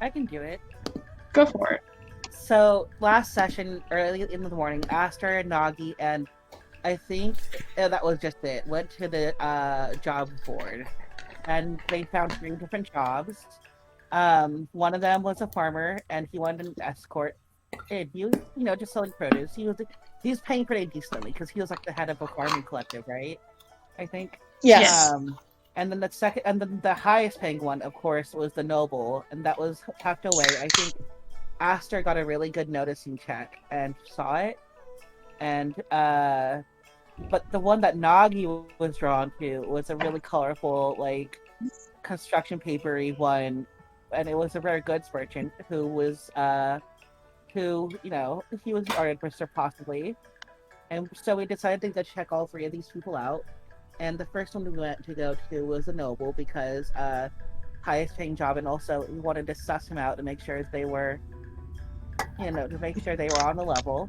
I can do it. Go for it. So last session, early in the morning, Aster, Nagi, and I think that was just it. Went to the job board, and they found 3 different jobs. One of them was a farmer, and he wanted an escort. And he was, just selling produce. He was paying pretty decently because he was like the head of a farming collective, right? I think. Yes. And then the highest paying one, of course, was the noble, and that was tucked away. I think Aster got a really good noticing check and saw it, and but the one that Nagi was drawn to was a really colorful, like construction papery one, and it was a rare goods merchant who he was an art investor possibly, and so we decided to go check all 3 of these people out. And the first one we went to go to was a noble because highest paying job, and also we wanted to suss him out to make sure they were on the level.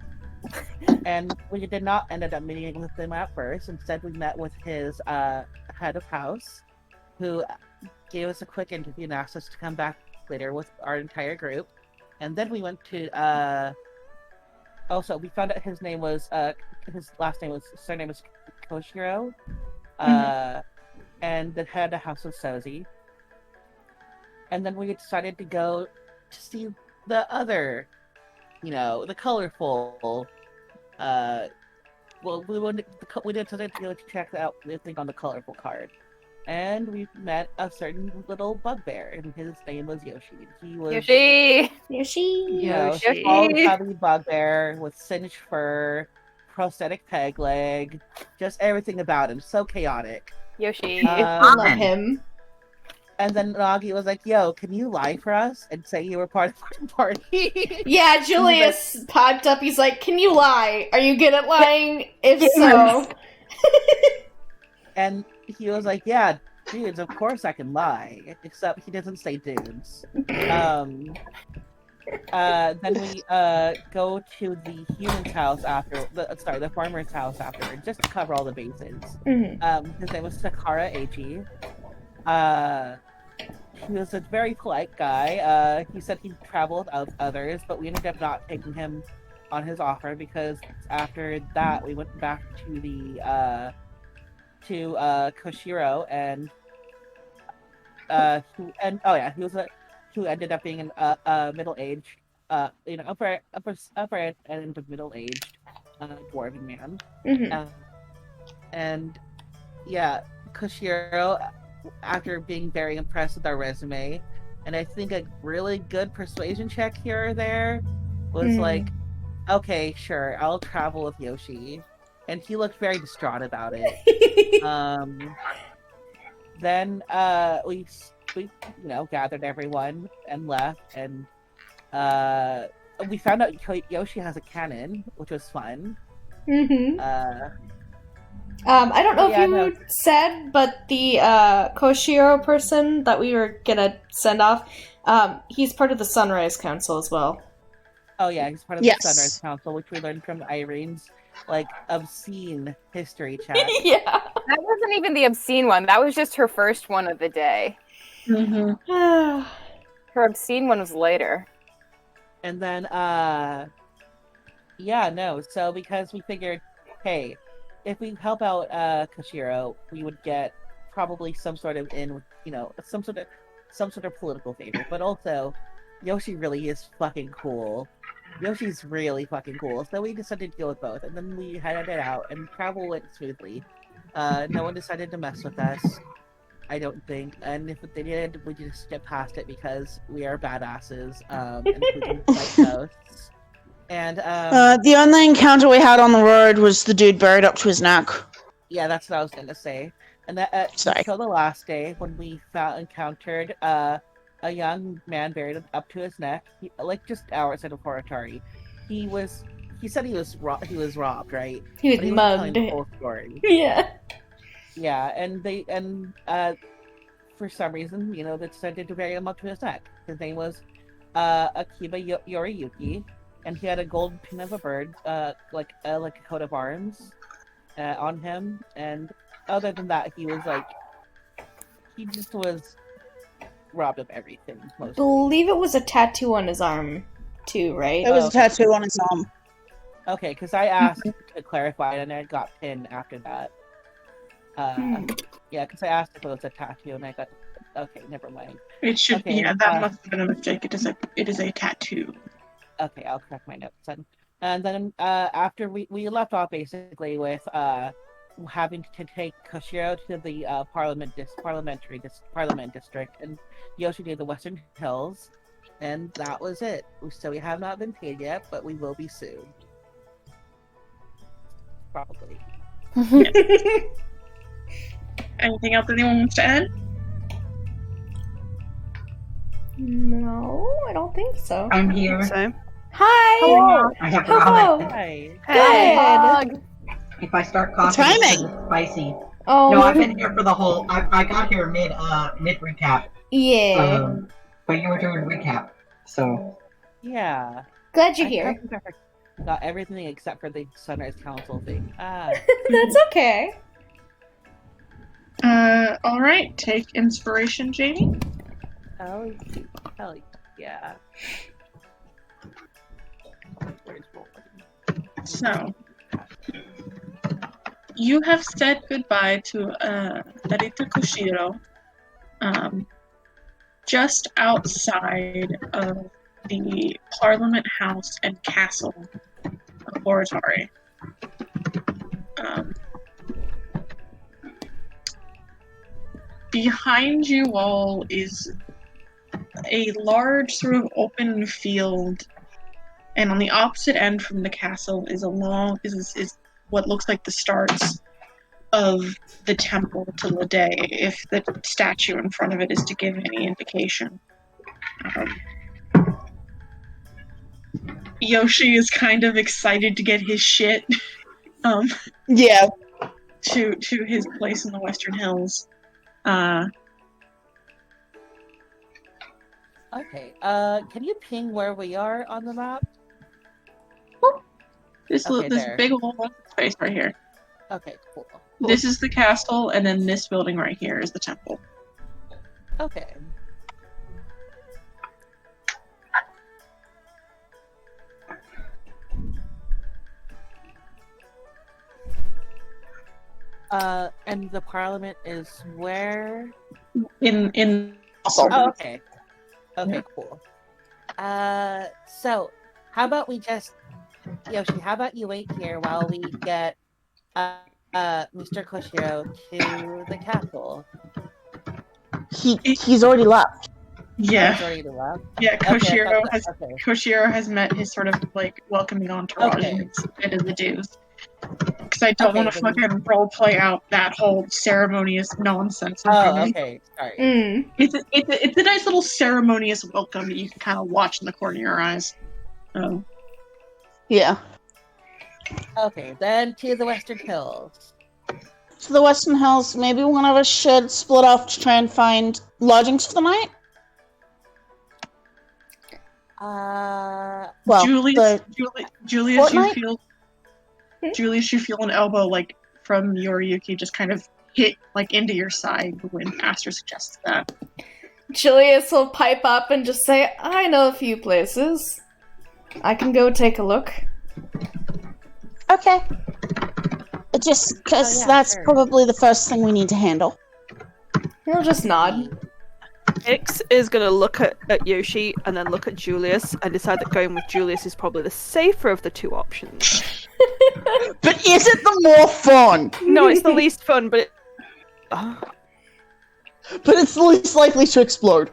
And we did not end up meeting with him at first. Instead, we met with his head of house, who gave us a quick interview and asked us to come back later with our entire group. And then we went to also we found out his surname was Koshiro, and the head of house was Sozi. And then we decided to go to see the other, the colorful. Well, we decided to go check out the thing on the colorful card, and we met a certain little bugbear, and his name was Yoshi. He was Yoshi! Yoshi. tall, chubby bugbear with singed fur, prosthetic peg leg, just everything about him so chaotic. Yoshi. I love him. And then Nagi was like, "Yo, can you lie for us and say you were part of the party?" Yeah, Julius piped up. He's like, "Can you lie? Are you good at lying? If so." And he was like, "Yeah, dudes, of course I can lie. Except he doesn't say dudes." Then we go to the human's house the farmer's house after, just to cover all the bases. His name was Sakara Eichi. He was a very polite guy. He said he'd traveled with others, but we ended up not taking him on his offer because after that we went back to the Koshiro, and he was who ended up being a middle-aged, upper end of middle-aged dwarven man. And yeah, Koshiro, after being very impressed with our resume, and I think a really good persuasion check here or there, was like, okay, sure, I'll travel with Yoshi. And he looked very distraught about it. Then we gathered everyone and left, and we found out Yoshi has a cannon, which was fun. I don't know if you said, but the Koshiro person that we were gonna send off, he's part of the Sunrise Council as well. Oh yeah, he's part of the Sunrise Council, which we learned from Irene's obscene history chat. Yeah, that wasn't even the obscene one. That was just her first one of the day. Her obscene one was later. And then so because we figured, hey, if we help out Koshiro, we would get probably some sort of some sort of political favor. But also, Yoshi really is fucking cool. Yoshi's really fucking cool. So we decided to go with both, and then we headed out, and travel went smoothly. No one decided to mess with us, I don't think. And if they did, we just skip past it because we are badasses, and we can fight ghosts. And the only encounter we had on the road was the dude buried up to his neck. Yeah, that's what I was gonna say. And that until the last day when we encountered a young man buried up to his neck, just hours into Horatari. He said he was robbed, right? He was mugged. The whole story. Yeah. Yeah, and for some reason, they decided to bury him up to his neck. His name was Akiba Yoriyuki, and he had a gold pin of a bird, like a coat of arms, on him. And other than that, he just was robbed of everything. Mostly. Believe it was a tattoo on his arm, too, right? It was a tattoo on his arm. Okay, because I asked to clarify, and I got pinned after that. Yeah, because I asked if it was a tattoo, and I got. Okay, never mind. It should. Okay, Yeah, that must have been a mistake. It is a tattoo. Okay, I'll correct my notes then. And then after we left off basically with having to take Koshiro to the parliament district, and Yoshi to the Western Hills, and that was it. So we have not been paid yet, but we will be soon. Probably. Anything else anyone wants to add? No, I don't think so. I'm here. So, Hi! Hello. I have Hello! ramen. Hi. Good! If I start coughing, Timing. it's spicy. Oh, No, I've been here for the whole. I got here mid recap. yeah. But you were doing recap, so Yeah. Glad you're I here. got everything except for the Sunrise Council thing. That's okay. All right. Take inspiration, Jamie. Hell yeah. So, you have said goodbye to Narita Koshiro, just outside of the Parliament House and Castle of Horitari. Behind you all is a large sort of open field, and on the opposite end from the castle is what looks like the starts of the temple to Lede, if the statue in front of it is to give any indication. Yoshi is kind of excited to get his shit yeah. to his place in the Western Hills. Okay. Can you ping where we are on the map? This Okay, this there. big old space right here. Okay, cool. This is the castle, and then this building right here is the temple. Okay. And the parliament is where? In Oh, okay. Okay, cool. So how about we just, Yoshi, how about you wait here while we get Mr. Koshiro to the castle? He's already left. yeah, Sorry to laugh. yeah. Okay, okay. Koshiro has met his sort of like welcoming entourage Okay. and is the dues. Because I don't Okay, want to then- fucking role play out that whole ceremonious nonsense. in Oh, front of me. okay. Sorry. It's a nice little ceremonious welcome that you can kind of watch in the corner of your eyes. Yeah. Okay, then to the Western Hills. To the Western Hills, maybe one of us should split off to try and find lodgings for the night? Well, Julius, Julius, Fortnite? you feel an elbow like from Yoriyuki just kind of hit like into your side when Aster suggests that. Julius will pipe up and just say, I know a few places. I can go take a look. okay. Just because Oh, yeah, that's sure. probably the first thing we need to handle. He'll just nod. X is going to look at Yoshi and then look at Julius and decide that going with Julius is probably the safer of the two options. But is it the more fun? No, it's the least fun, but But it's the least likely to explode.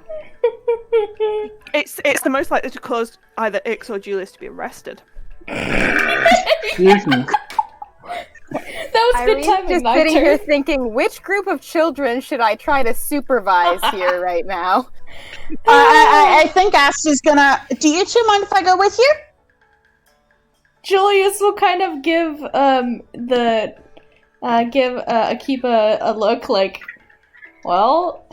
it's the most likely to cause either X or Julius to be arrested. excuse me. That was good Irene's timing, just my sitting here turn. thinking, which group of children should I try to supervise here right now? I think Aster's gonna. Do you two mind if I go with you? Julius will kind of give Akiba a look like, well,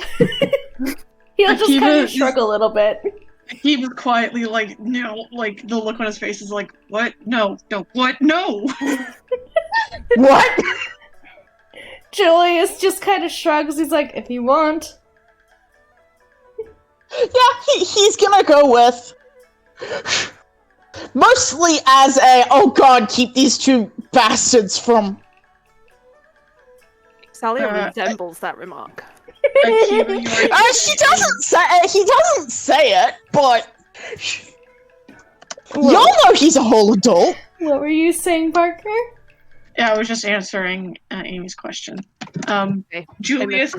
he'll just Akiba kind of is- shrug a little bit. He was quietly like, no, like the look on his face is like, what? No, what? No. What? Julius just kind of shrugs. He's like, if you want. he's gonna go with mostly as a oh god, keep these two bastards from. Salia resembles that remark. Akiva, you are She doesn't say it. He doesn't say it, but y'all know he's a whole adult. What were you saying, Parker? Yeah, I was just answering Amy's question. Okay. Julius,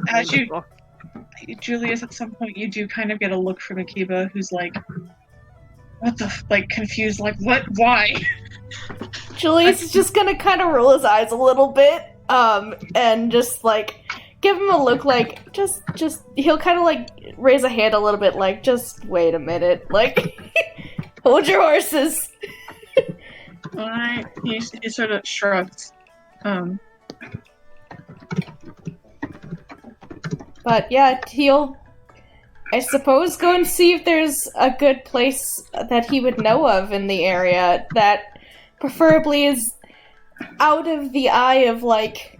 Julius, at some point you do kind of get a look from Akiba, who's like, what the like confused, like what? Why? Julius is just gonna kind of roll his eyes a little bit, and just like give him a look, like just he'll kind of like raise a hand a little bit, like just wait a minute, like hold your horses. Alright, he sort of shrugs. But yeah, he'll, I suppose, go and see if there's a good place that he would know of in the area that preferably is out of the eye of, like,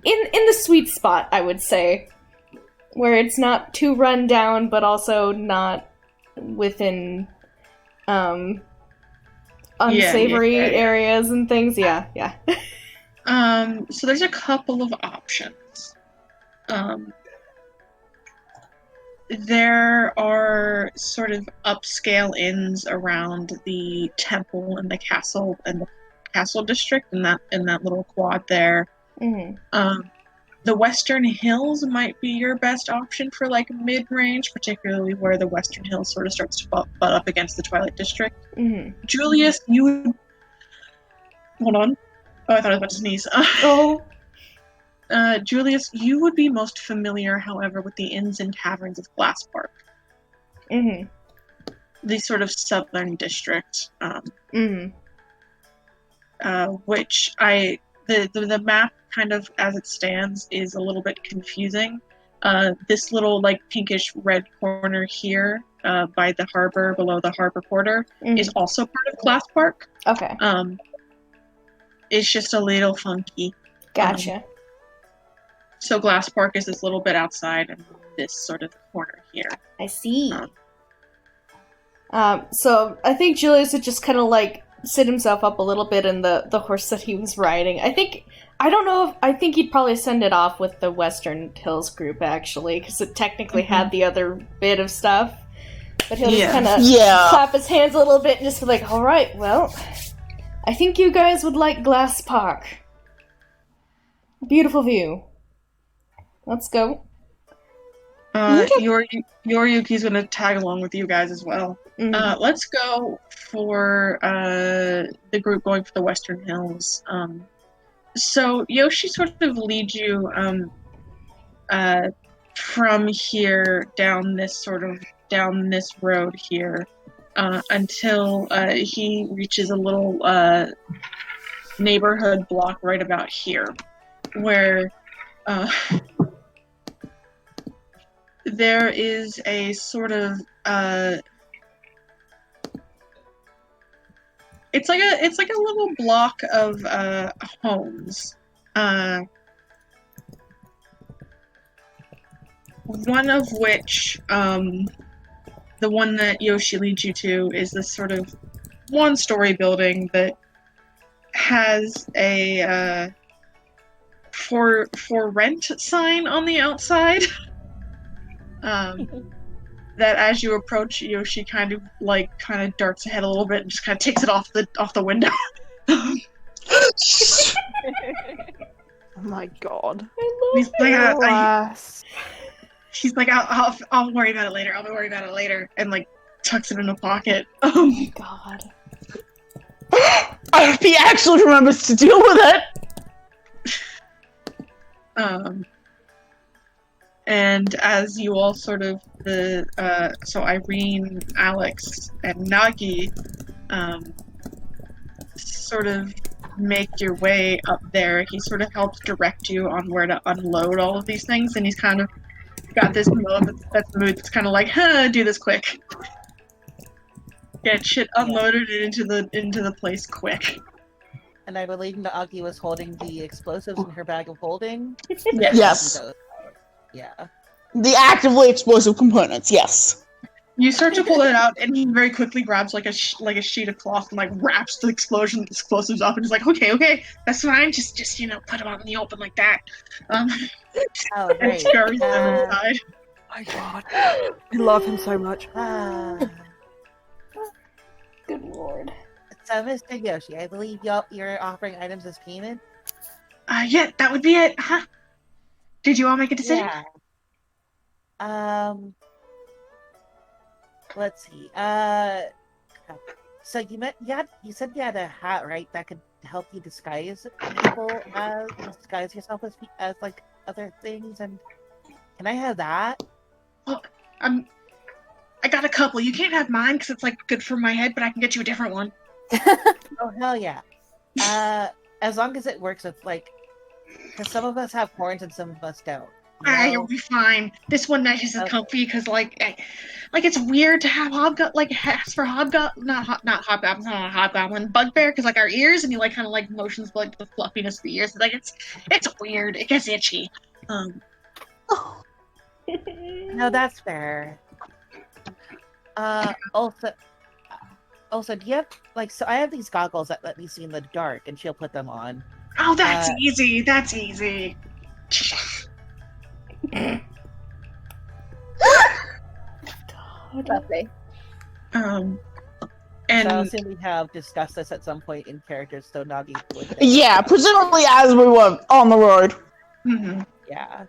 in the sweet spot, I would say, where it's not too run down, but also not within, unsavory areas and things. Yeah. So there's a couple of options. There are sort of upscale inns around the temple and the castle district in that little quad there. Mm-hmm. The Western Hills might be your best option for like mid-range, particularly where the Western Hills sort of starts to butt up against the Twilight District. Mm-hmm. Julius, you would... Hold on. Oh, I thought I was about to sneeze. Julius, you would be most familiar, however, with the inns and taverns of Glass Park. Mm-hmm. The sort of southern district. Which the map, kind of as it stands, is a little bit confusing. This little like pinkish red corner here, by the harbor, below the harbor quarter, is also part of Glass Park. Okay. It's just a little funky. Gotcha. So Glass Park is this little bit outside and this sort of corner here. I see. So I think Julius would just kind of like sit himself up a little bit in the horse that he was riding. I think he'd probably send it off with the Western Hills group, actually, because it technically had the other bit of stuff. But he'll just kind of clap his hands a little bit and just be like, all right, well, I think you guys would like Glass Park. Beautiful view. Let's go. Yoriyuki's gonna tag along with you guys as well. Let's go for the group going for the Western Hills. So Yoshi sort of leads you from here down this road here until he reaches a little neighborhood block right about here, where there is a sort of it's like a little block of homes. One of which, the one that Yoshi leads you to, is this sort of one-story building that has a for rent sign on the outside. That as you approach, Yoshi kind of darts ahead a little bit and just kind of takes it off the window. Oh my god! He's like, I'll worry about it later. I'll worry about it later, and like tucks it in a pocket. Oh my god! I hope he actually remembers to deal with it. And as you all sort of so Irene, Alex, and Nagi, sort of make your way up there, he sort of helps direct you on where to unload all of these things, and he's kind of got this mood that's kind of like, do this quick. Get shit unloaded into the place quick. And I believe Nagi was holding the explosives in her bag of holding. Yes. Yeah. The actively explosive components, yes. You start to pull it out, and he very quickly grabs like a sheet of cloth and like wraps the explosives up, and is like, okay, that's fine. Just put them out in the open like that. Oh, And great. scurries them inside. My God, I love him so much. Good lord. So, Mr. Yoshi, I believe you're offering items as payment? Yeah, that would be it. Huh? Did you all make a decision? Yeah. Let's see. So you said you had a hat, right? That could help you disguise people, disguise yourself as like other things. And can I have that? Well, I got a couple. You can't have mine because it's like good for my head, but I can get you a different one. Oh hell yeah! As long as it works with like, because some of us have horns and some of us don't. You'll be fine. This one meshes is comfy because like it's weird to have hobgoblin bugbear because like our ears and he like kind of like motions like the fluffiness of the ears. Like it's weird. It gets itchy. No, that's fair. Also, do you have so I have these goggles that let me see in the dark, and she'll put them on. Oh, that's easy. That's easy. Lovely. And So I assume we have discussed this at some point in characters, so Nagi would. Yeah, presumably as we were on the road. mhm. Yeah.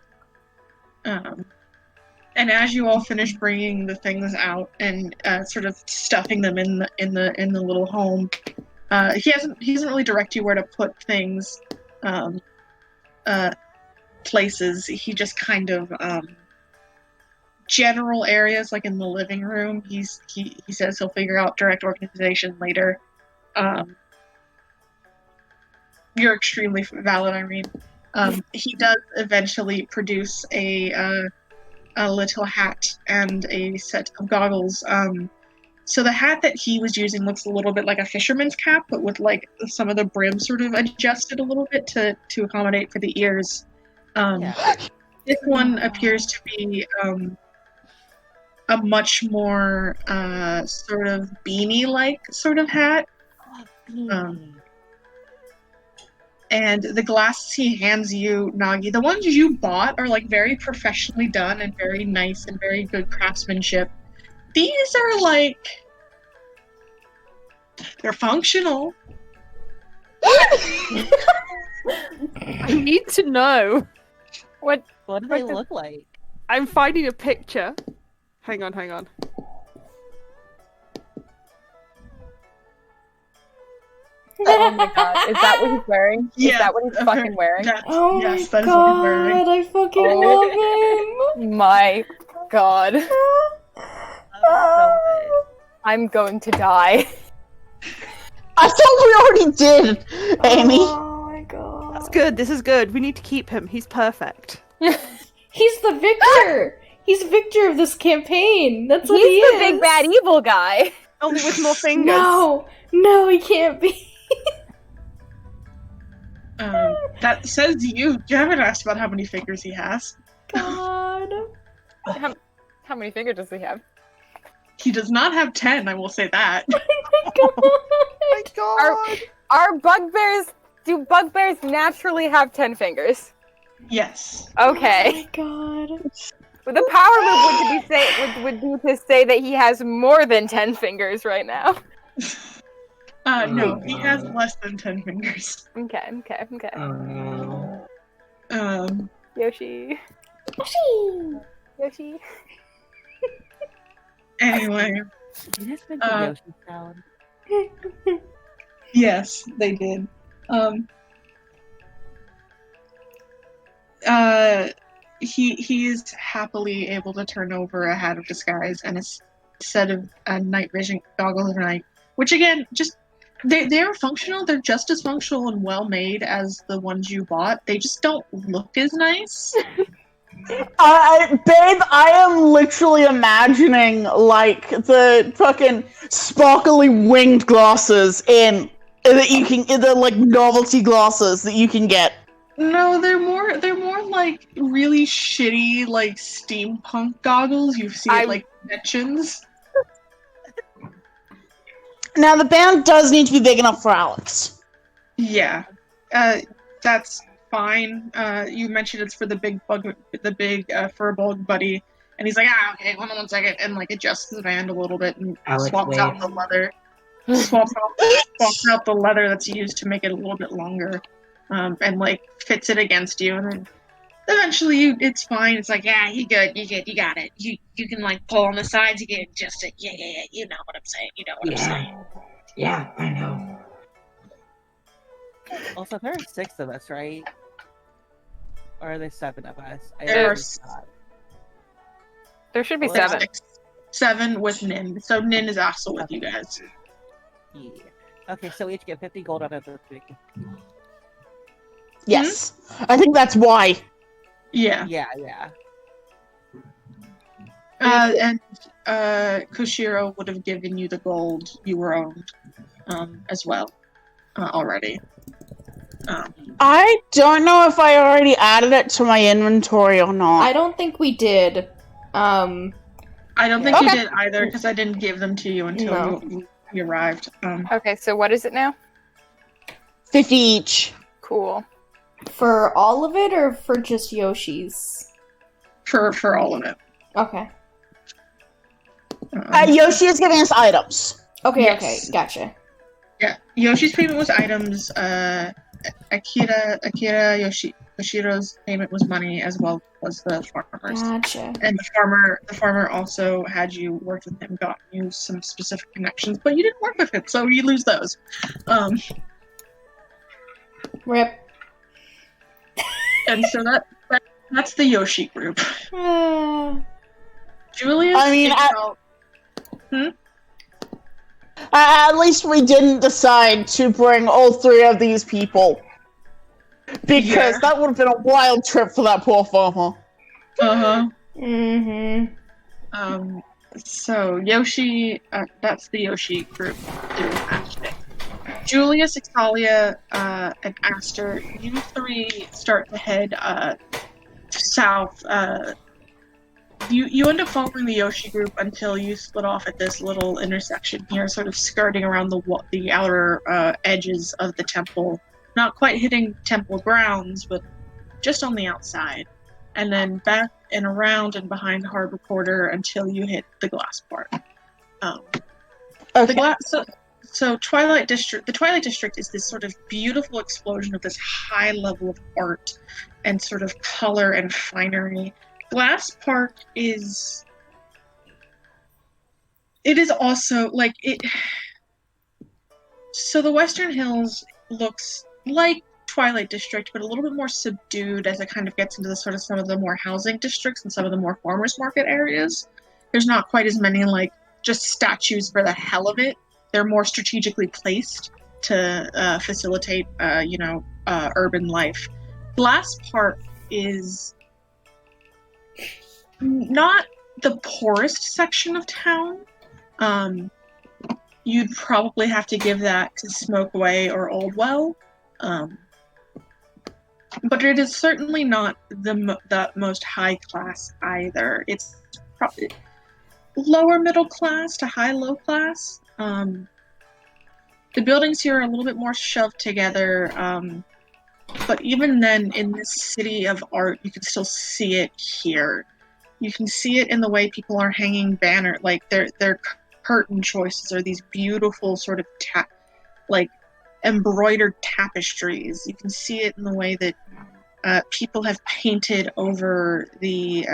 And as you all finish bringing the things out and sort of stuffing them in the little home, he doesn't really direct you where to put things, places. He just kind of general areas like in the living room. He says he'll figure out direct organization later. You're extremely valid, Irene. He does eventually produce a little hat and a set of goggles. So the hat that he was using looks a little bit like a fisherman's cap, but with like some of the brim sort of adjusted a little bit to accommodate for the ears. This one appears to be a much more sort of beanie-like sort of hat. And the glasses he hands you, Nagi, the ones you bought are like very professionally done and very nice and very good craftsmanship. These are like, they're functional. I need to know. What do they look like? I'm finding a picture. Hang on. Oh my god, is that what he's wearing? Yeah, is that what he's fucking wearing? Oh Yes, my that is what he's wearing. god, I fucking love him! My god. So I'm going to die. I thought we already did, Amy. Oh my god. That's good. This is good. We need to keep him. He's perfect. He's the victor! He's victor of this campaign! That's what he He's is! the big bad evil guy. Only with more fingers. No, he can't be. That says you. You haven't asked about how many fingers he has. God. How many fingers does he have? He does not have 10, I will say that. My God. Do bugbears naturally have 10 fingers? Yes. Okay. Oh my god. But the power move would be to say that he has more than 10 fingers right now. No, he has less than 10 fingers. Okay. Yoshi. Yoshi. Anyway, you just make the Yoshi sound. yes, they did. He is happily able to turn over a hat of disguise and a set of night vision goggles at night, which again, just they're functional. They're just as functional and well made as the ones you bought. They just don't look as nice. Babe, I am literally imagining like the fucking sparkly winged glasses that you can, the like novelty glasses that you can get No, they're more like really shitty like steampunk goggles you see at like conventions. Now the band does need to be big enough for Alex. Yeah, that's fine. You mentioned it's for the big fur bug buddy, and he's like, okay, hold on 1 second, and like adjusts the band a little bit and Alex swaps out the waves. leather, swaps out the leather that's used to make it a little bit longer, and like fits it against you, and then eventually it's fine. It's like, yeah, you good, you got it. You can like pull on the sides, you can adjust it. Yeah, you know what I'm saying. You know what I'm saying. Yeah, I know. Also, there are 6 of us, right? Or are there 7 of us? There are There should be Well, 7. 7 with Nin. So Nin is also with you guys. Yeah. Okay, so we each get 50 gold out of the 3. Yes. I think that's why. Yeah. Yeah. And Koshiro would have given you the gold you were owed as well already. I don't know if I already added it to my inventory or not. I don't think we did. I don't think you Okay. did either because I didn't give them to you until No. you arrived. Okay, so what is it now? 50 each. Cool. For all of it or for just Yoshi's? For all of it. Okay. Yoshi is giving us items. Okay, Yes. okay, gotcha. Yeah, Yoshi's payment was items. Yoshiro's payment was money, as well as the farmers. Gotcha. And the farmer also had you work with him, got you some specific connections, but you didn't work with him, so you lose those. Rip. And so that's the Yoshi group. Julius. I mean, is at least we didn't decide to bring all 3 of these people. Because Yeah. that would have been a wild trip for that poor farmer. Uh-huh. Mm-hmm. So Yoshi, that's the Yoshi group doing that shit. Julius, Italia, and Aster, you 3 start to head south. You end up following the Yoshi group until you split off at this little intersection here, sort of skirting around the outer edges of the temple. Not quite hitting temple grounds, but just on the outside. And then back and around and behind Harbor Quarter until you hit the glass part. Okay. So Twilight District. The Twilight District is this sort of beautiful explosion of this high level of art and sort of color and finery. Glass Park is. It is also like it. So the Western Hills looks like Twilight District, but a little bit more subdued as it kind of gets into the sort of some of the more housing districts and some of the more farmers market areas. There's not quite as many like just statues for the hell of it. They're more strategically placed to facilitate, urban life. Glass Park is not the poorest section of town. You'd probably have to give that to Smokeway or Oldwell. But it is certainly not the most high class either. It's probably lower middle class to high low class. The buildings here are a little bit more shoved together, but even then, in this city of art, you can still see it here. You can see it in the way people are hanging banner, like their curtain choices are these beautiful sort of embroidered tapestries. You can see it in the way that people have painted over the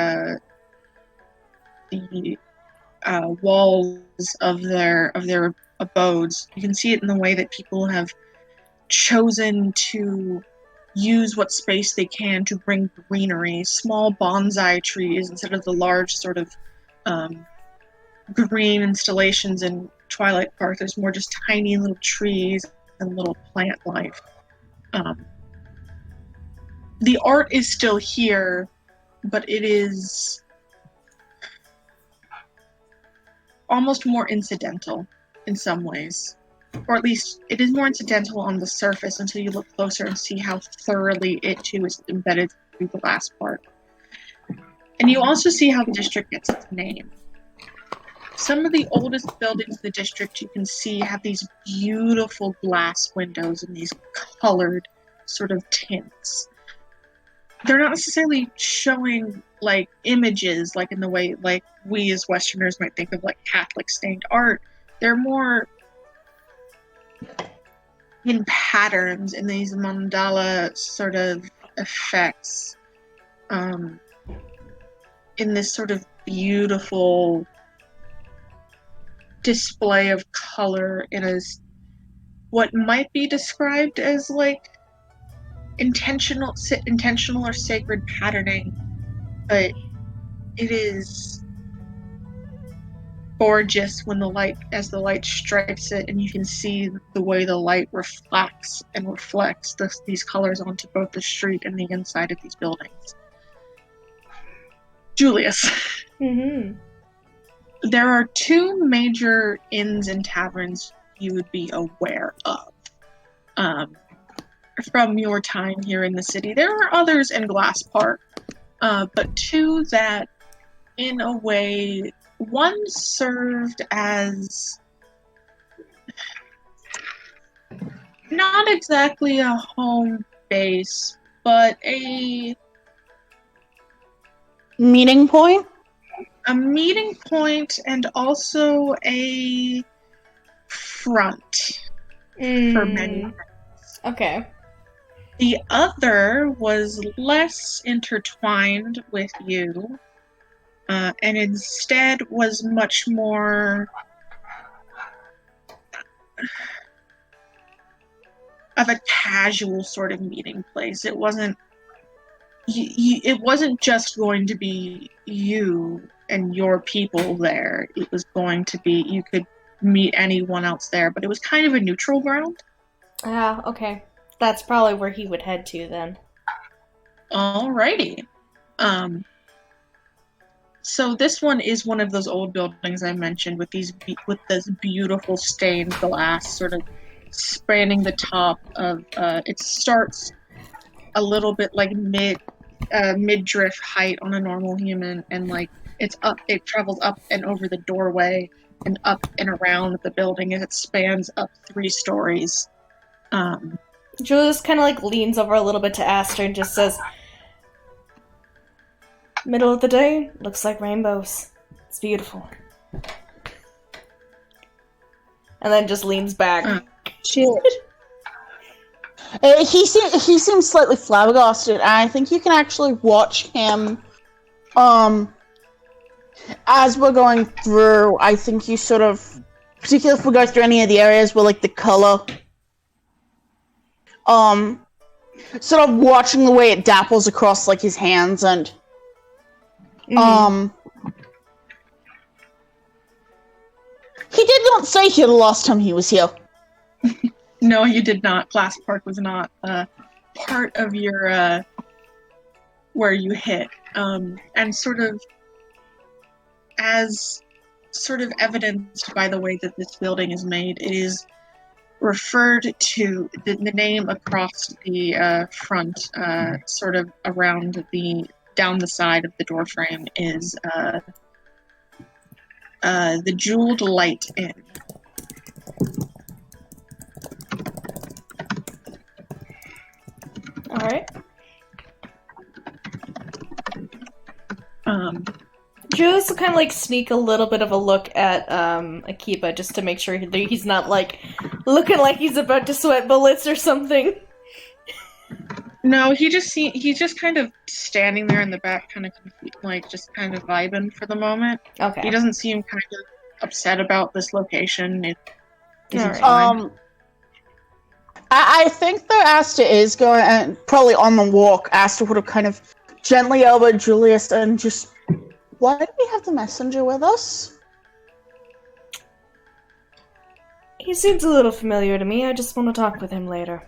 walls of their abodes. You can see it in the way that people have chosen to use what space they can to bring greenery, small bonsai trees instead of the large sort of green installations in Twilight Park. There's more just tiny little trees and little plant life. The art is still here, but it is almost more incidental in some ways. or at least it is more incidental on the surface until you look closer and see how thoroughly it too is embedded through the glass part. And you also see how the district gets its name. Some of the oldest buildings in the district you can see have these beautiful glass windows and these colored sort of tints. They're not necessarily showing like images like in the way like we as Westerners might think of like Catholic stained art. They're more in patterns in these mandala sort of effects, in this sort of beautiful display of color in a what might be described as like intentional or sacred patterning, but it is gorgeous when the light strikes it, and you can see the way the light reflects these colors onto both the street and the inside of these buildings. Julius. Mm-hmm. There are two major inns and taverns you would be aware of from your time here in the city. There are others in Glass Park, but two that, in a way, one served as not exactly a home base, but a Meeting point? meeting point and also a front for many. Okay. The other was less intertwined with you, and instead was much more of a casual sort of meeting place. It wasn't it wasn't just going to be you and your people there. It was going to be, you could meet anyone else there, but it was kind of a neutral ground. Ah, okay. That's probably where he would head to then. Alrighty. So this one is one of those old buildings I mentioned with with this beautiful stained glass sort of spanning the top of. It starts a little bit like midriff height on a normal human, and like it's up. It travels up and over the doorway and up and around the building, and it spans up 3 stories. Julius kind of like leans over a little bit to Aster and just says, "Middle of the day, looks like rainbows. It's beautiful." And then just leans back. Shit. He seems slightly flabbergasted, and I think you can actually watch him, as we're going through. I think you sort of, particularly if we go through any of the areas where like the color, sort of watching the way it dapples across like his hands and, he did not stay here the last time he was here. No, you did not. Glass Park was not part of your where you hit. And sort of as sort of evidenced by the way that this building is made, it is referred to the name across the front, sort of around down the side of the door frame is the Jeweled Light Inn. Alright. Julius will kind of like sneak a little bit of a look at Akiba just to make sure he's not like looking like he's about to sweat bullets or something. No, he's just kind of standing there in the back, kind of like just kind of vibing for the moment. Okay. He doesn't seem kind of upset about this location. Alright. I think that Asta is going, and probably on the walk, Asta would have kind of gently elbowed Julius and just, why do we have the messenger with us? He seems a little familiar to me. I just want to talk with him later.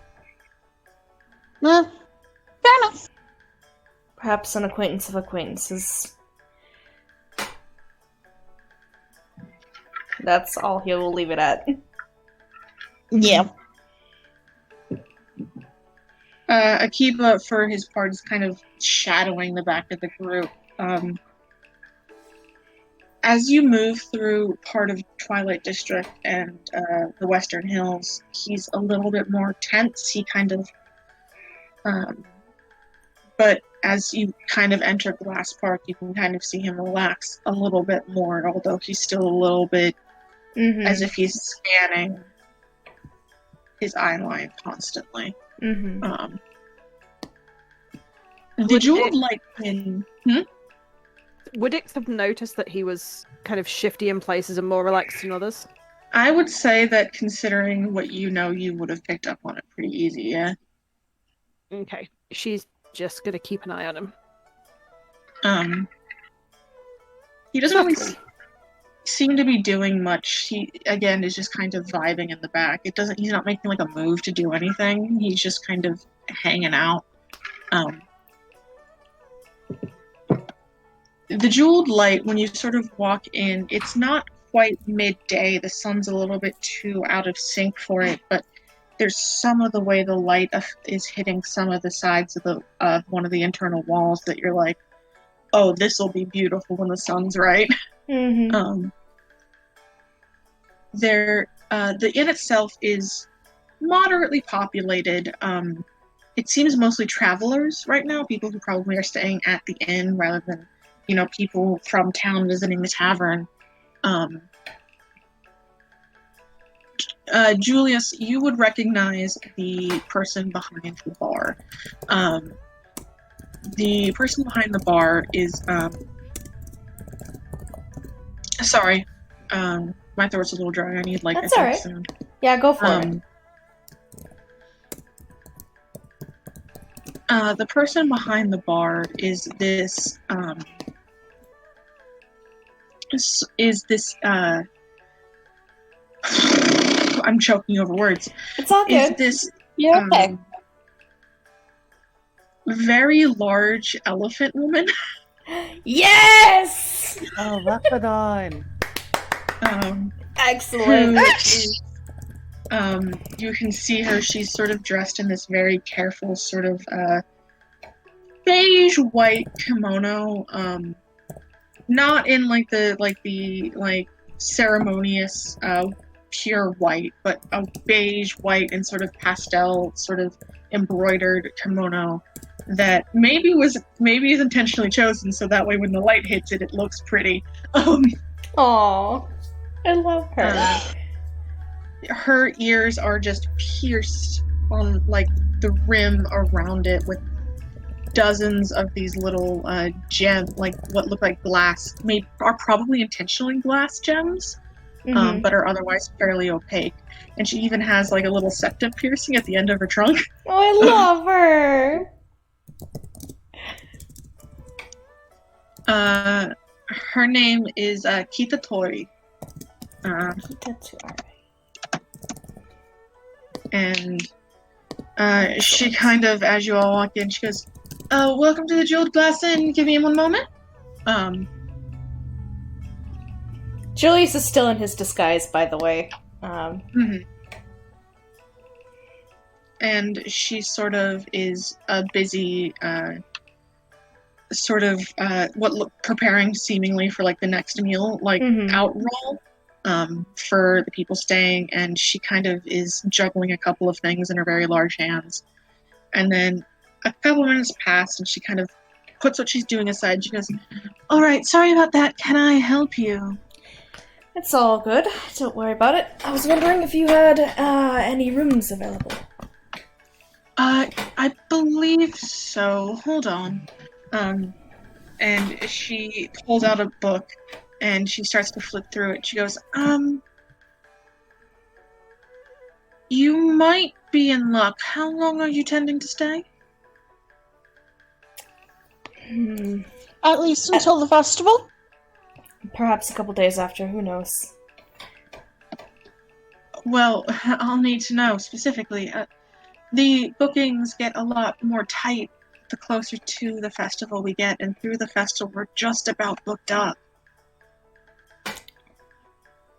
Fair enough. Perhaps an acquaintance of acquaintances. That's all he will leave it at. Yeah. Akiba, for his part, is kind of shadowing the back of the group. As you move through part of Twilight District and the Western Hills, he's a little bit more tense. He kind of, but as you kind of enter Glass Park, you can kind of see him relax a little bit more, although he's still a little bit as if he's scanning his eye line constantly. Did you like in? Would Ix have noticed that he was kind of shifty in places and more relaxed in others? I would say that considering what you know, you would have picked up on it pretty easy, yeah. Okay, she's just gonna keep an eye on him. He doesn't really seem to be doing much. He, again, is just kind of vibing in the back. He's not making like a move to do anything. He's just kind of hanging out. The Jeweled Light, when you sort of walk in, it's not quite midday. The sun's a little bit too out of sync for it, but there's some of the way the light is hitting some of the sides of the one of the internal walls that you're like, oh, this will be beautiful when the sun's right. The inn itself is moderately populated. It seems mostly travelers right now, people who probably are staying at the inn rather than, people from town visiting the tavern. Julius, you would recognize the person behind the bar. The person behind the bar is, sorry, my throat's a little dry. I need That's all right. soon. Yeah, go for it. The person behind the bar is this, I'm choking over words. It's all good. Is this You're okay. very large elephant woman? Yes! Oh, Lebanon. Excellent. You can see her. She's sort of dressed in this very careful sort of beige white kimono. Not in the ceremonious pure white, but a beige white and sort of pastel sort of embroidered kimono that maybe is intentionally chosen so that way when the light hits it, it looks pretty. Aww, I love her. Her ears are just pierced on the rim around it with dozens of these little gems, what look like glass, are probably intentionally glass gems, but are otherwise fairly opaque. And she even has a little septum piercing at the end of her trunk. Oh, I love her. Her name is Kita Tori. And she kind of, as you all walk in, she goes, welcome to the Jeweled Glass Inn. Give me one moment. Julius is still in his disguise, by the way. And she sort of is busy, preparing seemingly for the next meal, outroll. For the people staying, and she kind of is juggling a couple of things in her very large hands. And then a couple of minutes pass, and she kind of puts what she's doing aside. She goes, all right, sorry about that. Can I help you? It's all good. Don't worry about it. I was wondering if you had any rooms available. I believe so. Hold on. And she pulls out a book, and she starts to flip through it. She goes, you might be in luck. How long are you tending to stay? At least until the festival? Perhaps a couple days after, who knows? Well, I'll need to know specifically. The bookings get a lot more tight the closer to the festival we get, and through the festival we're just about booked up.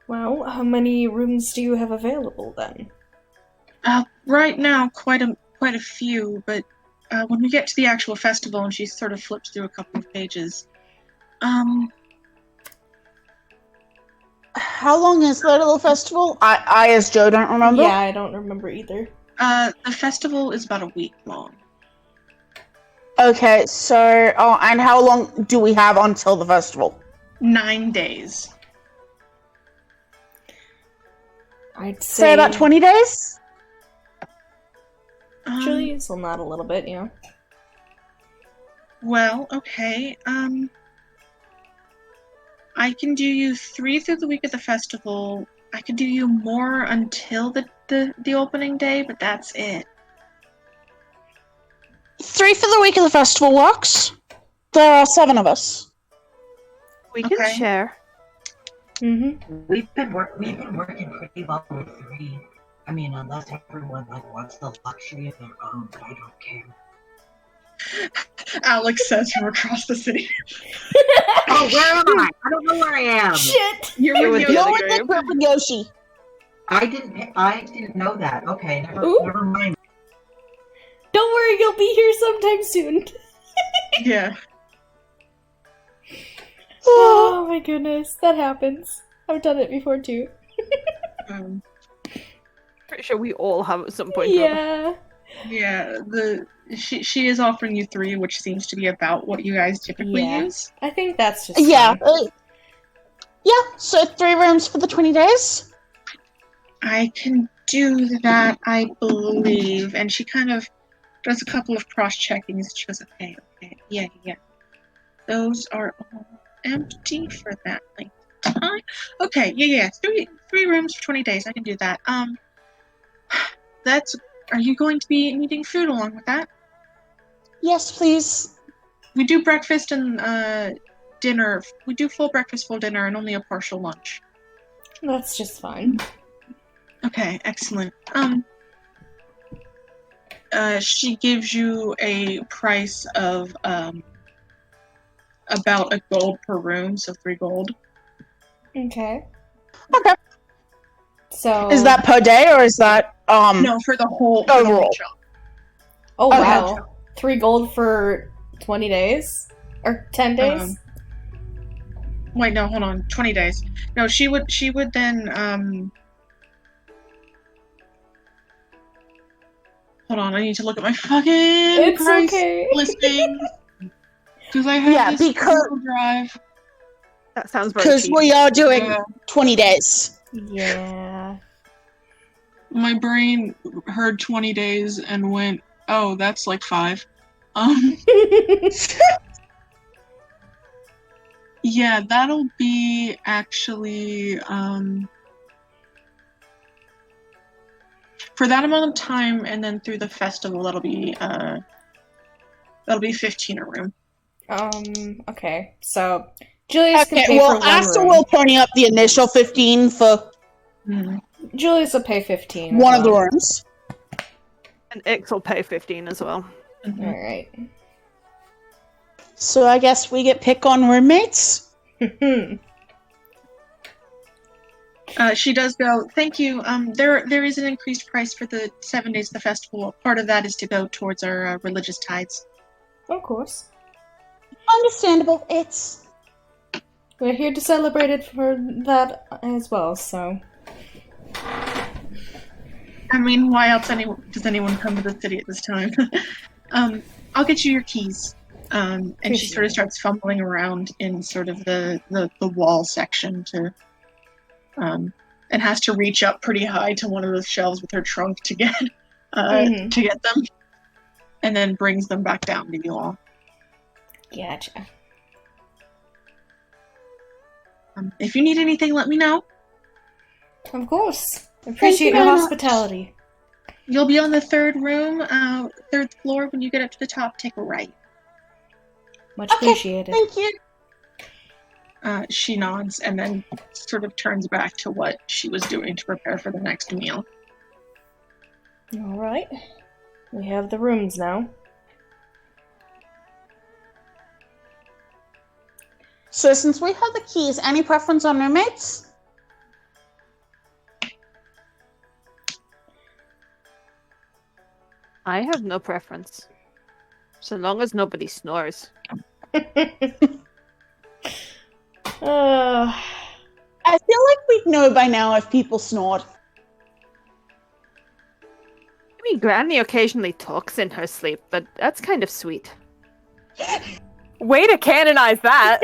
Well, how many rooms do you have available then? Right now, quite a few, but when we get to the actual festival, and she sort of flips through a couple of pages. How long is that little festival? I as Joe, don't remember. Yeah, I don't remember either. The festival is about a week long. Okay, so and how long do we have until the festival? 9 days. I'd Say about 20 days. Julius will nod a little bit, yeah. Well, okay. I can do you 3 through the week of the festival. I can do you more until the opening day, but that's it. 3 for the week of the festival works. There are 7 of us. We can Okay. share. Mm-hmm. We've been working pretty well with 3. I mean, unless everyone wants the luxury of their own, but I don't care. Alex says from across the city. Oh, where am I? I don't know where I am. Shit! You're with with the You're other with the group. group with Yoshi. I didn't know that. Okay, Ooh. never mind. Don't worry, you'll be here sometime soon. Yeah. Oh my goodness, that happens. I've done it before too. Um, Pretty sure we all have at some point. or other. Yeah. yeah. She is offering you 3, which seems to be about what you guys typically Yeah. use. I think that's just Yeah. fine. Yeah, so 3 rooms for the 20 days. I can do that, I believe. And she kind of does a couple of cross-checkings. She goes, okay, yeah. Those are all empty for that length of time. Okay, yeah. 3 rooms for 20 days. I can do that. Are you going to be needing food along with that? Yes, please. We do breakfast and dinner. We do full breakfast, full dinner, and only a partial lunch. That's just fine. Okay, excellent. She gives you a price of about a gold per room, so 3 gold. Okay. Okay. So Is that per day or is that No, for the whole Overall. shop. Oh Okay. wow. 3 gold for 20 days? Or 10 days? Wait, no, hold on. 20 days. No, she would then hold on, I need to look at my fucking It's price okay. listing. Because I have Yeah, this because- Google Drive. That sounds very because cheap. we are doing Yeah. 20 days. Yeah. My brain heard 20 days and went, oh, that's like 5. Yeah, that'll be actually for that amount of time, and then through the festival, that'll be 15 a room. Okay. So Julius can Okay, pay for well, one Asta room. will pony up the initial 15 for Julius will pay 15. one of the rooms. And Ix will pay 15 as well. Alright. So I guess we get pick on roommates. She does go, thank you. There is an increased price for the 7 days of the festival. Part of that is to go towards our religious tithes. Of course. Understandable. We're here to celebrate it for that as well, so. I mean, why else does anyone come to the city at this time? I'll get you your keys. And she sort of starts fumbling around in sort of the wall section to, and has to reach up pretty high to one of those shelves with her trunk to get to get them, and then brings them back down to you all. Gotcha. If you need anything, let me know. Of course. Appreciate you your very much. hospitality. You'll be on the 3rd room, 3rd floor. When you get up to the top, take a right. Much Okay, appreciated. Thank you. She nods and then sort of turns back to what she was doing to prepare for the next meal. Alright. We have the rooms now. So since we have the keys, any preference on roommates? I have no preference. So long as nobody snores. Uh, I feel like we'd know by now if people snort. I mean, Granny occasionally talks in her sleep, but that's kind of sweet. Way to canonize that.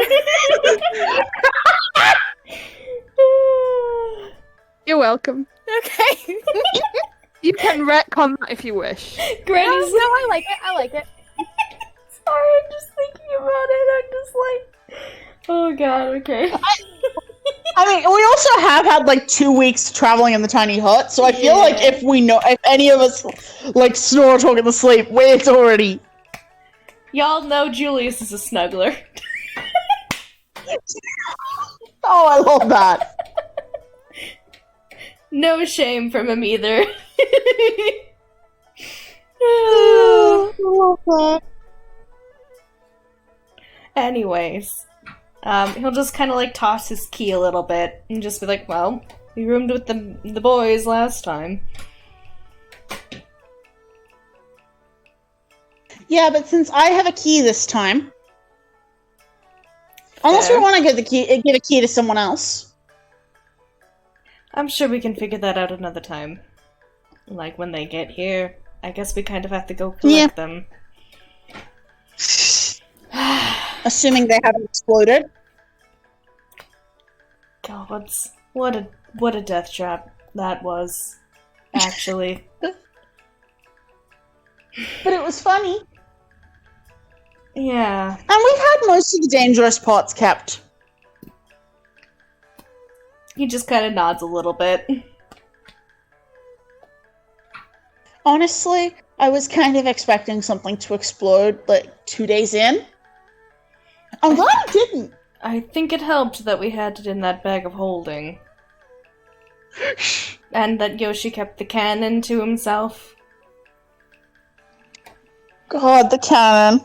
You're welcome. Okay. You can retcon that if you wish. No, Granny's I like it. I like it. sorry, I'm just thinking about it. I'm just like, oh god, okay. I mean, we also have had like 2 weeks traveling in the tiny hut, so I feel like Yeah. if any of us like snore or talk in the sleep, it's already. Y'all know Julius is a snuggler. Oh, I love that. No shame from him either. I love that. Anyways, he'll just kind of like toss his key a little bit and just be like, "Well, we roomed with the boys last time." Yeah, but since I have a key this time, unless we Fair. want to give a key to someone else. I'm sure we can figure that out another time. Like when they get here, I guess we kind of have to go collect them. Assuming they haven't exploded. Gods, what a death trap that was. Actually, But it was funny. yeah. And we've had most of the dangerous parts kept. He just kind of nods a little bit. Honestly, I was kind of expecting something to explode like 2 days in. I'm glad it didn't. I think it helped that we had it in that bag of holding. And that Yoshi kept the cannon to himself. God, the cannon.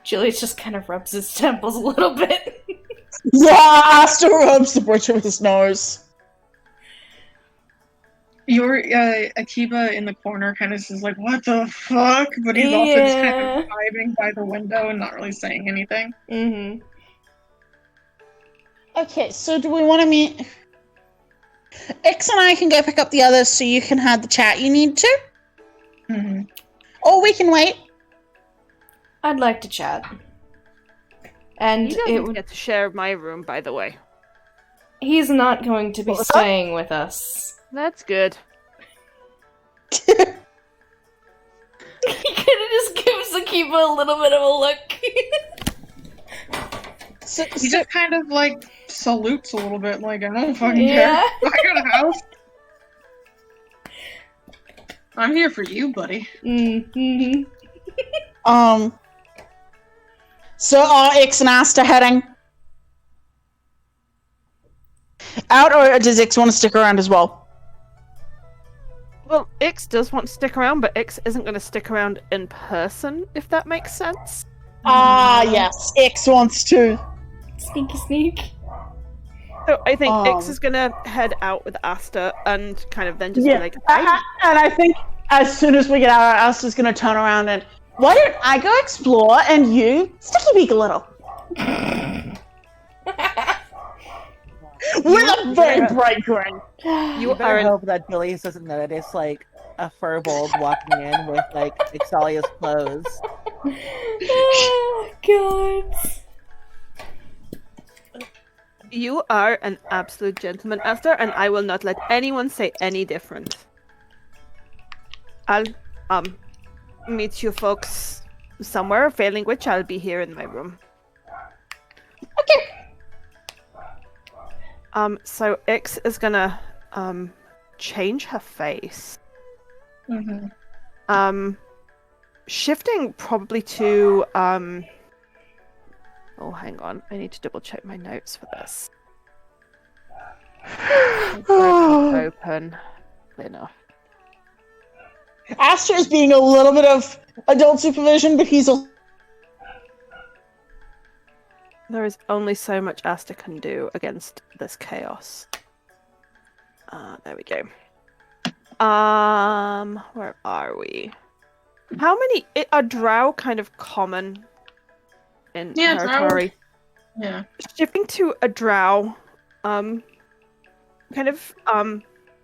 Julius just kind of rubs his temples a little bit. Yeah, still rubs the bridge of his nose. Your Akiba in the corner kind of says like, "What the fuck?" But he's also just kind Yeah. of vibing by the window and not really saying anything. Mm-hmm. Okay, so do we want to meet? X and I can go pick up the others so you can have the chat you need to. Mm-hmm. Or we can wait. I'd like to chat. And You it don't would. get to share my room, by the way. He's not going to be What was that? staying with us. That's good. He kind of just gives Akiba a little bit of a look. So, He just kind of like salutes a little bit, like, "I don't fucking care. Yeah. I got a house. I'm here for you, buddy." Mm-hmm. So are X and Asta heading out, or does X want to stick around as well? Well, Ix does want to stick around, but Ix isn't going to stick around in person, if that makes sense. Ah, yes, X wants to. Sneaky sneak. So I think Ix Um. is going to head out with Asta and kind of then just Yeah, be like, and I think as soon as we get out, Asta's going to turn around and, why don't I go explore and you sticky beak a little? With a very bright grin. You You better are an hope that Julius doesn't notice like a furbolg walking in with like Ixalia's clothes. Oh, God. You are an absolute gentleman, Asta, and I will not let anyone say any different. I'll meet you folks somewhere, failing which I'll be here in my room. Okay. So Ix is gonna change her face. Mm-hmm. Shifting probably to oh, hang on. I need to double check my notes for this. Open enough. Asta is being a little bit of adult supervision, but he's a. There is only so much Asta can do against this chaos. There we go. Where are we? How many are drow kind of common in Yeah, drow. territory? Yeah. Shifting to a drow, kind of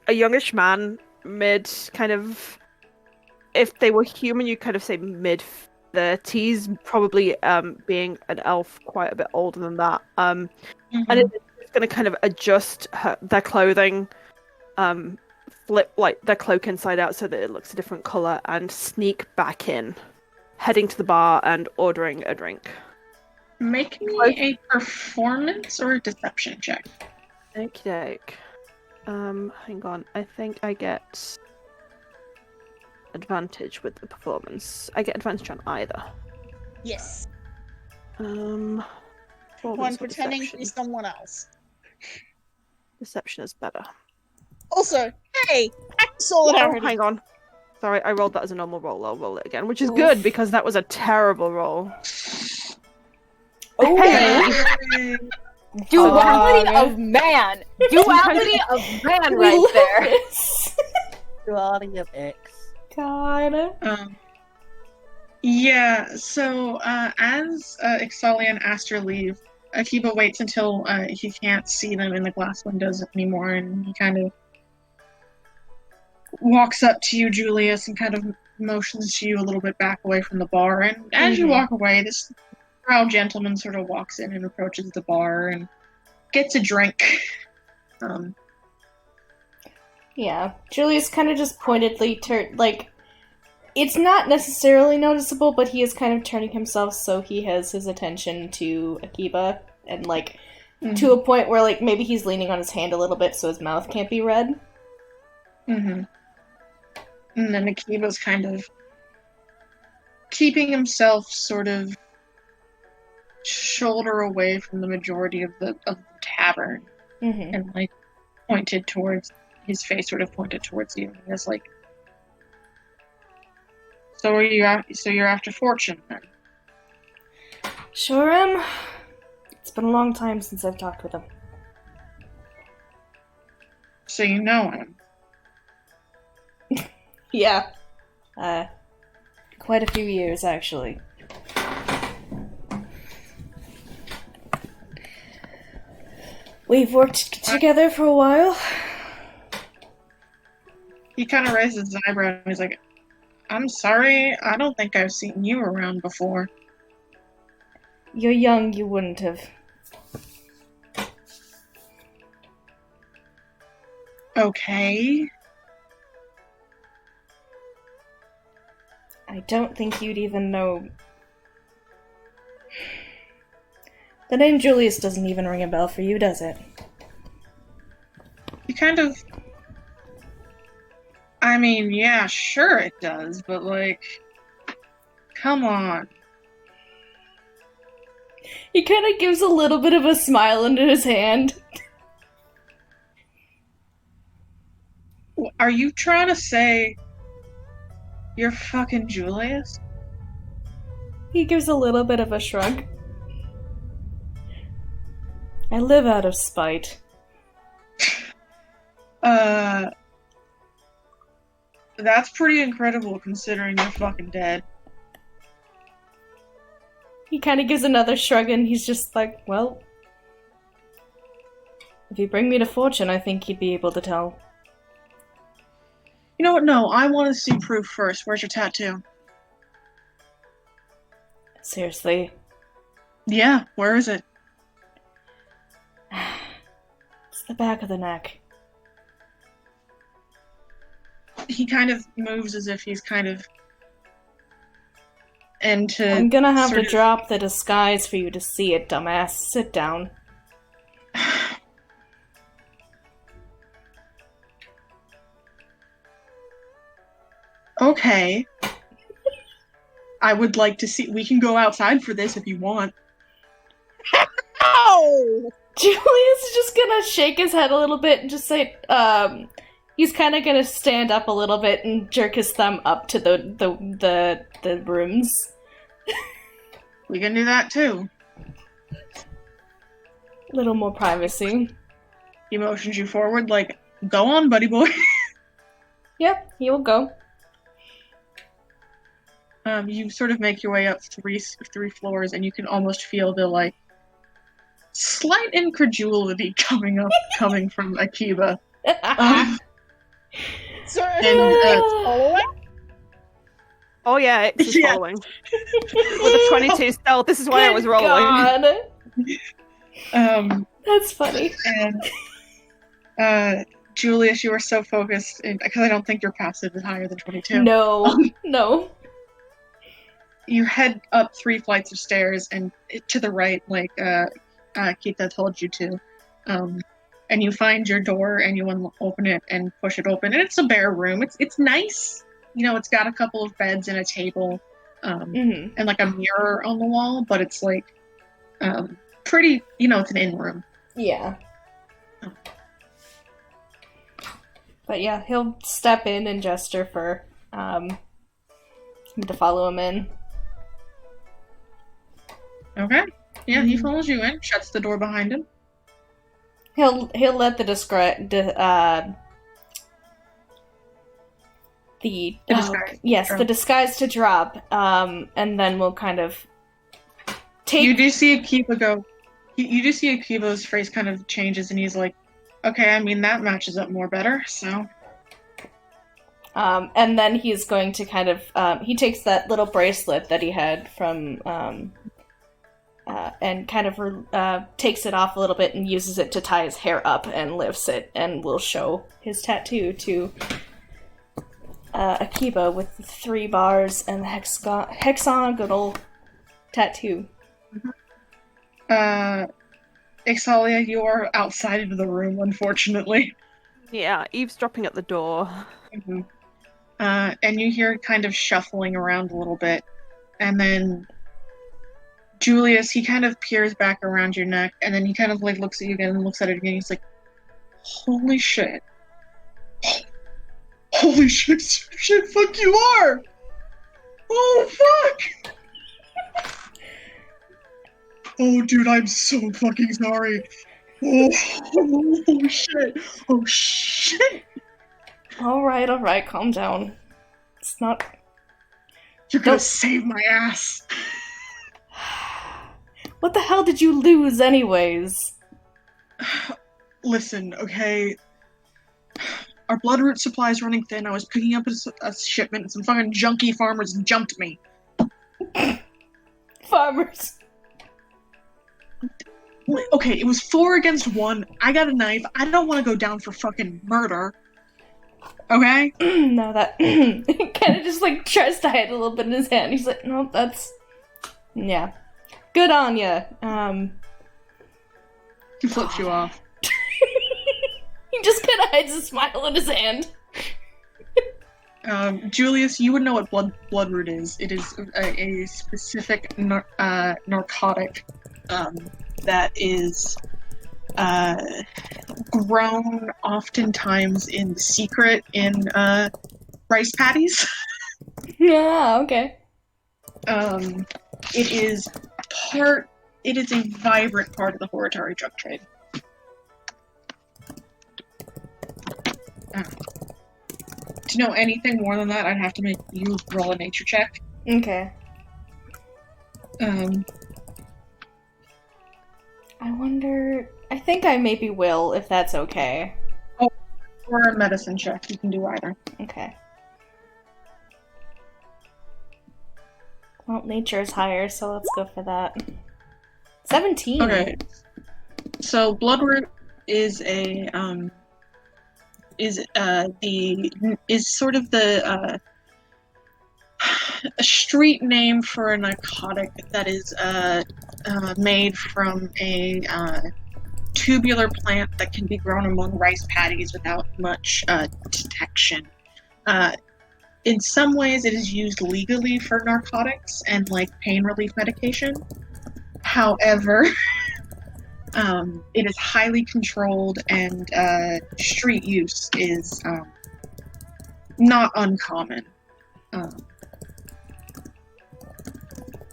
a youngish man, mid kind of. If they were human, you kind of say mid 30s, probably being an elf quite a bit older than that. And it's going to kind of adjust their clothing, flip like their cloak inside out so that it looks a different color, and sneak back in, heading to the bar and ordering a drink. Make me a performance or a deception check. Okey-doke. Hang on. I think I get advantage with the performance. I get advantage on either. Yes. Performance One or pretending to deception? be someone else. Deception is better. Also, hey, act Oh, solidarity. hang on. Sorry, I rolled that as a normal roll. I'll roll it again, which is good because that was a terrible roll. Okay. Duality of man. Duality of man right there. Duality of X. God. Yeah, so as Ixalia and Aster leave, Akiba waits until he can't see them in the glass windows anymore, and he kind of walks up to you, Julius, and kind of motions to you a little bit back away from the bar. And as you walk away, this proud gentleman sort of walks in and approaches the bar and gets a drink. Yeah, Julius kind of just pointedly it's not necessarily noticeable, but he is kind of turning himself so he has his attention to Akiba, and to a point where maybe he's leaning on his hand a little bit so his mouth can't be read. And then Akiba's kind of keeping himself sort of shoulder away from the majority of the tavern, and pointed towards his face, sort of pointed towards you, and is like, "So are you? So you're after fortune, then?" Sure am. It's been a long time since I've talked with him. So you know him? Yeah. Quite a few years, actually. We've worked together for a while. He kind of raises his eyebrow and he's like, "I'm sorry, I don't think I've seen you around before." You're young, you wouldn't have. Okay. I don't think you'd even know. The name Julius doesn't even ring a bell for you, does it? He kind of... I mean, yeah, sure it does, but come on. He kind of gives a little bit of a smile under his hand. Are you trying to say you're fucking Julius? He gives a little bit of a shrug. I live out of spite. That's pretty incredible considering you're fucking dead. He kind of gives another shrug and he's just like, well, if you bring me to fortune, I think you'd be able to tell. You know what? No, I want to see proof first. Where's your tattoo? Seriously. Yeah, where is it? It's the back of the neck. He kind of moves as if he's kind of into... I'm gonna have to sort of- drop the disguise for you to see it, dumbass. Sit down. Okay. I would like to see... We can go outside for this if you want. Ow! Julius is just gonna shake his head a little bit and just say, he's kind of gonna stand up a little bit and jerk his thumb up to the rooms. We can do that too. A little more privacy. He motions you forward like, go on, buddy boy. Yep, he will go. You sort of make your way up three floors, and you can almost feel the like slight incredulity coming from Akiba. So, And, following? Oh yeah, X is Yes. following. With a 22 stealth, this is why I was Good rolling. God. That's funny. And Julius, you are so focused because I don't think your passive is higher than 22. No, no. You head up 3 flights of stairs and to the right, like Kita told you to. And you find your door and you open it and push it open, and it's a bare room. It's nice. You know, it's got a couple of beds and a table, Mm-hmm. and like a mirror on the wall, but it's like pretty. You know, it's an in room. Yeah. But yeah, he'll step in and gesture for him to follow him in. Okay. Yeah, he follows you in, shuts the door behind him. He'll let the disguise. the disguise to drop, and then we'll kind of take. You do see Akiba go. You do see Akiba's face kind of changes, and he's like, "Okay, I mean that matches up more better." So. And then he's going to kind of he takes that little bracelet that he had from and kind of takes it off a little bit and uses it to tie his hair up and lifts it, and will show his tattoo to Akiba with the 3 bars and the hexagonal tattoo. Ixalia, you are outside of the room, unfortunately. Yeah, eavesdropping at the door. Mm-hmm. And you hear kind of shuffling around a little bit, and then Julius, he kind of peers back around your neck, and then he kind of like looks at you again and looks at it again. He's like, "Holy shit! Holy shit! Fuck you are! Oh fuck! Oh dude, I'm so fucking sorry. Oh shit! Oh shit! All right, calm down. It's not. You're gonna Don't- save my ass." What the hell did you lose, anyways? Listen, okay. Our bloodroot supply is running thin. I was picking up a shipment, and some fucking junky farmers jumped me. Farmers. Okay, it was 4 against 1. I got a knife. I don't want to go down for fucking murder. Okay? No, that kind of just like tries to hide a little bit in his hand. He's like, no, that's yeah. Good on ya. He flips you off. He just kind of hides a smile in his hand. Julius, you would know what bloodroot is. It is a specific narcotic that is grown oftentimes in secret in rice paddies. Yeah, okay. It is a vibrant part of the Horitari drug trade. To know anything more than that, I'd have to make you roll a nature check. Okay. Um, I wonder. I think I maybe will, if that's okay. or a medicine check. You can do either. Okay. Well, nature is higher, so let's go for that. 17. Okay. So bloodroot is sort of the a street name for a narcotic that is made from a tubular plant that can be grown among rice paddies without much detection. In some ways, it is used legally for narcotics and like pain relief medication. However, it is highly controlled, and street use is not uncommon.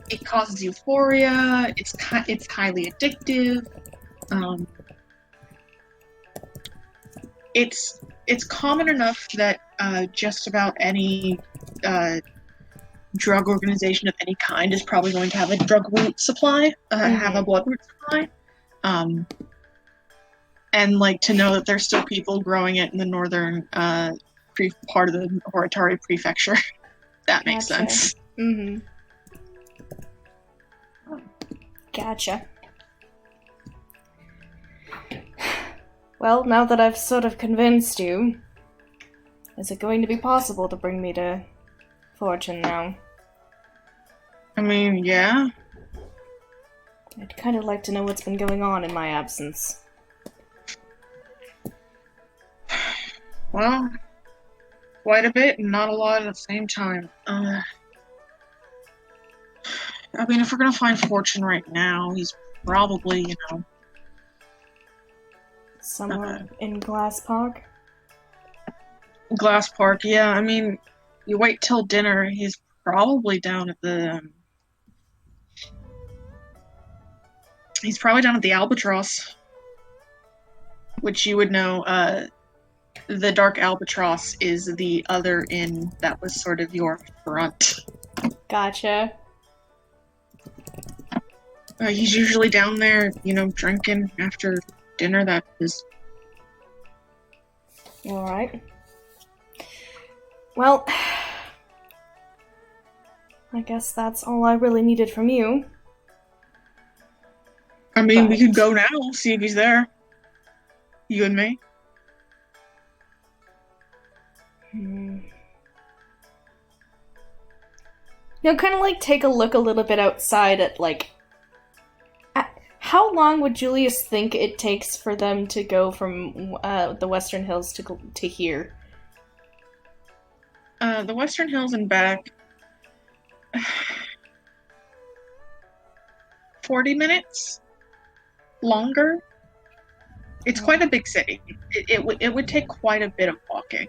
It causes euphoria. It's highly addictive. It's it's common enough that just about any drug organization of any kind is probably going to have a drug root supply, have a blood root supply. And like to know that there's still people growing it in the northern part of the Horitari prefecture. That makes Gotcha. sense. Mm-hmm. Gotcha. Well, now that I've sort of convinced you, is it going to be possible to bring me to Fortune now? I mean, yeah. I'd kind of like to know what's been going on in my absence. Well, quite a bit and not a lot at the same time. I mean, if we're gonna find Fortune right now, he's probably, you know... Somewhere in Glass Park? Glass Park, yeah. I mean, you wait till dinner, he's probably down at the... he's probably down at the Albatross. Which you would know, the Dark Albatross is the other inn that was sort of your front. Gotcha. He's usually down there, you know, drinking after dinner. That is... Alright. Well, I guess that's all I really needed from you. I mean, we But- could go now, see if he's there. You and me. You'll kind of like take a look a little bit outside at like how long would Julius think it takes for them to go from the Western Hills to here? The Western Hills and back. 40 minutes? Longer? It's quite a big city. It would take quite a bit of walking.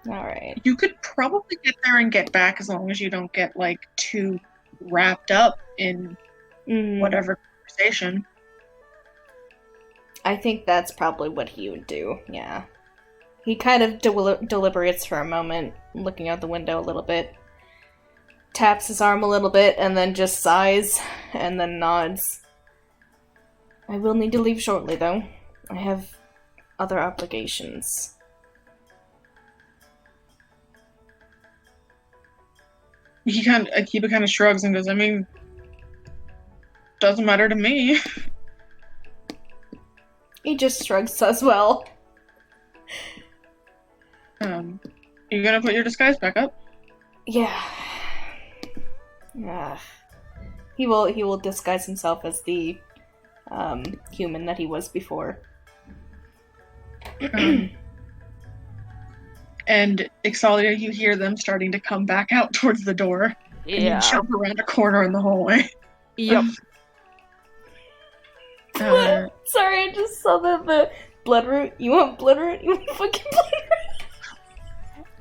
Alright. You could probably get there and get back as long as you don't get, like, too wrapped up in whatever conversation. I think that's probably what he would do, yeah. He kind of deliberates for a moment, looking out the window a little bit, taps his arm a little bit, and then just sighs, and then nods. I will need to leave shortly, though. I have other obligations. Akiba kind of shrugs and goes, I mean, doesn't matter to me. He just shrugs as well. You gonna put your disguise back up? Yeah. He will disguise himself as the human that he was before. And Ixalia, you hear them starting to come back out towards the door. And you jump around a corner in the hallway. Yep. Sorry, I just saw the bloodroot. You want bloodroot? You want fucking bloodroot?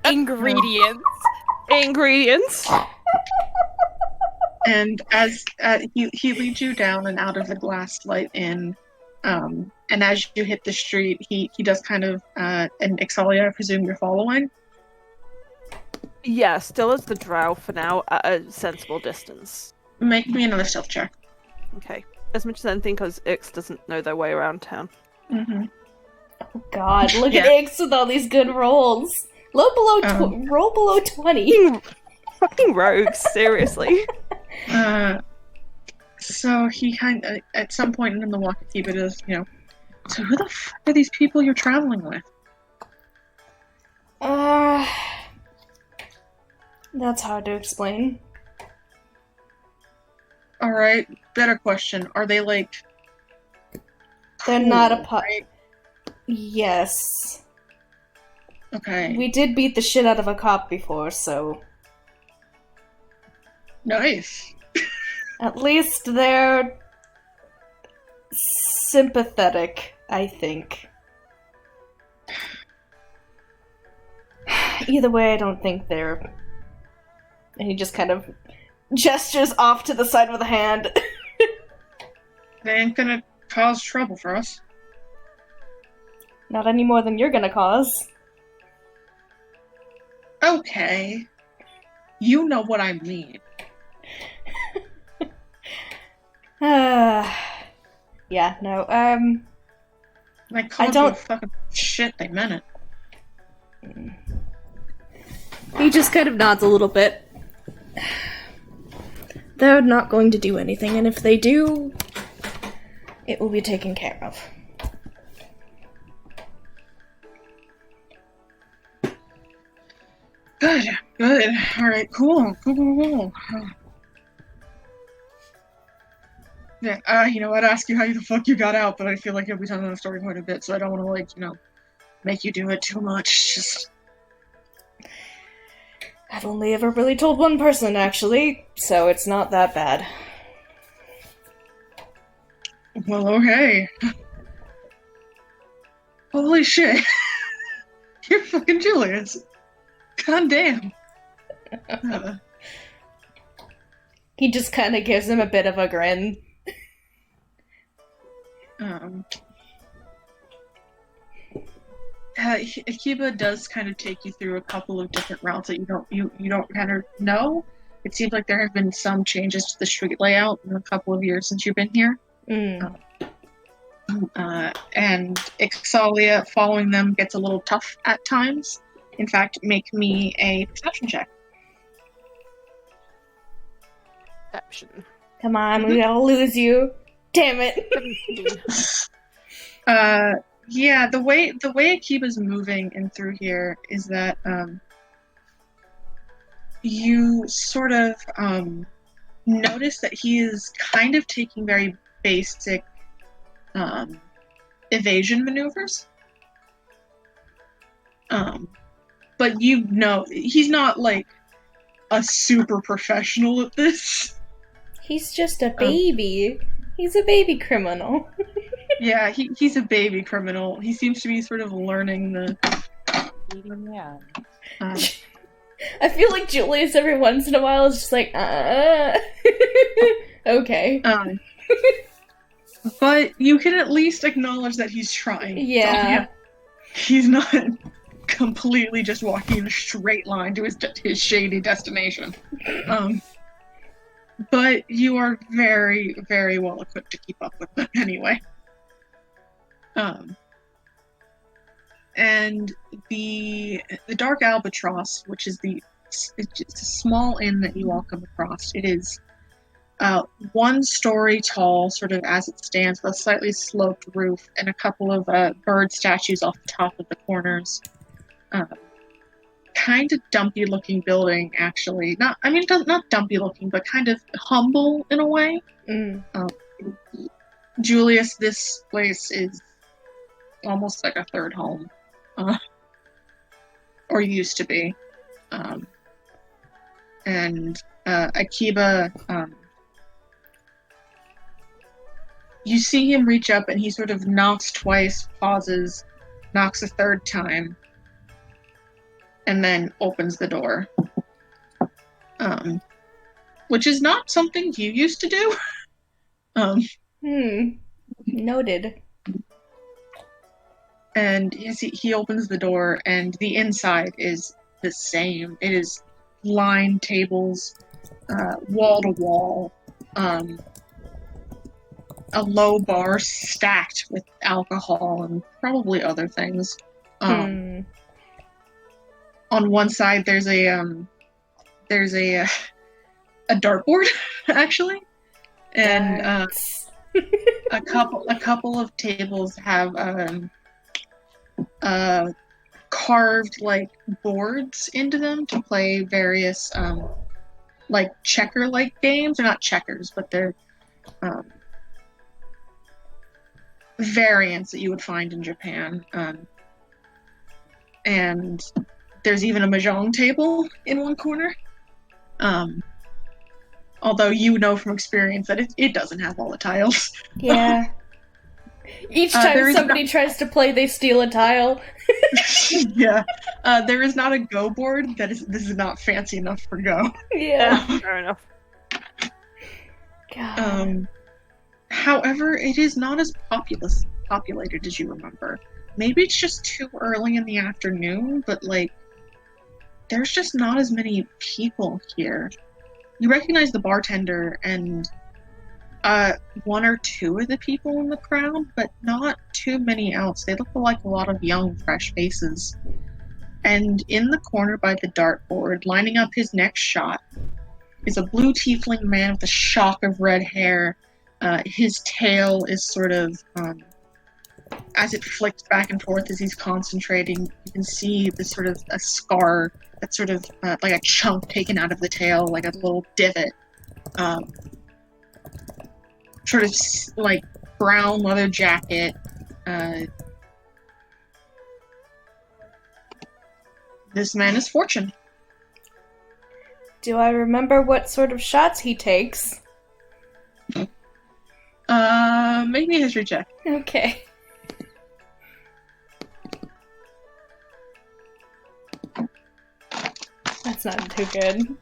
Ingredients. Ingredients. And as he leads you down and out of the glass light inn, and as you hit the street, he does kind of, and Ixalia, I presume you're following? Yeah, still as the drow for now, at a sensible distance. Make me another stealth check. Okay. As much as anything, because Ix doesn't know their way around town. Mm-hmm. Oh god, look Yeah. at Ix with all these good rolls. Roll below 20. Fucking rogues, seriously. So he kind of, at some point in the walk, Akiba does, you know, so who the f*** are these people you're traveling with? That's hard to explain. Alright, better question. Are they like... They're cool, not a pup. right? Yes. Okay. We did beat the shit out of a cop before, so Nice. at least they're sympathetic, I think. Either way, I don't think they're... And he just kind of gestures off to the side with a hand. They ain't gonna cause trouble for us. Not any more than you're gonna cause. Okay. You know what I mean. Yeah, no, I called don't- you a fucking shit, they meant it. he just kind of nods a little bit. They're not going to do anything, and if they do, it will be taken care of. Good, good. Alright, cool. Yeah, you know, I'd ask you how the fuck you got out, but I feel like you'll be telling the story quite a bit, so I don't want to, like, you know, make you do it too much. Just... I've only ever really told one person, actually, so it's not that bad. Well, okay. Holy shit. You're fucking Julius. God damn. He just kind of gives him a bit of a grin. Akiba does kind of take you through a couple of different routes that you don't kind of know. It seems like there have been some changes to the street layout in a couple of years since you've been here. Mm. And Ixalia following them gets a little tough at times. In fact, make me a perception check. Perception. Come on, we gotta lose you. Damn it. Yeah, the way Akiba's moving in through here is that you sort of notice that he is kind of taking very basic evasion maneuvers. But you know, he's not like a super professional at this. He's just a baby. He's a baby criminal. Yeah, he's a baby criminal. He seems to be sort of learning the... Yeah. I feel like Julius every once in a while is just like, okay. But you can at least acknowledge that he's trying. Yeah. He's not completely just walking in a straight line to his shady destination. But you are very, very well equipped to keep up with them anyway. And the Dark Albatross, which is it's a small inn that you all come across. It is 1 story tall, sort of as it stands, with a slightly sloped roof and a couple of bird statues off the top of the corners. Kind of dumpy looking building, actually. Not dumpy looking, but kind of humble in a way. Mm. Julius, this place is almost like a third home. Or used to be. And Akiba, you see him reach up and he sort of knocks twice, pauses, knocks a third time, and then opens the door. Which is not something you used to do. Noted. And he opens the door, and the inside is the same. It is lined tables, wall to wall, a low bar stacked with alcohol and probably other things. On one side, there's a dartboard, actually, and a couple of tables have carved like boards into them to play various like checker-like games. They're not checkers, but they're variants that you would find in Japan. And there's even a mahjong table in one corner. Although you know from experience that it doesn't have all the tiles. Yeah. Each time somebody tries to play, they steal a tile. Yeah. There is not a Go board. This is not fancy enough for Go. Yeah. Fair enough. God. However, it is not as populated as you remember. maybe it's just too early in the afternoon, but like, there's just not as many people here. You recognize the bartender and one or two of the people in the crowd, but not too many else. They look like a lot of young, fresh faces. And in the corner by the dartboard, lining up his next shot, is a blue tiefling man with a shock of red hair. His tail is sort of, as it flicks back and forth as he's concentrating, you can see this sort of a scar that's sort of like a chunk taken out of the tail, like a little divot. Sort of like brown leather jacket. This man is Fortune. Do I remember what sort of shots he takes? Make me a history check. Okay. That's not too good.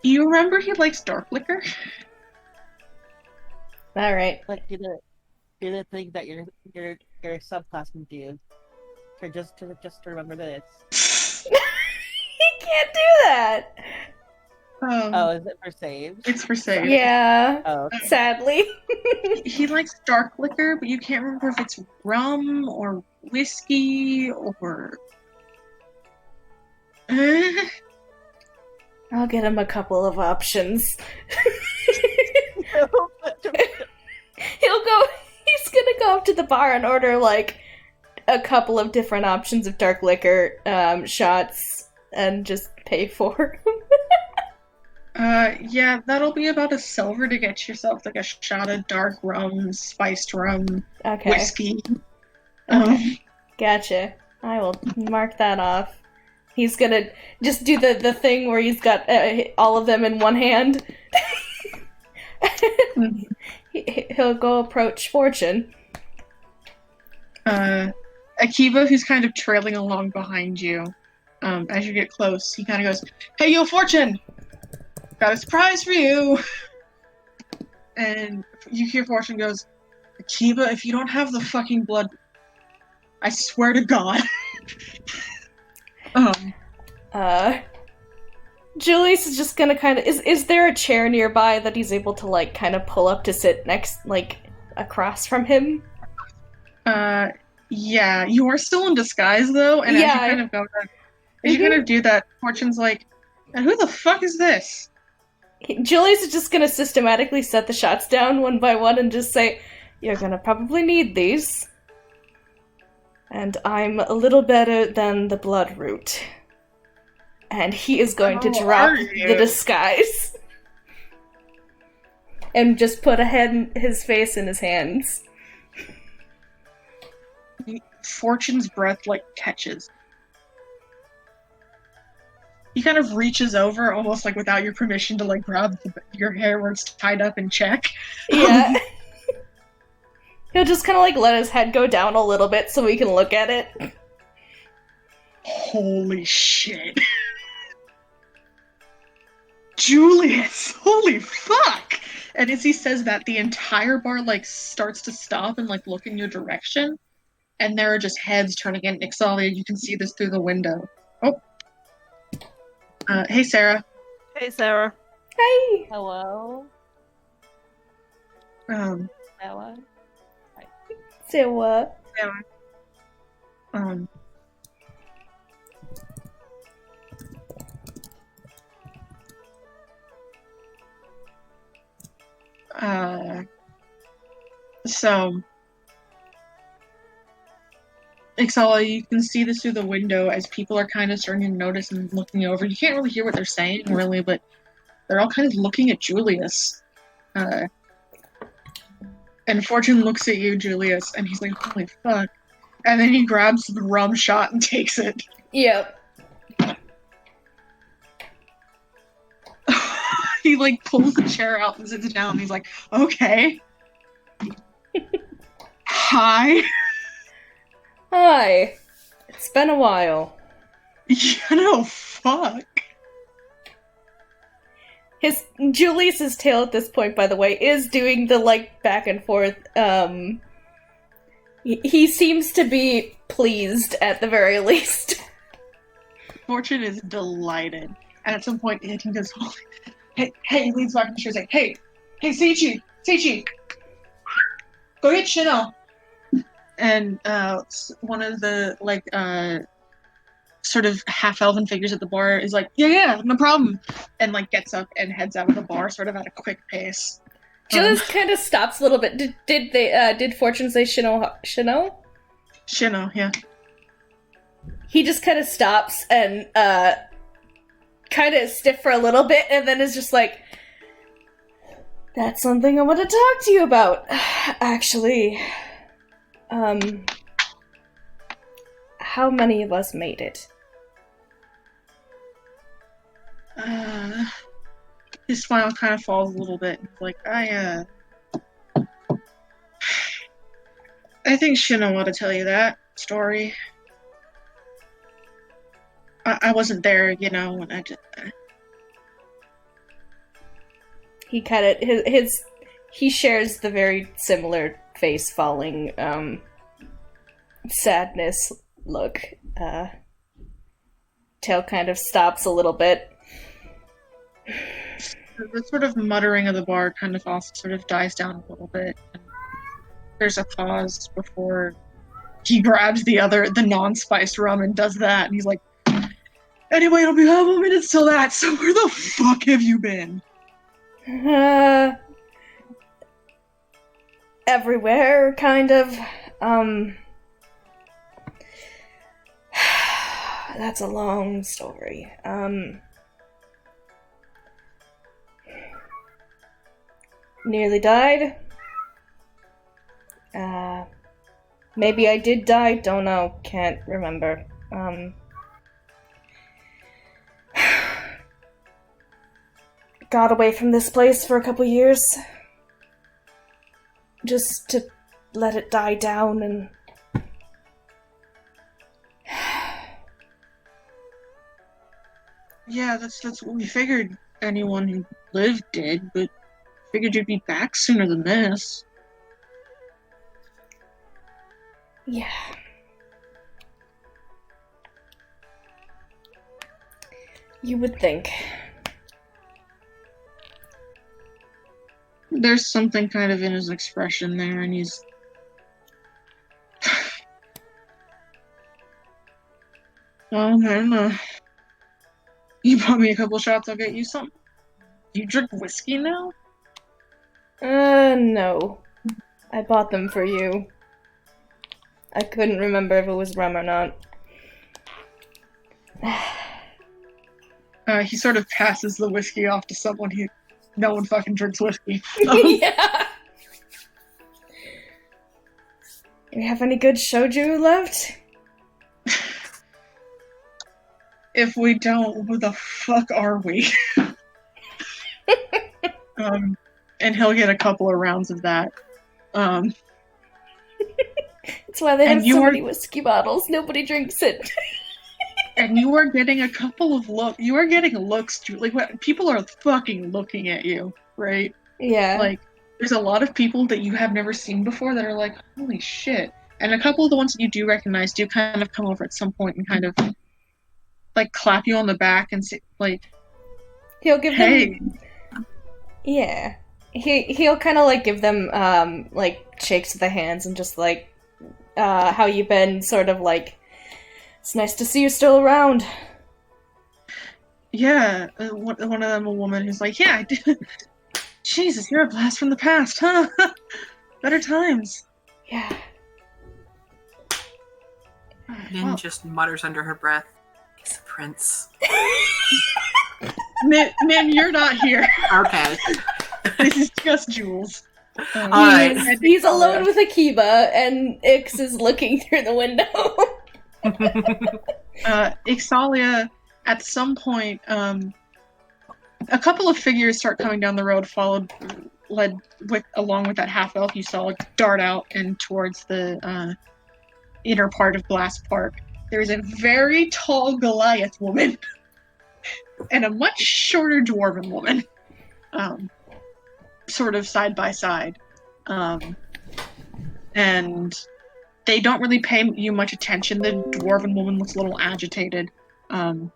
You remember he likes dark liquor? Alright. Like do the thing that your subclassmen do. Just to remember this. He can't do that! Oh, is it for saves? It's for sale. Yeah. Oh, okay. Sadly. He likes dark liquor, but you can't remember if it's rum or whiskey or. I'll get him a couple of options. He's gonna go up to the bar and order, like, a couple of different options of dark liquor, shots, and just pay for them. Yeah, that'll be about a silver to get yourself, like, a shot of dark rum, spiced rum, Okay. whiskey. Gotcha. I will mark that off. He's gonna just do the thing where he's got all of them in one hand. He'll go approach Fortune. Akiva, who's kind of trailing along behind you, as you get close, he kind of goes, "Hey, yo, Fortune! Got a surprise for you!" And you hear Fortune goes, "Akiva, if you don't have the fucking blood, I swear to God." Julius is just gonna kind of... Is there a chair nearby that he's able to, like, kind of pull up to sit next, like, across from him? Yeah, you are still in disguise, though, and Yeah, as you kind of go there, as you kind of do that, Fortune's like, "And who the fuck is this?" Julius is just gonna systematically set the shots down one by one and just say, "You're gonna probably need these. And I'm a little better than the Bloodroot." And he is going to How drop are you? the disguise. And just put his face in his hands. Fortune's breath, like, catches. He kind of reaches over, almost like without your permission, to, like, grab your hair where it's tied up and check. Yeah. He'll just kind of, like, let his head go down a little bit so we can look at it. Holy shit. Julius! Holy fuck! And as he says that, the entire bar, like, starts to stop and, like, look in your direction. And there are just heads turning in. Ixalia, you can see this through the window. Oh. Hey, Sarah. Hey, Sarah. Hey! Hello? Um, Bella? So, so, Ixala, you can see this through the window as people are kind of starting to notice and looking over. You can't really hear what they're saying, really, but they're all kind of looking at Julius. And Fortune looks at you, Julius, and he's like, "Holy fuck." And then he grabs the rum shot and takes it. yep. He, like, pulls the chair out and sits down, and he's like, "Okay. Hi." Hi. It's been a while. You know, fuck. Julius's tail at this point, by the way, is doing the, like, back and forth, he seems to be pleased at the very least. Fortune is delighted. And at some point, he goes, hey, he leans back in the chair, he's like, hey, Seichi, go get Chanel. And one of the, like, sort of half-elven figures at the bar is like, yeah, no problem. And, like, gets up and heads out of the bar sort of at a quick pace. Julius kind of stops a little bit. Did Fortune say Shino? Shino, yeah. He just kind of stops and kind of stiff for a little bit, and then is just like, "That's something I want to talk to you about, actually. How many of us made it?" His smile kind of falls a little bit. He's like, I think Shino ought to tell you that story. I wasn't there, when I did that. He kind of he shares the very similar face falling sadness look. Tail kind of stops a little bit. The sort of muttering of the bar kind of also sort of dies down a little bit. There's a pause before he grabs the non-spiced rum and does that, and he's like, anyway, it'll be a couple minutes till that, so where the fuck have you been? Everywhere, kind of. That's a long story. Nearly died. Maybe I did die, don't know, can't remember. Got away from this place for a couple years. Just to let it die down and... Yeah, that's what we figured anyone who lived did, but figured you'd be back sooner than this. Yeah. You would think. There's something kind of in his expression there, and he's... Well, man, you bought me a couple shots, I'll get you some. You drink whiskey now? No. I bought them for you. I couldn't remember if it was rum or not. He sort of passes the whiskey off to someone who... No one fucking drinks whiskey. Yeah. You have any good shoju left? If we don't, who the fuck are we? And he'll get a couple of rounds of that. That's why they have so many whiskey bottles. Nobody drinks it. And you are getting a couple of looks. You are getting looks, like, what, people are fucking looking at you, right? Yeah. Like, there's a lot of people that you have never seen before that are like, holy shit. And a couple of the ones that you do recognize do kind of come over at some point and kind of, like, clap you on the back and say, like, he'll give hey. them... Yeah. He'll kind of, like, give them, like, shakes of the hands and just, like, how you been, sort of, like, it's nice to see you still around. Yeah, one of them, a woman who's like, yeah, I did. Jesus, you're a blast from the past, huh? Better times. Yeah. Min just mutters under her breath, he's a prince. Min, you're not here. Okay. This is just Jules. Alright. He's alone with Akiba, and Ix is looking through the window. Ixalia, at some point, a couple of figures start coming down the road, along with that half elf you saw dart out and towards the inner part of Glass Park. There's a very tall Goliath woman and a much shorter dwarven woman, sort of side by side, and they don't really pay you much attention. The dwarven woman looks a little agitated, and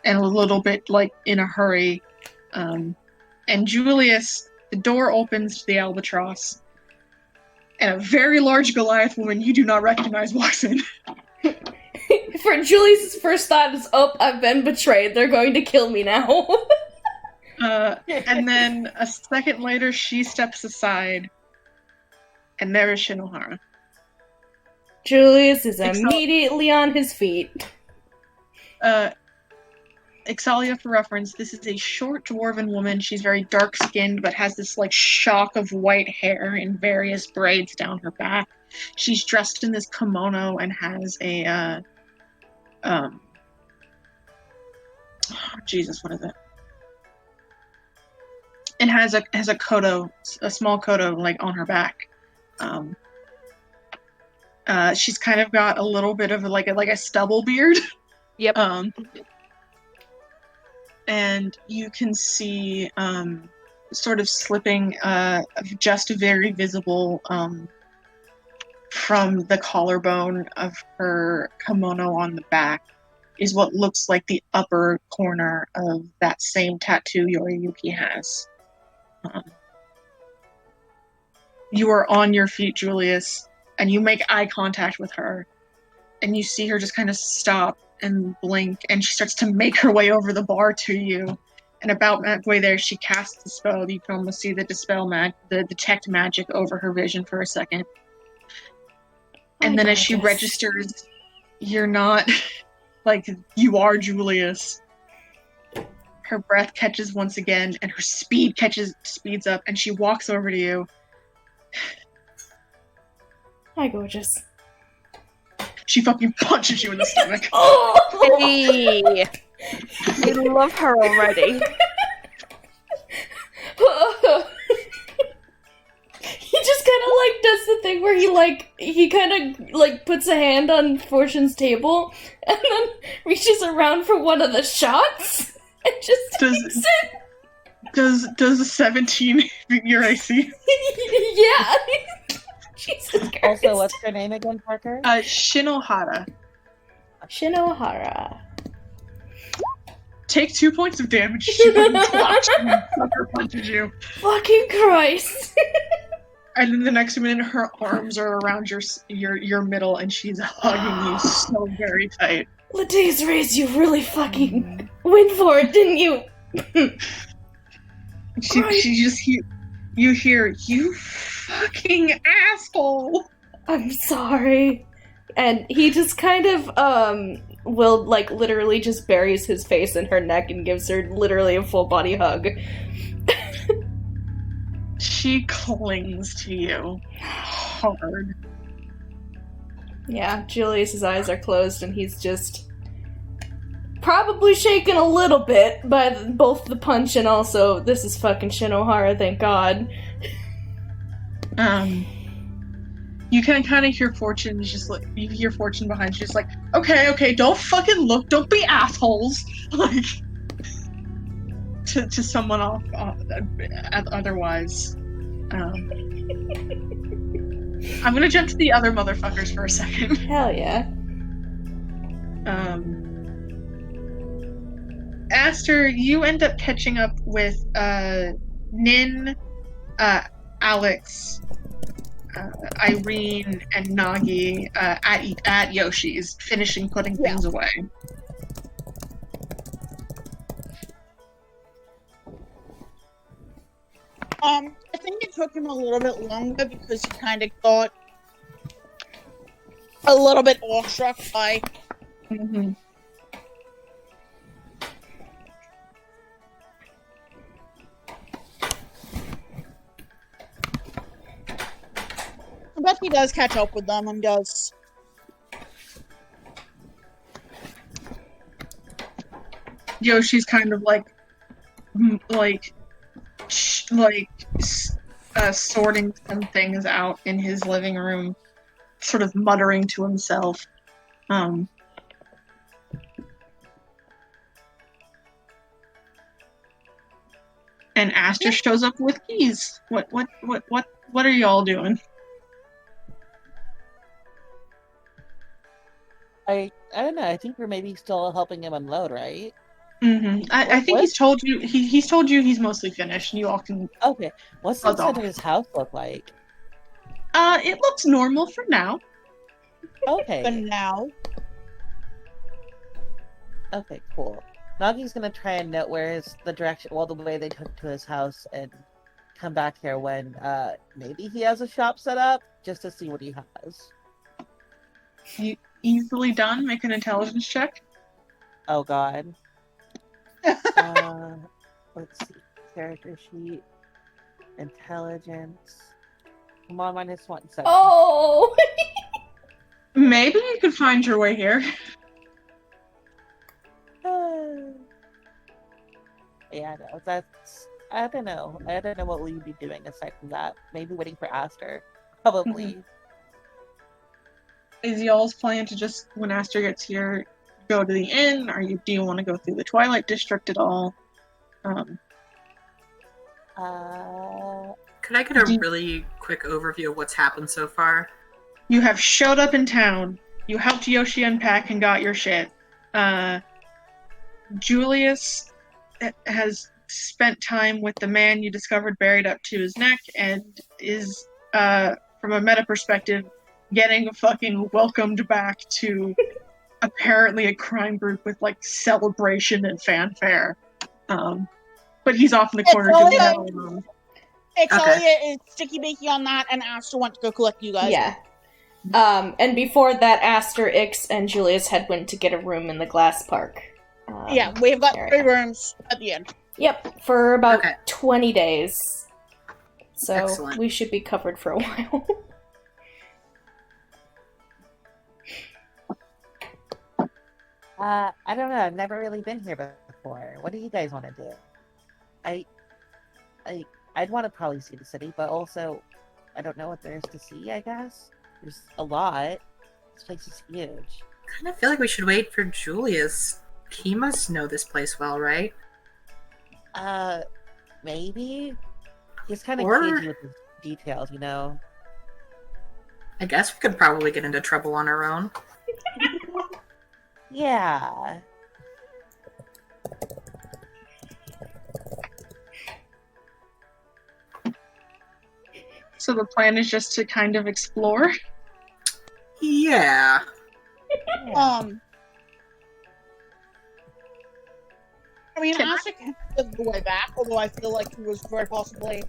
a little bit like in a hurry. And Julius, the door opens to the albatross, and a very large Goliath woman you do not recognize walks in. For Julius's first thought is, "Oh, I've been betrayed. They're going to kill me now." And then a second later, she steps aside, and there is Shinohara. Julius is immediately on his feet. Ixalia, for reference, this is a short dwarven woman. She's very dark-skinned, but has this like shock of white hair in various braids down her back. She's dressed in this kimono and has a Jesus, what is it? And has a kodo, a small kodo, like on her back. She's kind of got a little bit of like a stubble beard. Yep. And you can see sort of slipping just very visible from the collarbone of her kimono on the back is what looks like the upper corner of that same tattoo Yoriyuki has. You are on your feet, Julius, and you make eye contact with her, and you see her just kind of stop and blink, and she starts to make her way over the bar to you. And about halfway there, she casts the spell. You can almost see the detect magic over her vision for a second. And then as she registers, you're not, like, you are Julius. Her breath catches once again, and her speeds up, and she walks over to you. Hi, gorgeous. She fucking punches you in the stomach. Oh! Hey! I love her already. He just kind of like does the thing where he kind of like puts a hand on Fortune's table and then reaches around for one of the shots and just takes it. Does a 17 beat your AC? Yeah. Jesus Christ. Also, what's her name again, Parker? Shinohara. Shinohara. Take 2 points of damage. She fucking sucker punches you. Fucking Christ. And then the next minute, her arms are around your middle, and she's hugging you so very tight. Latei's raised, you really fucking went for it, didn't you? She just you hear, "You fucking asshole!" I'm sorry. And he just kind of, will, like, literally just buries his face in her neck and gives her literally a full body hug. She clings to you hard. Yeah, Julius's eyes are closed and he's just probably shaken a little bit by both the punch and also, this is fucking Shinohara, thank God. You can kind of hear Fortune just like, you hear Fortune behind you just like, okay, don't fucking look, don't be assholes, like, to someone off otherwise. I'm gonna jump to the other motherfuckers for a second. Hell yeah. Aster, you end up catching up with Nin, Alex, Irene, and Nagi at Yoshi's, finishing putting things away. I think it took him a little bit longer because he kind of got a little bit awestruck by. Mm-hmm. I bet he does catch up with them and does. Yoshi's kind of like sorting some things out in his living room, sort of muttering to himself. And Aster shows up with keys. What are y'all doing? I don't know. I think we're maybe still helping him unload, right? I think he's told you he's told you he's mostly finished, and you all can. Okay. What's the That's all. inside of his house look like? It looks normal for now. Okay. For now. Okay, cool. Nagi's gonna try and note where the direction, well, the way they took to his house, and come back here when maybe he has a shop set up, just to see what he has. Easily done. Make an intelligence check. Oh God. Let's see. Character sheet. Intelligence. Come on, -1. Oh! Maybe you could find your way here. Yeah, no, that's. I don't know. I don't know what we'd be doing aside from that. Maybe waiting for Aster. Probably. Is y'all's plan to just, when Aster gets here, go to the inn? Do you want to go through the Twilight District at all? Could I get a really quick overview of what's happened so far? You have showed up in town. You helped Yoshi unpack and got your shit. Julius has spent time with the man you discovered buried up to his neck and is, from a meta perspective, getting fucking welcomed back to apparently a crime group with, like, celebration and fanfare. But he's off in the corner doing that alone. Exalia is sticky bakey on that, and Aster went to go collect you guys. Yeah. And before that, Aster, Ix, and Julius had went to get a room in the Glass Park. Yeah, we've got area. 3 rooms at the end. Yep, for about 20 days. So Excellent. we should be covered for a while. I don't know. I've never really been here before. What do you guys want to do? I'd want to probably see the city, but also I don't know what there is to see. I guess there's a lot. This place is huge. I kind of feel like we should wait for Julius. He must know this place well, right? Maybe. He's kind of Or- cagey with his details, you know. I guess we could probably get into trouble on our own. Yeah. So the plan is just to kind of explore? Yeah. I mean, Aster can the way back, although I feel like he was very possibly,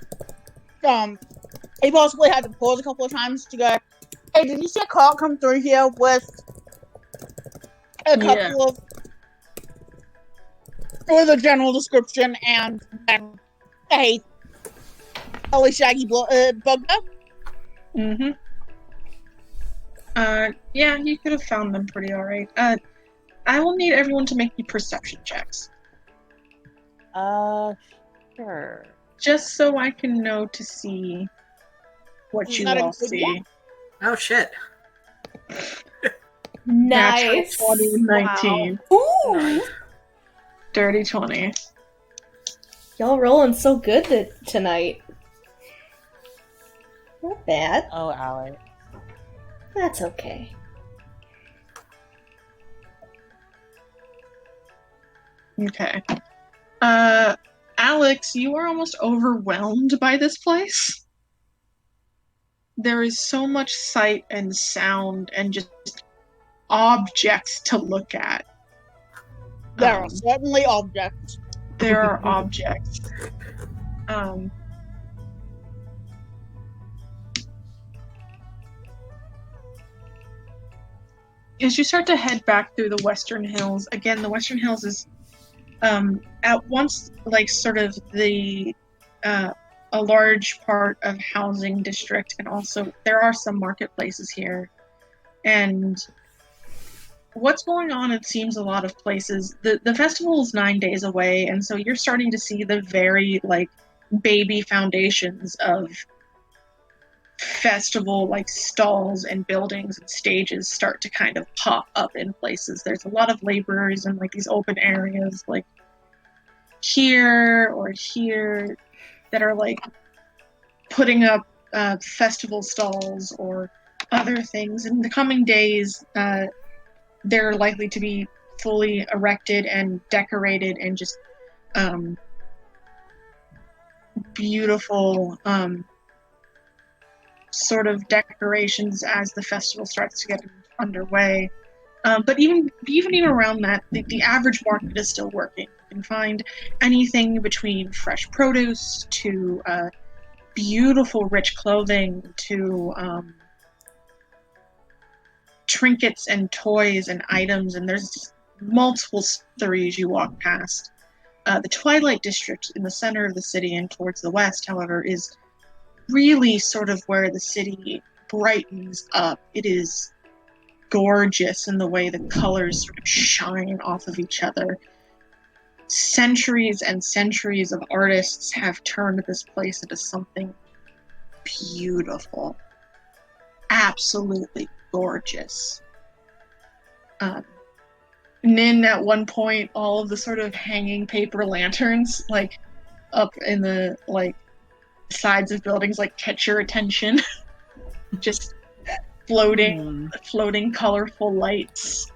he possibly had to pause a couple of times to go, hey, did you see a car come through here with a couple of, with a general description and then, hey, Holy Shaggy Bugger? Mm-hmm. Yeah, you could have found them pretty alright. I will need everyone to make me perception checks. Sure. Just so I can know to see what Is you that a all good see. one? Oh shit. Nice. Natural 20, 19. Ooh! Dirty 20. Y'all rolling so good tonight. Not bad. Oh, Alex. That's okay. Okay. Alex, you are almost overwhelmed by this place. There is so much sight and sound and just objects to look at. There are certainly objects. There are objects. As you start to head back through the Western Hills, again, the Western Hills is at once like sort of the a large part of housing district, and also there are some marketplaces here. And what's going on, it seems a lot of places, the festival is 9 days away, and so you're starting to see the very like baby foundations of festival like stalls and buildings and stages start to kind of pop up in places. There's a lot of laborers in like these open areas like here or here that are like putting up festival stalls or other things. In the coming days, they're likely to be fully erected and decorated and just beautiful sort of decorations as the festival starts to get underway. But even around that, the average market is still working. You can find anything between fresh produce to beautiful, rich clothing to trinkets and toys and items, and there's multiple stories you walk past. The Twilight District in the center of the city and towards the west, however, is really sort of where the city brightens up. It is gorgeous in the way the colors sort of shine off of each other. Centuries and centuries of artists have turned this place into something beautiful. Absolutely gorgeous. Nin, at one point, all of the sort of hanging paper lanterns, like, up in the, like, sides of buildings, like, catch your attention. Just floating colorful lights.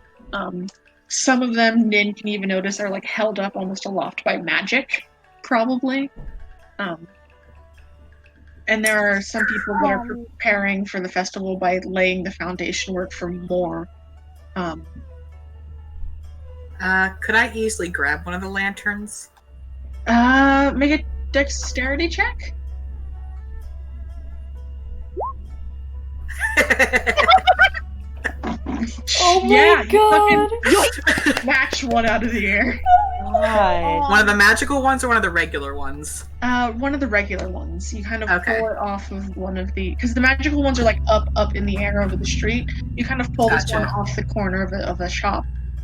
Some of them, Nin can even notice, are, like, held up almost aloft by magic, probably. And there are some people that are preparing for the festival by laying the foundation work for more. Could I easily grab one of the lanterns? Make a dexterity check? Oh my Yeah, god! you snatch one out of the air. God. One of the magical ones or one of the regular ones? One of the regular ones. You kind of Okay. pull it off of one of the... Because the magical ones are like up in the air over the street. You kind of pull this Gotcha. one off the corner of a shop.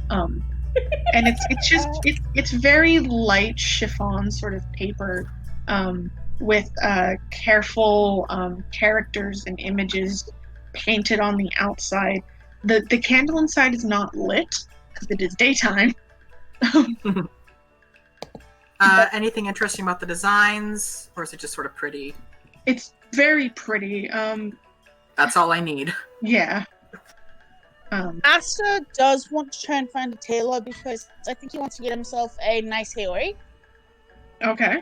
And it's very light chiffon sort of paper, with careful characters and images painted on the outside. The candle inside is not lit because it is daytime. Anything interesting about the designs, or is it just sort of pretty? It's very pretty. That's all I need. Yeah. Asta does want to try and find a tailor because I think he wants to get himself a nice haircut. Okay.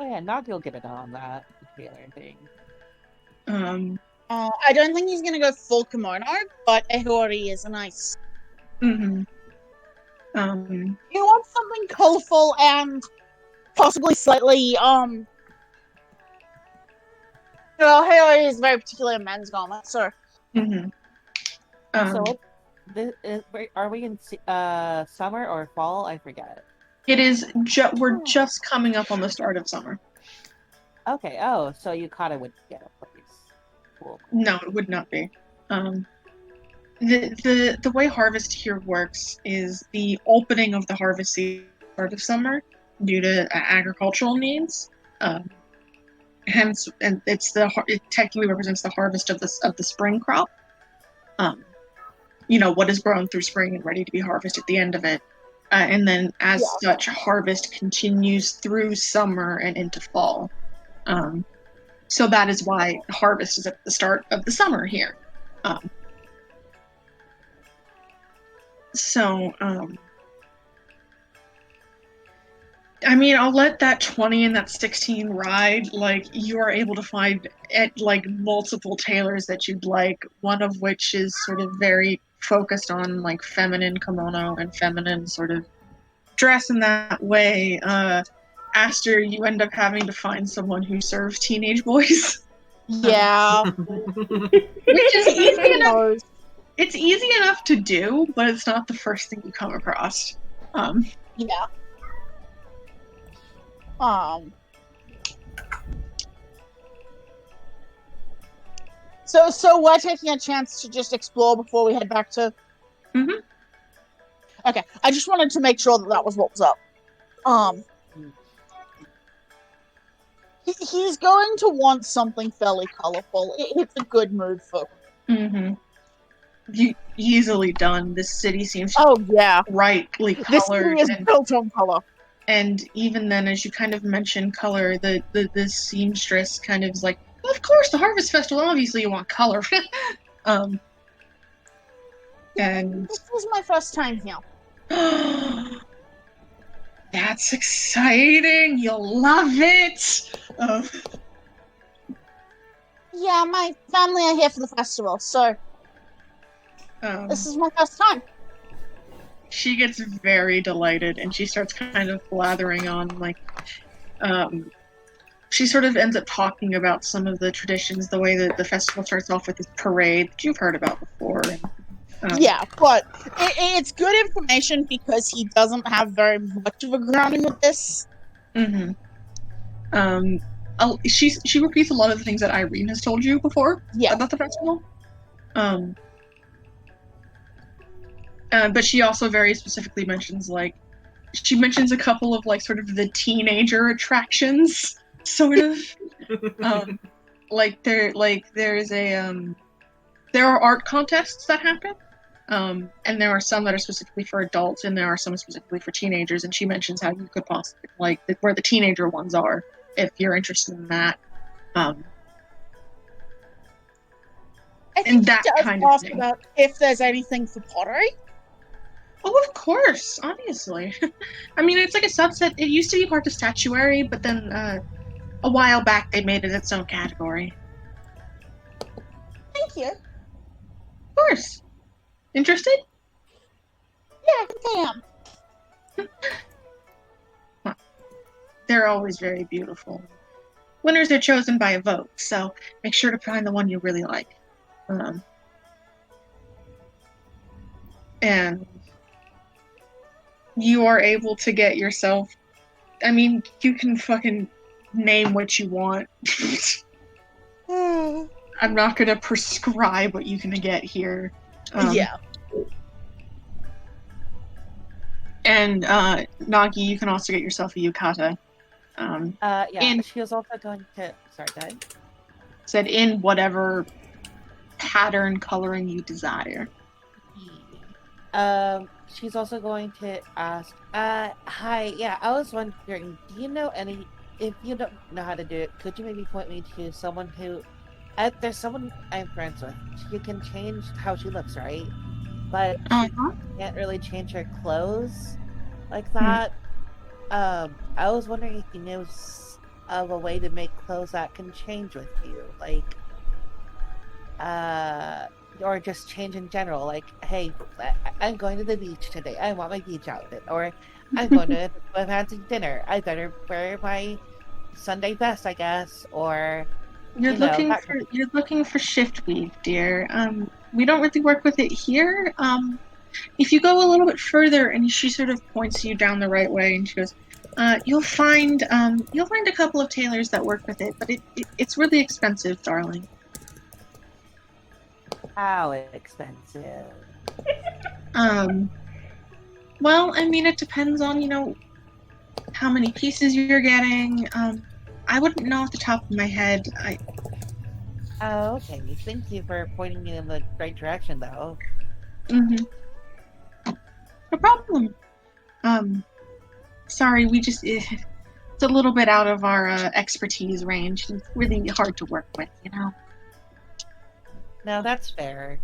Oh yeah, Nagil get it on that tailor thing. I don't think he's gonna go full kimono, but a haircut is nice. Mm-hmm. You want something colorful and possibly slightly well, hair is very particular in men's garments, so Mm-hmm. So are we in summer or fall? I forget. It is. We're just coming up on the start of summer. Okay. Oh, so Yukata would get a place. Cool. No, it would not be. The way harvest here works is the opening of the harvest season start of summer due to agricultural needs. Hence, and it technically represents the harvest of the spring crop. What is grown through spring and ready to be harvested at the end of it. And then as such, harvest continues through summer and into fall. So that is why harvest is at the start of the summer here. I'll let that 20 and that 16 ride. Like, you are able to find multiple tailors that you'd like, one of which is sort of very focused on like feminine kimono and feminine sort of dress in that way. Aster, you end up having to find someone who serves teenage boys. yeah. Which is easy enough. It's easy enough to do, but it's not the first thing you come across. Yeah. So we're taking a chance to just explore before we head back to. Mm-hmm. Okay, I just wanted to make sure that was what was up. He's going to want something fairly colorful. It's a good mood for him. Mm-hmm. Easily done. This city seems brightly colored. This city is built on color. And even then, as you kind of mentioned color, the seamstress kind of is like, well, of course, the Harvest Festival, obviously you want color. And This is my first time here. that's exciting. You'll love it. Yeah, my family are here for the festival, so this is my first time. She gets very delighted, and she starts kind of blathering on, like, she sort of ends up talking about some of the traditions, the way that the festival starts off with this parade that you've heard about before. And, Yeah, but it's good information because he doesn't have very much of a grounding with this. Mm-hmm. She repeats a lot of the things that Irene has told you before about the festival. But she also very specifically mentions, like, she mentions a couple of, like, sort of the teenager attractions, sort of. There are art contests that happen, and there are some that are specifically for adults, and there are some specifically for teenagers, and she mentions how you could possibly, like, where the teenager ones are, if you're interested in that. I think that he does kind of ask thing. about if there's anything for pottery. Oh, of course, obviously. I mean, it's like a subset. It used to be part of statuary, but then a while back they made it its own category. Thank you. Of course. Interested? Yeah, I think I am. Well, they're always very beautiful. Winners are chosen by a vote, so make sure to find the one you really like. And you are able to get yourself, I mean, you can fucking name what you want. I'm not gonna prescribe what you can get here. Yeah. And Nagi, you can also get yourself a yukata. She was also going to. Sorry, go ahead. Said in whatever pattern coloring you desire. She's also going to ask. Hi. Yeah, I was wondering. Do you know any? If you don't know how to do it, could you maybe point me to someone who? There's someone I'm friends with. She can change how she looks, right? But she can't really change her clothes like that. I was wondering if you knew of a way to make clothes that can change with you, like, or just change in general. Like, hey, I'm going to the beach today. I want my beach outfit, or I'm going to a fancy dinner. I better wear my Sunday best, I guess, or. You're looking for shift weave, dear. We don't really work with it here. If you go a little bit further, and she sort of points you down the right way, and she goes, "You'll find a couple of tailors that work with it, but it's really expensive, darling." How expensive? Well, I mean, it depends on how many pieces you're getting. I wouldn't know off the top of my head. Oh, okay. Thank you for pointing me in the right direction, though. Mm-hmm. No problem. Sorry, it's a little bit out of our expertise range. It's really hard to work with, No, that's fair.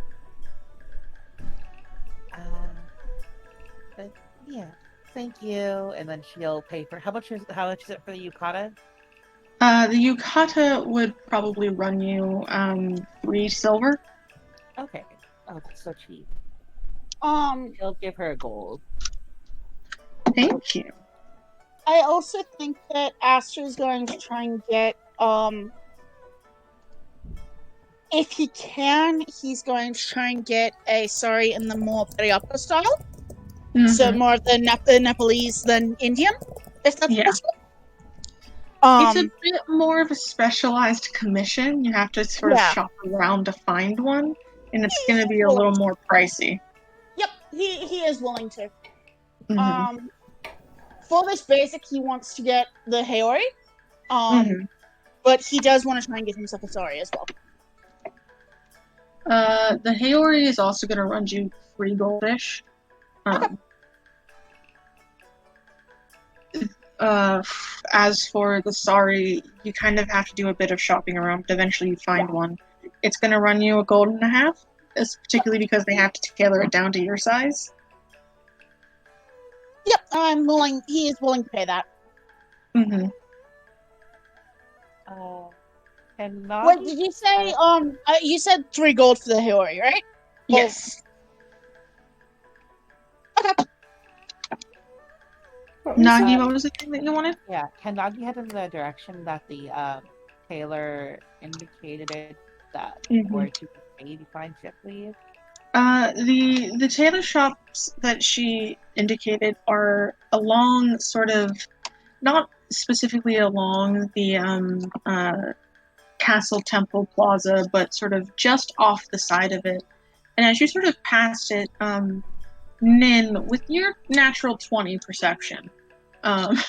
But yeah, thank you. And then she'll pay for how much is it for the yukata? The yukata would probably run you 3 silver. Okay. Oh, that's so cheap. He'll give her a gold. Thank you. I also think that Astra's going to try and get, if he can, he's going to try and get a sari in the more Periapa style. Mm-hmm. So more of the Nepalese than Indian, if that's possible. It's a bit more of a specialized commission. You have to sort of shop around to find one, and it's going to be a little more pricey. Yep, he is willing to. Mm-hmm. For this basic, he wants to get the Haori, but he does want to try and get himself a sari as well. The Haori is also going to run you 3 goldish. As for the sari, you kind of have to do a bit of shopping around, but eventually you find one. It's going to run you 1.5 gold. particularly because they have to tailor it down to your size. Yep, I'm willing. He is willing to pay that. Mm-hmm. And not. What did you say? You said 3 gold for the Hillary, right? Yes. Okay. Nagi, what was the thing that you wanted? Yeah, can Nagi head in the direction that the tailor indicated that where to maybe find Ship Leave? The tailor shops that she indicated are along sort of, not specifically along the Castle Temple Plaza, but sort of just off the side of it. And as you sort of passed it, Nin, with your natural 20 perception, the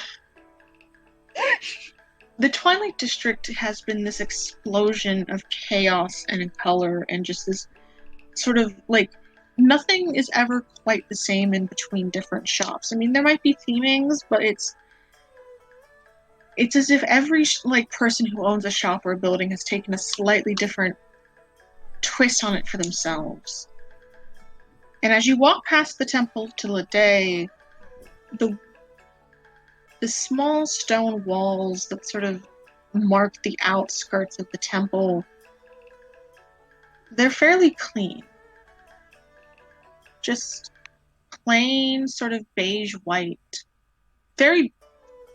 Twilight District has been this explosion of chaos and color and just this sort of, like, nothing is ever quite the same in between different shops. I mean, there might be themings, but it's as if every person who owns a shop or a building has taken a slightly different twist on it for themselves. And as you walk past the Temple to Lede, the small stone walls that sort of mark the outskirts of the temple, they're fairly clean. Just plain sort of beige white. Very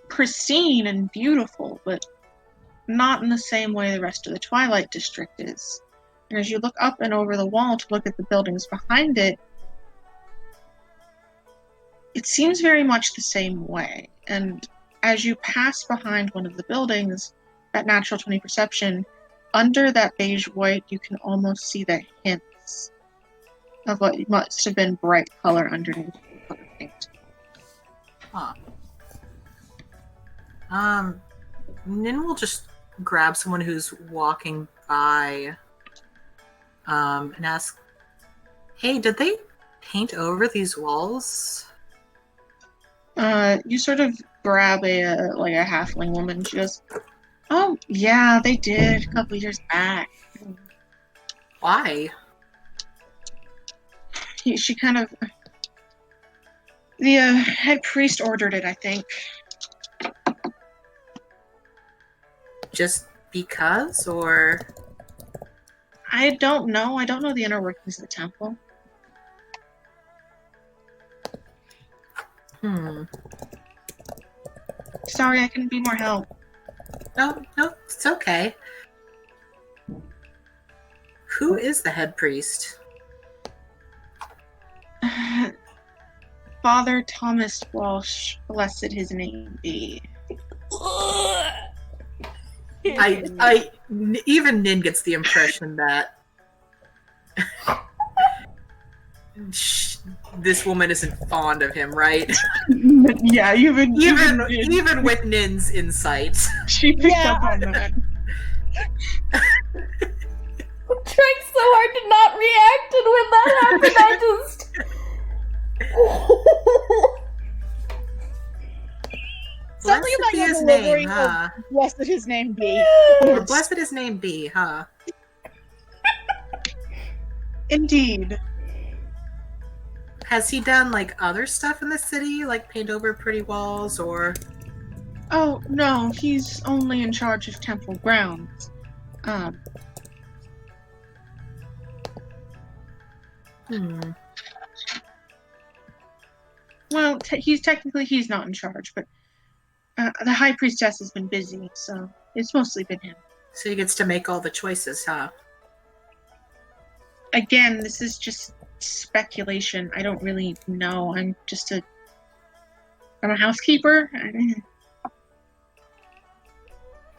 pristine and beautiful, but not in the same way the rest of the Twilight District is. And as you look up and over the wall to look at the buildings behind it, it seems very much the same way. And as you pass behind one of the buildings, at natural 20 perception, under that beige white, you can almost see the hints of what must have been bright color underneath the color paint. Huh. Nin will just grab someone who's walking by, and ask, "Hey, did they paint over these walls?" You sort of grab a halfling woman. She goes, "Oh, yeah, they did a couple years back." Why? She kind of... The head priest ordered it, I think. Just because, or? I don't know. I don't know the inner workings of the temple. Sorry, I couldn't be more help. No, it's okay. Who is the head priest? Father Thomas Walsh, blessed his name be. Even Nin gets the impression that this woman isn't fond of him, right? Yeah, even with Nin's insight, she picked up on that. I'm trying so hard to not react, and when that happened, I just... Something about your his delivery name, of huh? blessed his name be. Or blessed his name be, huh? Indeed. Has he done other stuff in the city, like paint over pretty walls, or? Oh no, he's only in charge of temple grounds. Well, he's not in charge, but the high priestess has been busy, so it's mostly been him. So he gets to make all the choices, huh? Again, this is just speculation. I don't really know. I'm a housekeeper.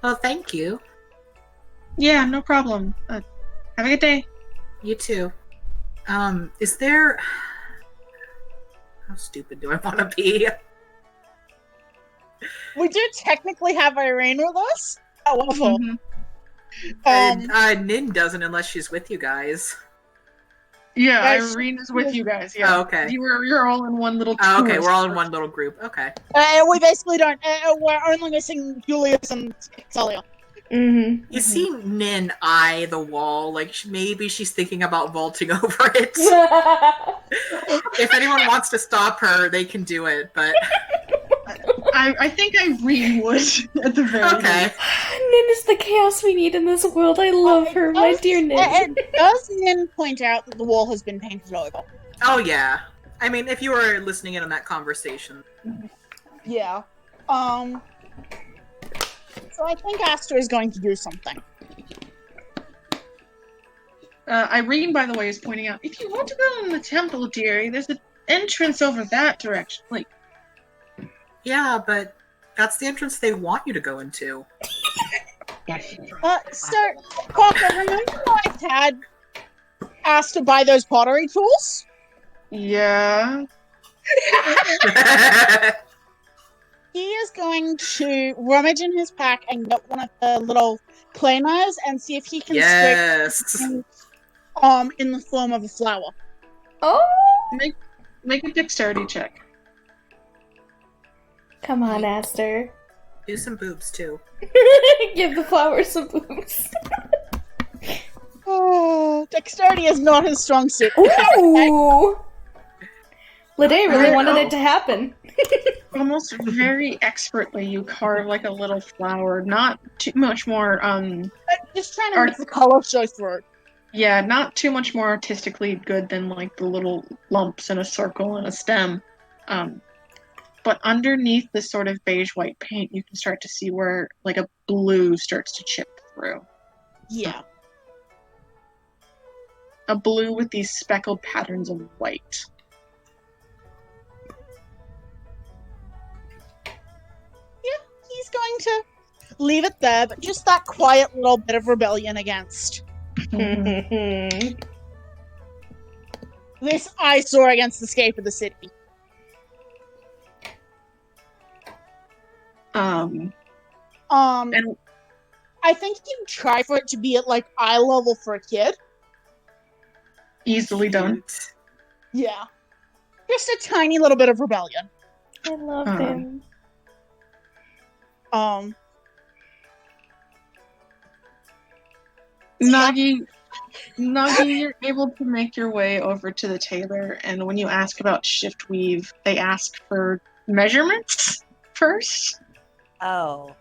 Well, thank you. Yeah, no problem. Have a good day. You too. Is there... How stupid do I want to be? We do technically have Irene with us. However, Nin doesn't unless she's with you guys. Yeah, Irene is with you guys. Yeah. Oh, okay. You're all in one little. Oh, okay, we're all in one little group. Okay. We basically don't. We're only missing Julius and Celia. Mm-hmm. You see Nin eye the wall, like maybe she's thinking about vaulting over it. If anyone wants to stop her, they can do it, but... I think Irene would, at the very Okay. least. Nin is the chaos we need in this world. I love her, my dear Nin. And does Nin point out that the wall has been painted over? Oh, yeah. I mean, if you were listening in on that conversation. Yeah. So I think Asta is going to do something. Irene, by the way, is pointing out, if you want to go in the temple, dearie, there's an entrance over that direction. Like, Yeah, but that's the entrance they want you to go into. So, Parker, remember I had asked to buy those pottery tools? yeah. He is going to rummage in his pack and get one of the little planers and see if he can Yes. scrape in the form of a flower. Oh! Make a dexterity check. Come on, Aster. Do some boobs, too. Give the flower some boobs. Oh, dexterity is not his strong suit. Ooh! Lede really wanted it to happen. Almost very expertly, you carve like a little flower. Not too much more, Just trying to make the color show through. yeah, not too much more artistically good than like the little lumps in a circle and a stem. But underneath this sort of beige-white paint, you can start to see where like a blue starts to chip through. Yeah. A blue with these speckled patterns of white. He's going to leave it there, but just that quiet little bit of rebellion against this eyesore against the scape of the city. And I think you try for it to be at like eye level for a kid. easily done. Yeah. Just a tiny little bit of rebellion. I love him. Nagi, you're able to make your way over to the tailor, and when you ask about shift weave, they ask for measurements first. Oh.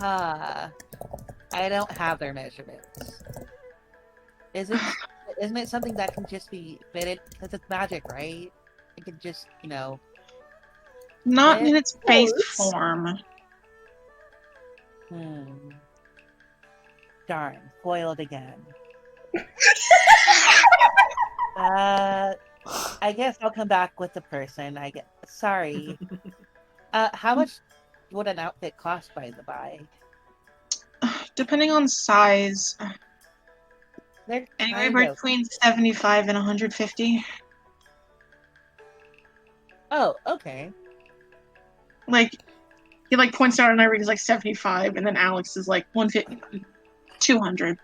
I don't have their measurements. Isn't it something that can just be fitted? Because it's magic, right? It can just, Not Yeah, in its base close. form. Darn, foiled again. I guess I'll come back with the person. Sorry. How much would an outfit cost, by the by? Depending on size, They're anywhere kind of- between 75 and 150. Oh, okay. Like, he like points out and Irene's like 75, and then Alex is like 150, 200.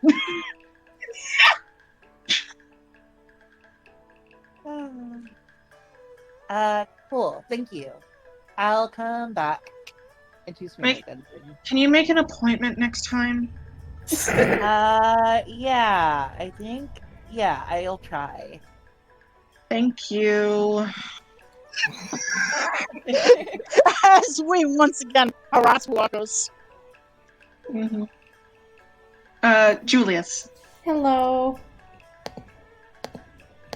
Cool. Thank you. I'll come back. Introduce me Wait. to Benson. Can you make an appointment next time? Yeah, I think. Yeah, I'll try. Thank you. As we once again harass walkers. Mm-hmm. Julius. Hello.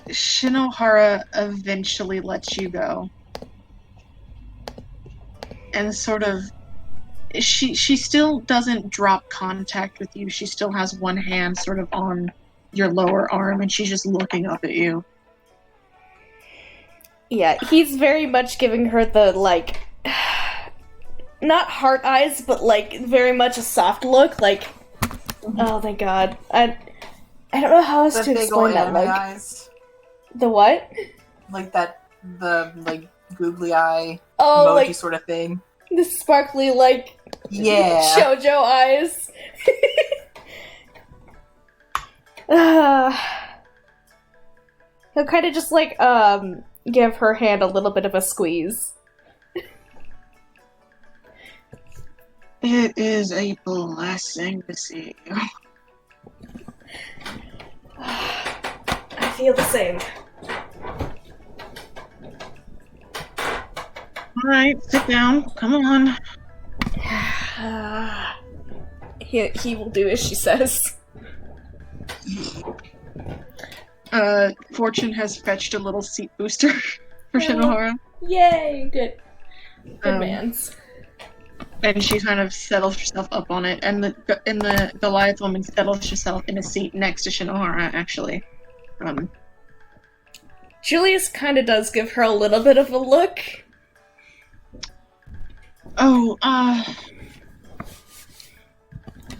Shinohara eventually lets you go. And sort of she still doesn't drop contact with you. She still has one hand sort of on your lower arm and she's just looking up at you. Yeah, he's very much giving her the, like, not heart eyes, but, like, very much a soft look, like, oh, thank God. I don't know how else The to big old explain that anime look. eyes. The what? Like that, the, like, googly eye Oh, emoji like, sort of thing. the sparkly, like, Yeah. shoujo eyes. He'll kind of just, like, give her hand a little bit of a squeeze. It is a blessing to see you. I feel the same. Alright, sit down. Come on. He will do as she says. Fortune has fetched a little seat booster for Shinohara. Yay! Good. Good Um, mans. And she kind of settles herself up on it, and the Goliath woman settles herself in a seat next to Shinohara, actually. Julius kind of does give her a little bit of a look.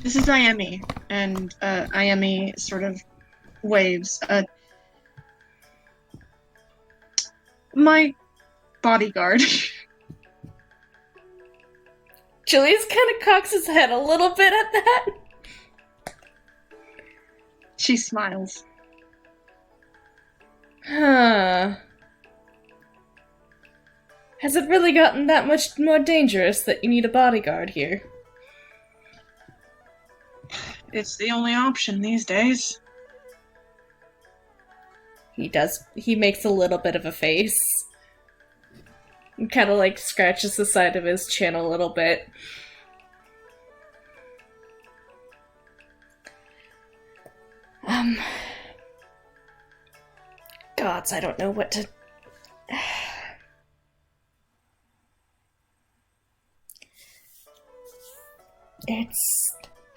This is Ayemi, and Ayemi sort of waves. My bodyguard. Julius kind of cocks his head a little bit at that. She smiles. Huh. Has it really gotten that much more dangerous that you need a bodyguard here? It's the only option these days. He makes a little bit of a face. And kind of like scratches the side of his chin a little bit. Gods, I don't know what to...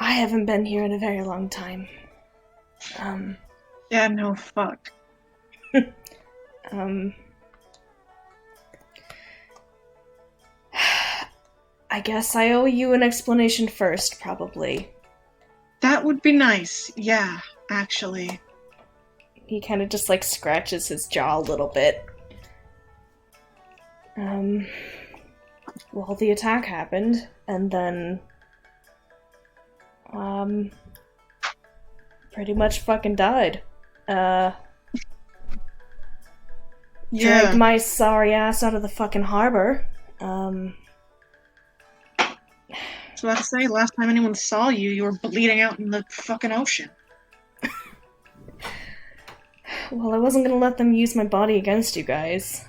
I haven't been here in a very long time. Yeah, no, fuck. I guess I owe you an explanation first, probably. That would be nice, yeah, actually. He kind of just, like, scratches his jaw a little bit. Well, the attack happened, and then... pretty much fucking died. Dragged my sorry ass out of the fucking harbor. So I have to say, last time anyone saw you, you were bleeding out in the fucking ocean. Well, I wasn't gonna let them use my body against you guys.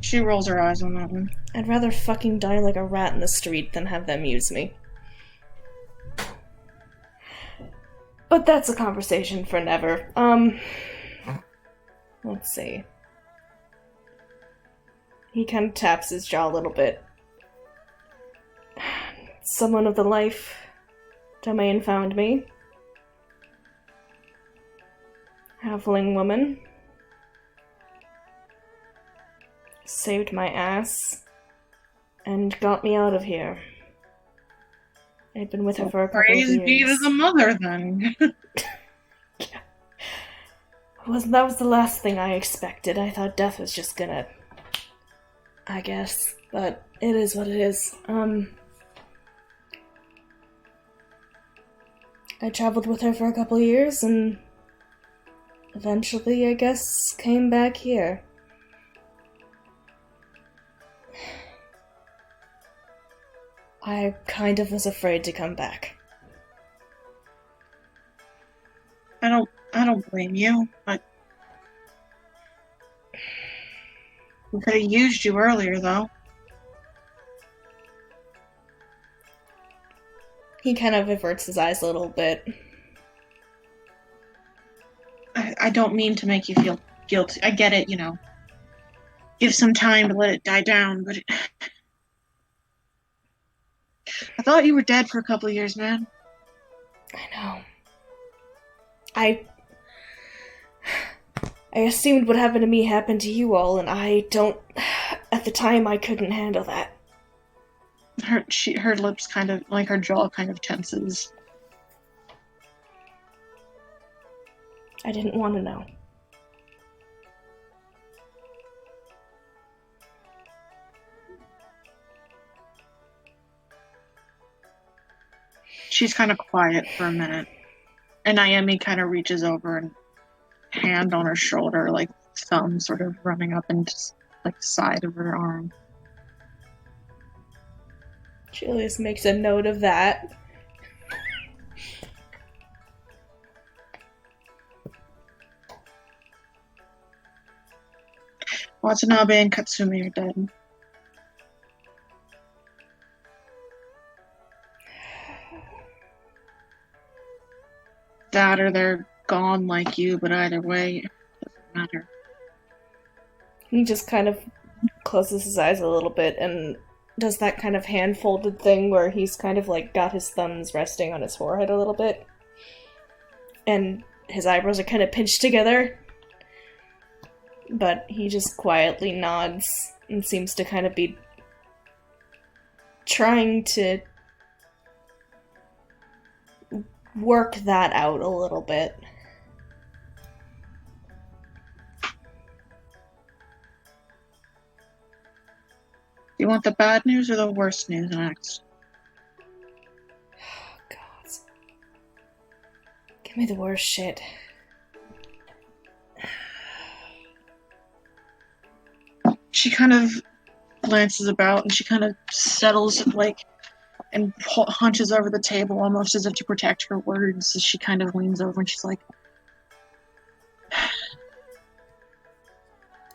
She rolls her eyes on that one. I'd rather fucking die like a rat in the street than have them use me. But that's a conversation for never. Let's see. He kind of taps his jaw a little bit. Someone of the life domain found me. Halfling woman. Saved my ass. And got me out of here. I'd been with her for a couple of Praise years. be to the mother, then. Yeah. That was the last thing I expected. I thought death was just gonna... I guess. But it is what it is. I traveled with her for a couple of years, and... eventually, I guess, came back here. I kind of was afraid to come back. I don't blame you, but we could have used you earlier, though. He kind of averts his eyes a little bit. I don't mean to make you feel guilty. I get it, you know. Give some time to let it die down, but I thought you were dead for a couple of years, man. I know. I assumed what happened to me happened to you all, and I don't... At the time, I couldn't handle that. Her lips kind of, like her jaw kind of tenses. I didn't want to know. She's kind of quiet for a minute. And Ayemi kind of reaches over and hand on her shoulder, like thumb sort of running up and just like side of her arm. Julius makes a note of that. Watanabe and Katsumi are dead. That or they're gone like you, but either way, it doesn't matter. He just kind of closes his eyes a little bit and does that kind of hand-folded thing where he's kind of like got his thumbs resting on his forehead a little bit. And his eyebrows are kind of pinched together. But he just quietly nods and seems to kind of be trying to work that out a little bit. Do you want the bad news or the worst news next? God. Give me the worst shit. She kind of glances about and she kind of settles like and hunches over the table almost as if to protect her words as she kind of leans over and she's like,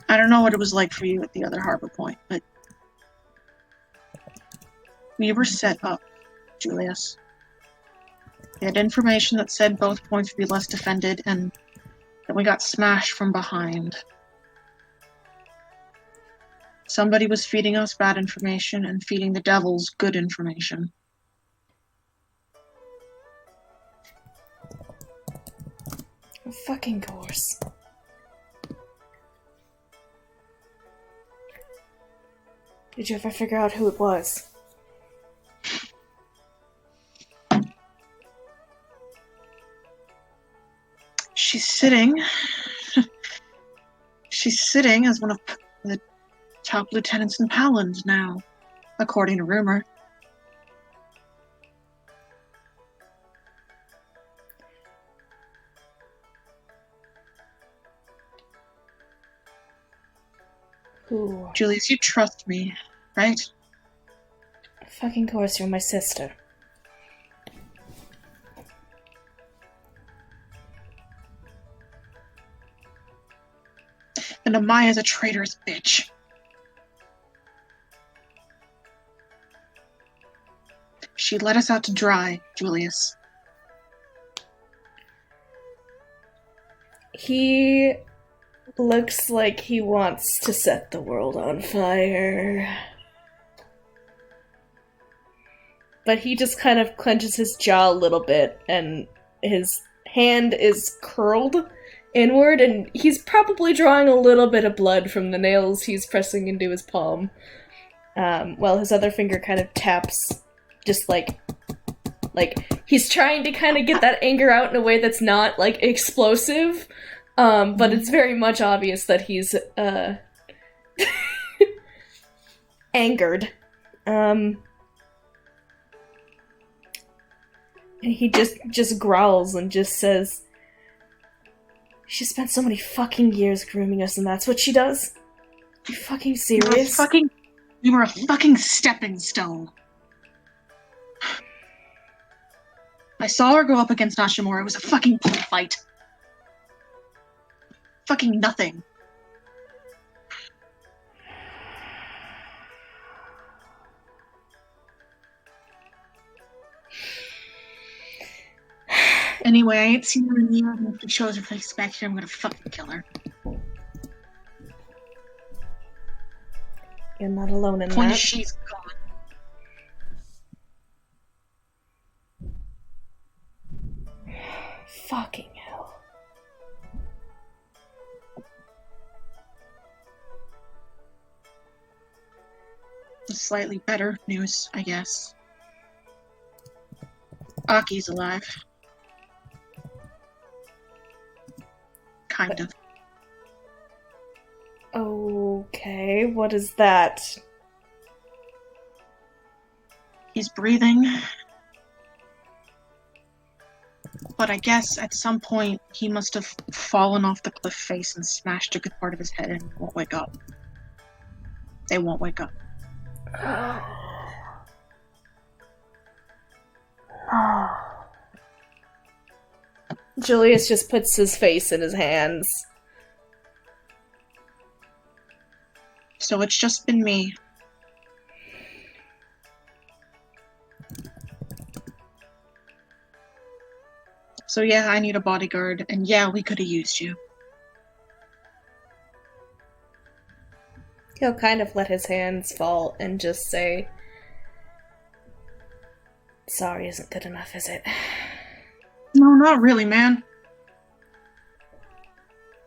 I don't know what it was like for you at the other harbor point, but we were set up, Julius. We had information that said both points would be less defended, and then we got smashed from behind. Somebody was feeding us bad information and feeding the devils good information. Of fucking course. Did you ever figure out who it was? She's sitting as one of the top lieutenants in Paland now, according to rumor. Who? Julius, you trust me, right? Fucking course, you're my sister. And Amaya's a traitorous bitch. She let us out to dry, Julius. He looks like he wants to set the world on fire. But he just kind of clenches his jaw a little bit, and his hand is curled inward, and he's probably drawing a little bit of blood from the nails he's pressing into his palm. While his other finger kind of taps, just like he's trying to kind of get that anger out in a way that's not, like, explosive. But it's very much obvious that he's, angered. And he just growls and just says, she spent so many fucking years grooming us and that's what she does? You fucking serious? You were a fucking stepping stone. I saw her go up against Nashimura. It was a fucking fight. Fucking nothing. Anyway, I ain't seen her in years, and if she shows her face back here, I'm gonna fucking kill her. You're not alone in Point that. is, she's gone. Fucking hell. Slightly better news, I guess. Aki's alive. Kind of. Okay, what is that? He's breathing. But I guess at some point he must have fallen off the cliff face and smashed a good part of his head and won't wake up. They won't wake up. Julius just puts his face in his hands. So it's just been me. So yeah, I need a bodyguard, and yeah, we could have used you. He'll kind of let his hands fall and just say, "Sorry isn't good enough, is it?" No, not really, man.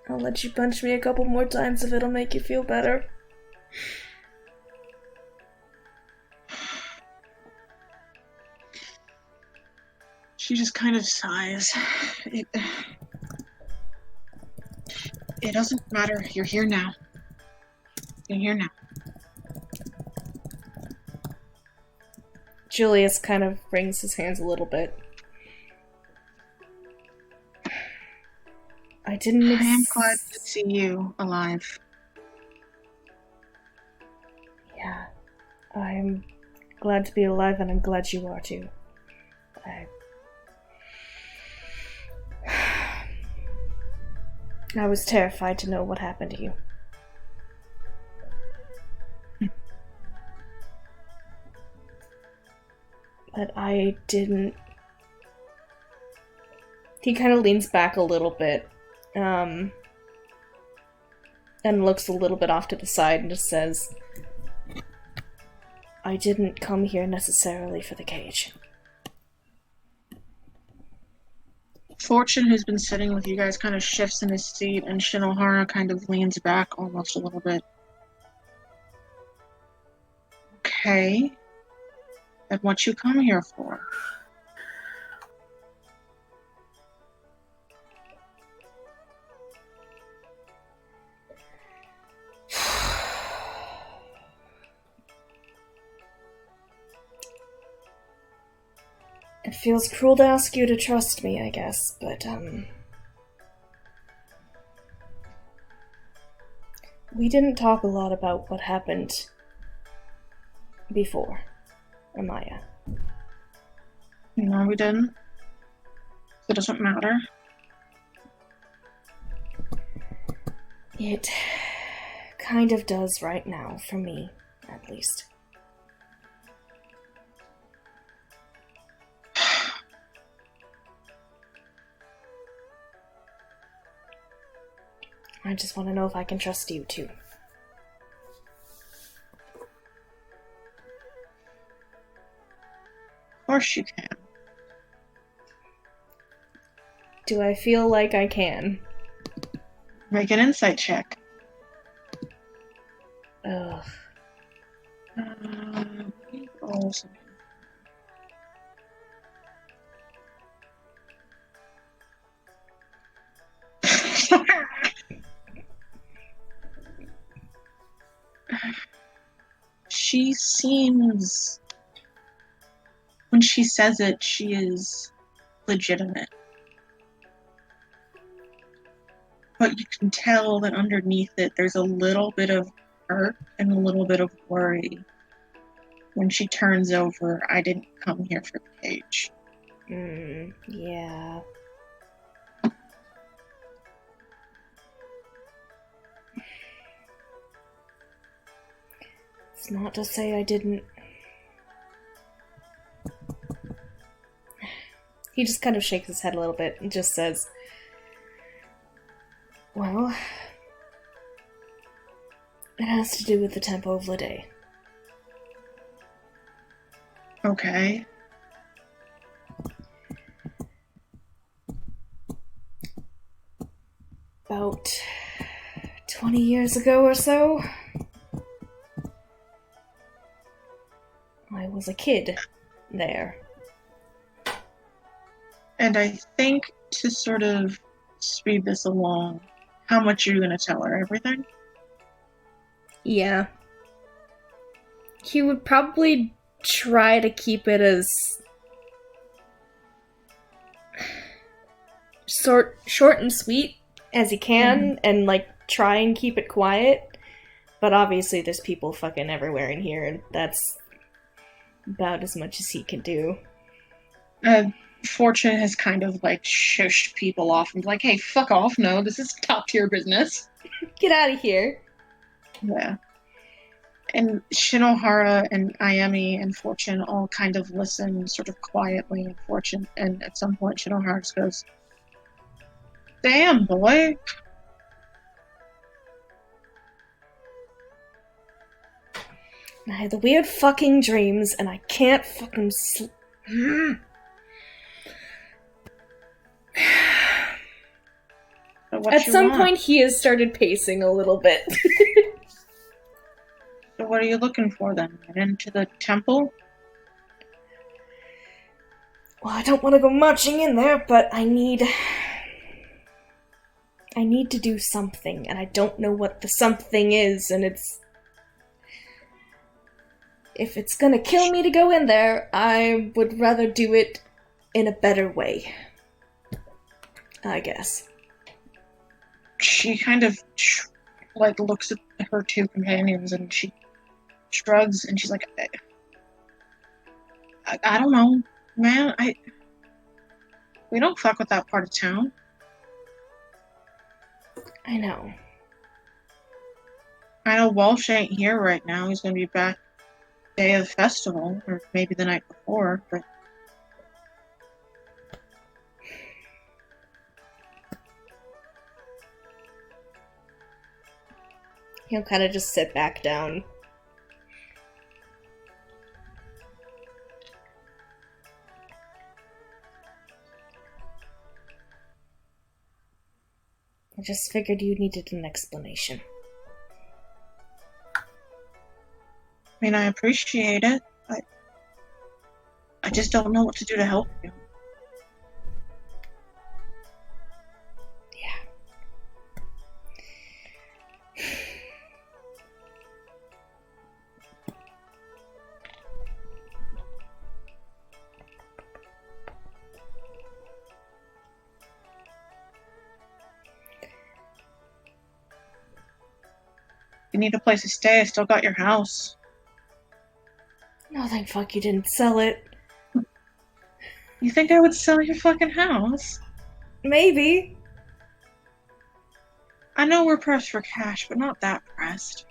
I'll let you punch me a couple more times if it'll make you feel better. She just kind of sighs. It doesn't matter. You're here now. You're here now. Julius kind of wrings his hands a little bit. I didn't. I am glad to see you alive. Yeah, I'm glad to be alive, and I'm glad you are too. I was terrified to know what happened to you. But I didn't... He kind of leans back a little bit, and looks a little bit off to the side and just says, I didn't come here necessarily for the cage. Fortune, who's been sitting with you guys, kind of shifts in his seat, and Shinohara kind of leans back almost a little bit. Okay. And what you come here for? It feels cruel to ask you to trust me, I guess, but, we didn't talk a lot about what happened before, Amaya. No, we didn't. It doesn't matter. It kind of does right now, for me, at least. I just want to know if I can trust you, too. Of course you can. Do I feel like I can? Make an insight check. Ugh. Roll something. She seems... When she says it, she is legitimate. But you can tell that underneath it, there's a little bit of hurt and a little bit of worry. When she turns over, I didn't come here for the cage. Yeah. It's not to say I didn't... He just kind of shakes his head a little bit and just says, well, it has to do with the Tempo of Lede. Okay. About 20 years ago or so, I was a kid there. And I think to sort of speed this along, how much are you going to tell her? Everything? Yeah. He would probably try to keep it as short and sweet as he can, and like try and keep it quiet. But obviously there's people fucking everywhere in here, and that's about as much as he can do. Fortune has kind of like shushed people off and like, hey, fuck off. No, this is top tier business. Get out of here. Yeah. And Shinohara and Ayami and Fortune all kind of listen sort of quietly, and Fortune, and at some point Shinohara just goes, damn, boy. I have the weird fucking dreams, and I can't fucking sleep. At some point, he has started pacing a little bit. So what are you looking for then? Get into the temple? Well, I don't want to go marching in there, but I need to do something, and I don't know what the something is, and if it's gonna kill me to go in there, I would rather do it in a better way. I guess. She kind of like looks at her two companions and she shrugs and she's like, I don't know, man. We don't fuck with that part of town. I know. I know Walsh ain't here right now. He's gonna be back day of festival, or maybe the night before, but he'll kind of just sit back down. I just figured you needed an explanation. I mean, I appreciate it, but I just don't know what to do to help you. Yeah. You need a place to stay. I still got your house. No, thank fuck you didn't sell it. You think I would sell your fucking house? Maybe. I know we're pressed for cash, but not that pressed.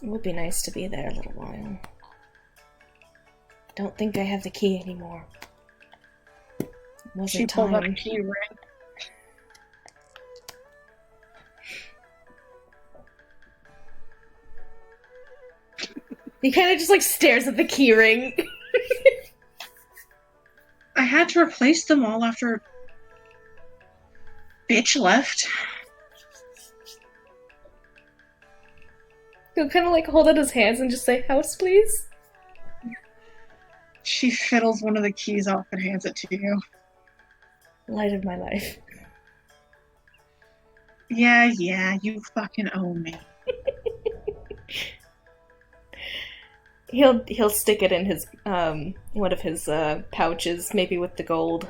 It would be nice to be there a little while. Don't think I have the key anymore. It wasn't She pulled out a time. key ring. He kind of just like stares at the key ring. I had to replace them all after bitch left. He'll kind of like hold out his hands and just say, "House, please." She fiddles one of the keys off and hands it to you. Light of my life. Yeah, you fucking owe me. He'll stick it in his one of his pouches, maybe with the gold.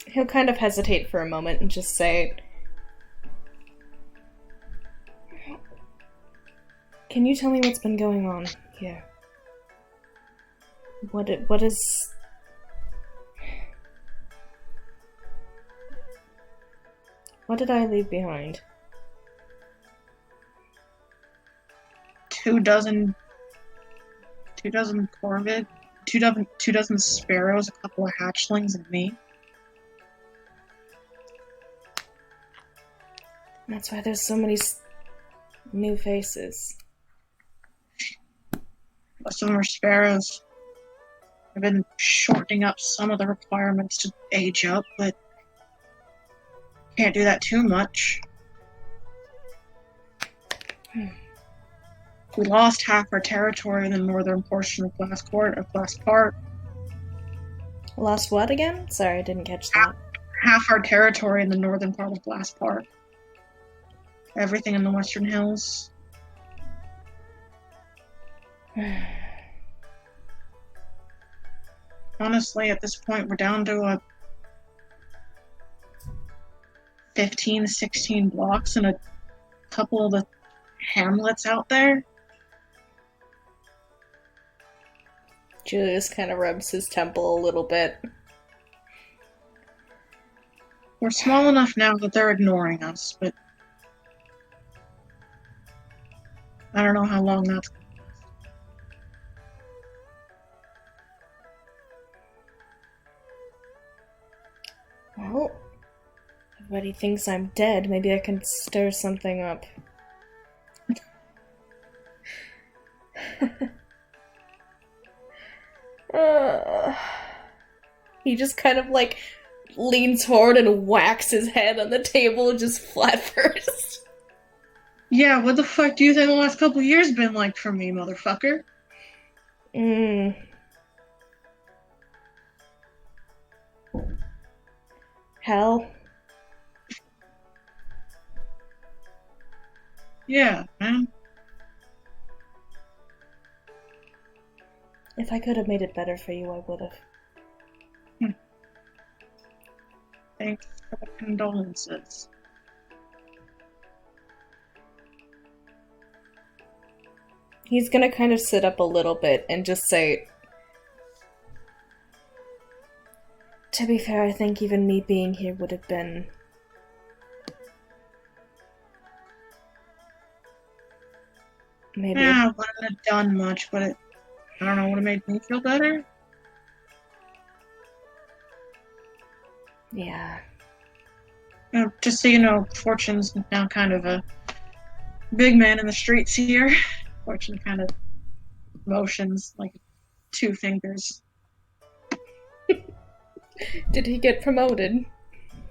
He'll kind of hesitate for a moment and just say, "Can you tell me what's been going on here? What is?" What did I leave behind? 2 dozen corvid, 2 dozen sparrows, a couple of hatchlings, and me. That's why there's so many new faces. Most of them are sparrows. I've been shortening up some of the requirements to age up, but can't do that too much. We lost half our territory in the northern portion of Glass Park. Lost what again? Sorry, I didn't catch that. Half our territory in the northern part of Glass Park. Everything in the Western Hills. Honestly, at this point, we're down to a 15, 16 blocks and a couple of the hamlets out there. Julius kind of rubs his temple a little bit. We're small enough now that they're ignoring us, but I don't know how long that's going to last. Well, everybody thinks I'm dead. Maybe I can stir something up. He just kind of like leans forward and whacks his head on the table just flat first. Yeah, what the fuck do you think the last couple of years been like for me, motherfucker? Hell. Yeah, man. If I could have made it better for you, I would have. Thanks for the condolences. He's gonna kind of sit up a little bit and just say, to be fair, I think even me being here would have been... maybe... Yeah, I wouldn't have done much, but it, I don't know, would have made me feel better? Yeah. Just so you know, Fortune's now kind of a big man in the streets here. Fortune kind of motions like 2 fingers. Did he get promoted?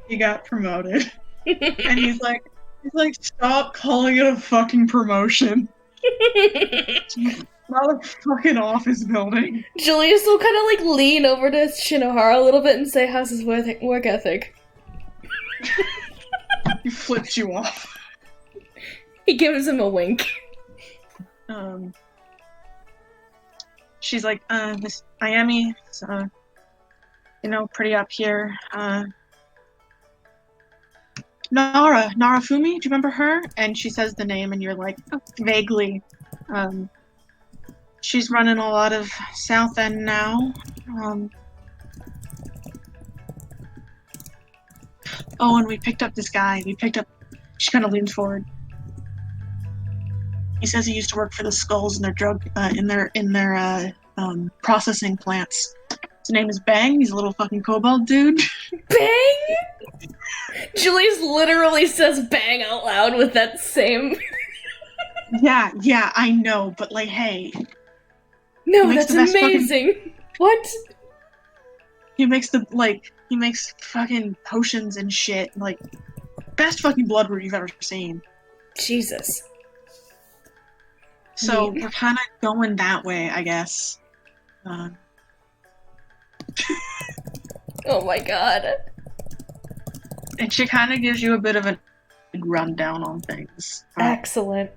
He got promoted. And he's like, stop calling it a fucking promotion. Motherfucking office building. Julius will kind of like lean over to Shinohara a little bit and say, how's his work ethic? He flips you off. He gives him a wink. She's like, Miss Miami, pretty up here. Narafumi, do you remember her? And she says the name, and you're like, oh, vaguely. She's running a lot of South End now. Oh, and we picked up this guy. She kind of leans forward. He says he used to work for the Skulls in their processing plants. His name is Bang. He's a little fucking kobold dude. Bang? Julius literally says bang out loud with that same... Yeah, I know, but like, hey. No, that's amazing! What? He makes fucking potions and shit. Like, best fucking blood root you've ever seen. Jesus. So, we're kind of going that way, I guess. Oh my god. And she kind of gives you a bit of a rundown on things. Excellent.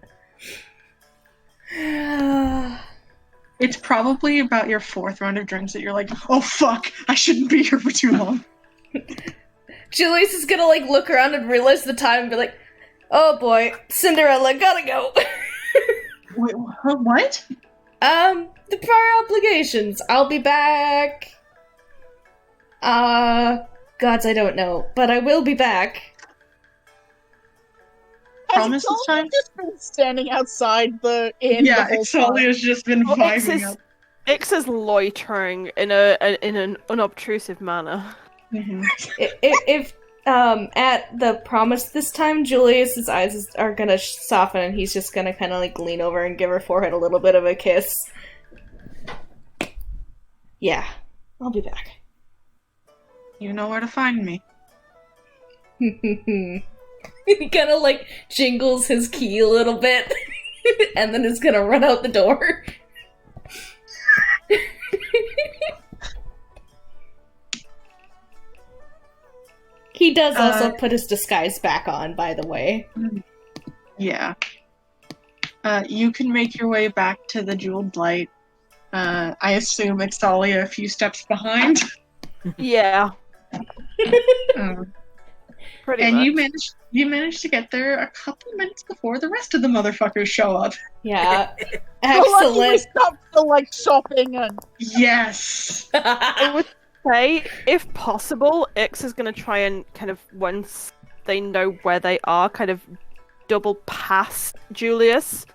It's probably about your 4th round of drinks that you're like, oh fuck, I shouldn't be here for too long. Julius is gonna like look around and realize the time and be like, oh boy, Cinderella, gotta go. Wait, what? The prior obligations. I'll be back. Gods, I don't know, but I will be back. Promise this time? Just been standing outside the inn. Yeah, the Exalia's just been vibing up. Ix is loitering in an unobtrusive manner. Mm-hmm. If at the promise this time, Julius's eyes are gonna soften, and he's just gonna kind of like lean over and give her forehead a little bit of a kiss. Yeah, I'll be back. You know where to find me. He kind of like jingles his key a little bit, and then is gonna run out the door. He does also put his disguise back on, by the way. Yeah. You can make your way back to the Jeweled Light. I assume Exalia a few steps behind. Yeah. Pretty And much. you managed to get there a couple minutes before the rest of the motherfuckers show up. Yeah. So lucky we Excellent. stopped for like shopping and Yes. I would say, if possible, Ix is going to try and kind of, once they know where they are, kind of double past Julius,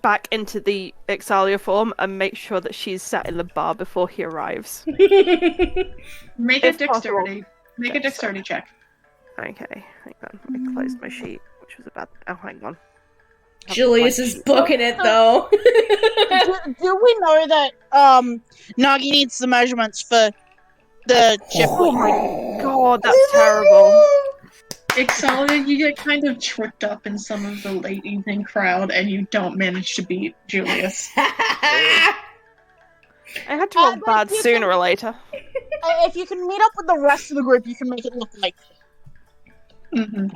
back into the Ixalia form, and make sure that she's sat in the bar before he arrives. Make a If possible. dexterity. Make a dexterity check. Okay, hang on. I closed my sheet, which was about. Oh, hang on. Julius is booking it though. do we know that Nagi needs the measurements for the chip? Oh my god, that's terrible. Ixalia, you get kind of tricked up in some of the late evening crowd, and you don't manage to beat Julius. I had to roll but bad you sooner can- or later. If you can meet up with the rest of the group, you can make it look like. Mm-hmm.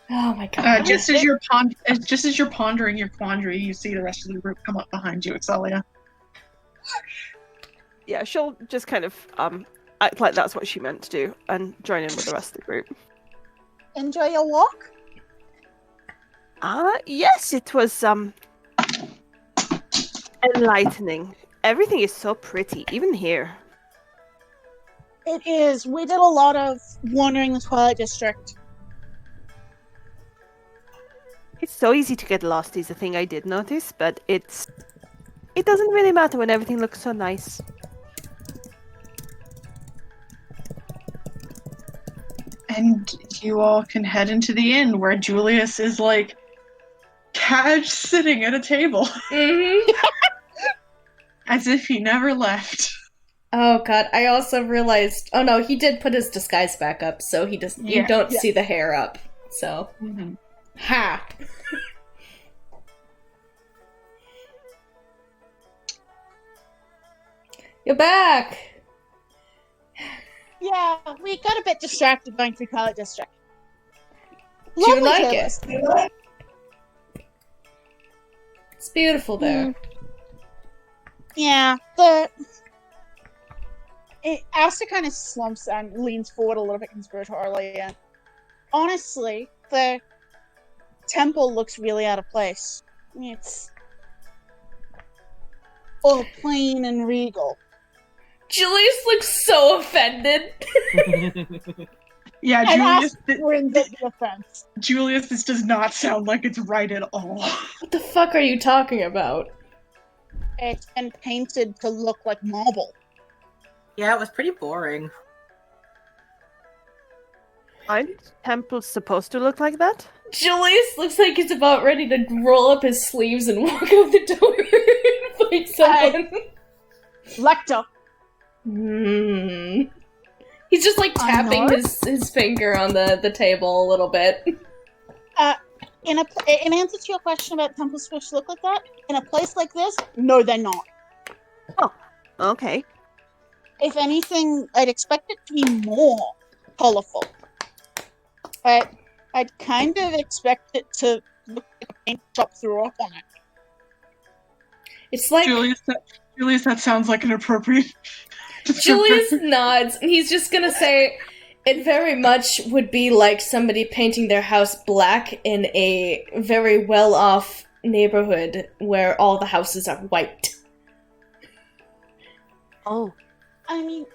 Oh my god. Just as you're pondering your quandary, you see the rest of the group come up behind you, Ixalia. Yeah, she'll just kind of act like that's what she meant to do and join in with the rest of the group. Enjoy your walk. Yes, it was enlightening. Everything is so pretty, even here. It is. We did a lot of wandering the Twilight District. It's so easy to get lost is a thing I did notice, but it doesn't really matter when everything looks so nice. And you all can head into the inn where Julius is like cash sitting at a table Mm-hmm. as if he never left. Oh god, I also realized. Oh no, he did put his disguise back up, so he doesn't. You Yeah. don't see the hair up. So, Mm-hmm. ha. You're back. Yeah, we got a bit distracted going through Twilight District. Do you Lovely like tables. It's beautiful there. Yeah, Asta kind of slumps and leans forward a little bit conspiratorially. And honestly, the temple looks really out of place. It's all plain and regal. Julius looks so offended. Yeah, And Julius. Asta grins at the offense. Julius, this does not sound like it's right at all. What the fuck are you talking about? It's been painted to look like marble. Yeah, it was pretty boring. Aren't temples supposed to look like that? Julius looks like he's about ready to roll up his sleeves and walk out the door and fight someone. Lecter. He's just like I tapping know. his finger on the table a little bit. In answer to your question about temples supposed to look like that, in a place like this, no, they're not. Okay. If anything, I'd expect it to be more colorful. I'd kind of expect it to look like a paint shop threw up on it. It's like Julius, that sounds like an appropriate. Julius nods, and he's just gonna say, it very much would be like somebody painting their house black in a very well-off neighborhood where all the houses are white. Oh. I mean,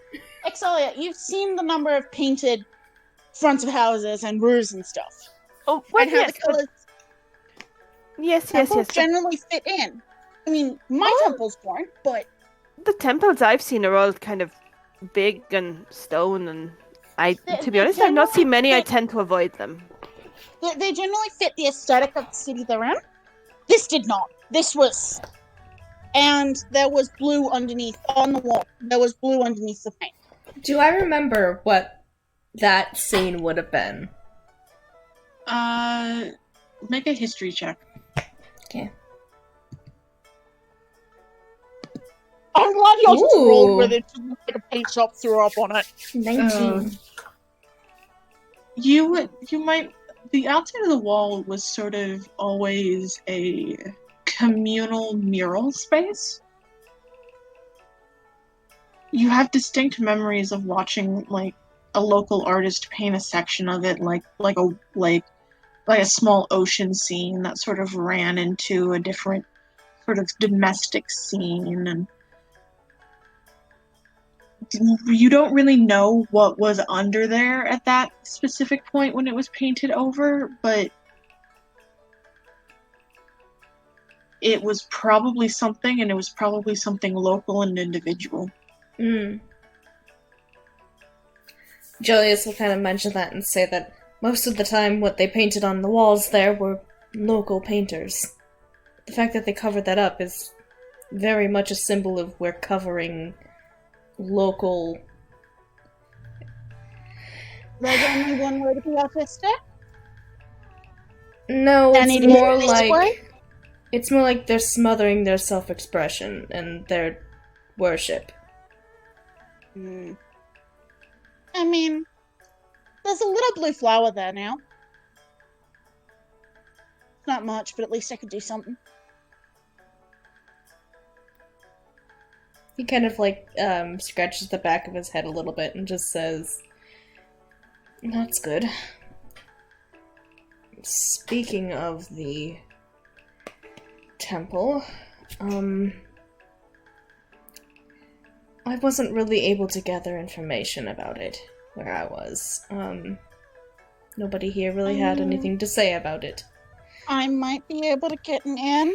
Exalia, you've seen the number of painted fronts of houses and roofs and stuff. Oh, well, And how yes. the colors Yes. temples generally fit in. I mean, my temples weren't, but The temples I've seen are all kind of big and stone, and to be honest, I've not seen many. I tend to avoid them. they generally fit the aesthetic of the city they're in. This did not. This was... And there was blue underneath, on the wall. There was blue underneath the paint. Do I remember what that scene would have been? Make a history check. Okay. I'm glad y'all just Ooh. rolled with it to look like a paint shop threw up on it. 19. You might. The outside of the wall was sort of always a communal mural space. You have distinct memories of watching like a local artist paint a section of it, like a small ocean scene that sort of ran into a different sort of domestic scene, and you don't really know what was under there at that specific point when it was painted over, but it was probably something, and it was probably something local and individual. Julius will kind of mention that and say that most of the time what they painted on the walls there were local painters. The fact that they covered that up is very much a symbol of we're covering local... There's only one way to be artistic? No, And it's it is more this like... way? It's more like they're smothering their self-expression and their worship. I mean, there's a little blue flower there now. Not much, but at least I could do something. He kind of like scratches the back of his head a little bit and just says, "That's good." Speaking of the temple, I wasn't really able to gather information about it where I was. Nobody here really had anything to say about it. I might be able to get an in.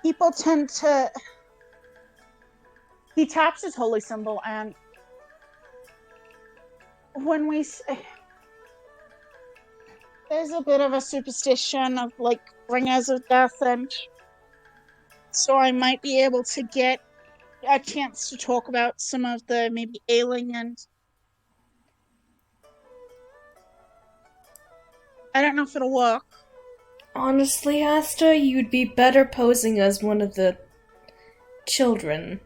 People tend to... He taps his holy symbol, and when we say... There's a bit of a superstition of, like, bringers of death, and so I might be able to get a chance to talk about some of the maybe ailing, and I don't know if it'll work. Honestly, Asta, you'd be better posing as one of the children.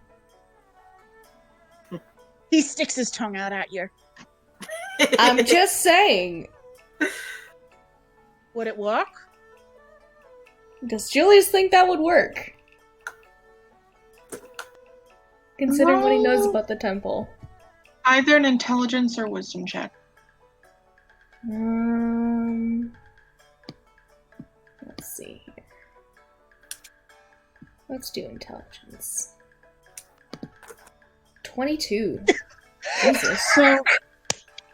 He sticks his tongue out at you. I'm just saying. Would it work? Does Julius think that would work? Considering what he knows about the temple. Either an intelligence or wisdom check. Let's see here. Let's do intelligence. 22. Jesus. So,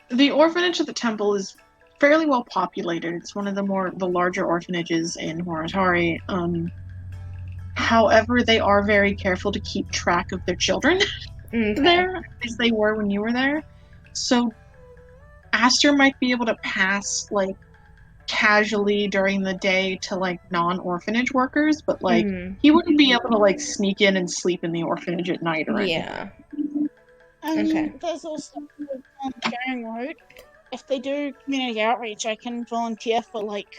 the orphanage at the temple is fairly well populated. It's one of the larger orphanages in Horitari. However, they are very careful to keep track of their children there, as they were when you were there. So, Aster might be able to pass, like, casually during the day to, like, non-orphanage workers, but, like, he wouldn't be able to, like, sneak in and sleep in the orphanage at night or anything. Yeah. I mean, there's also the volunteering route. If they do community outreach, I can volunteer for, like...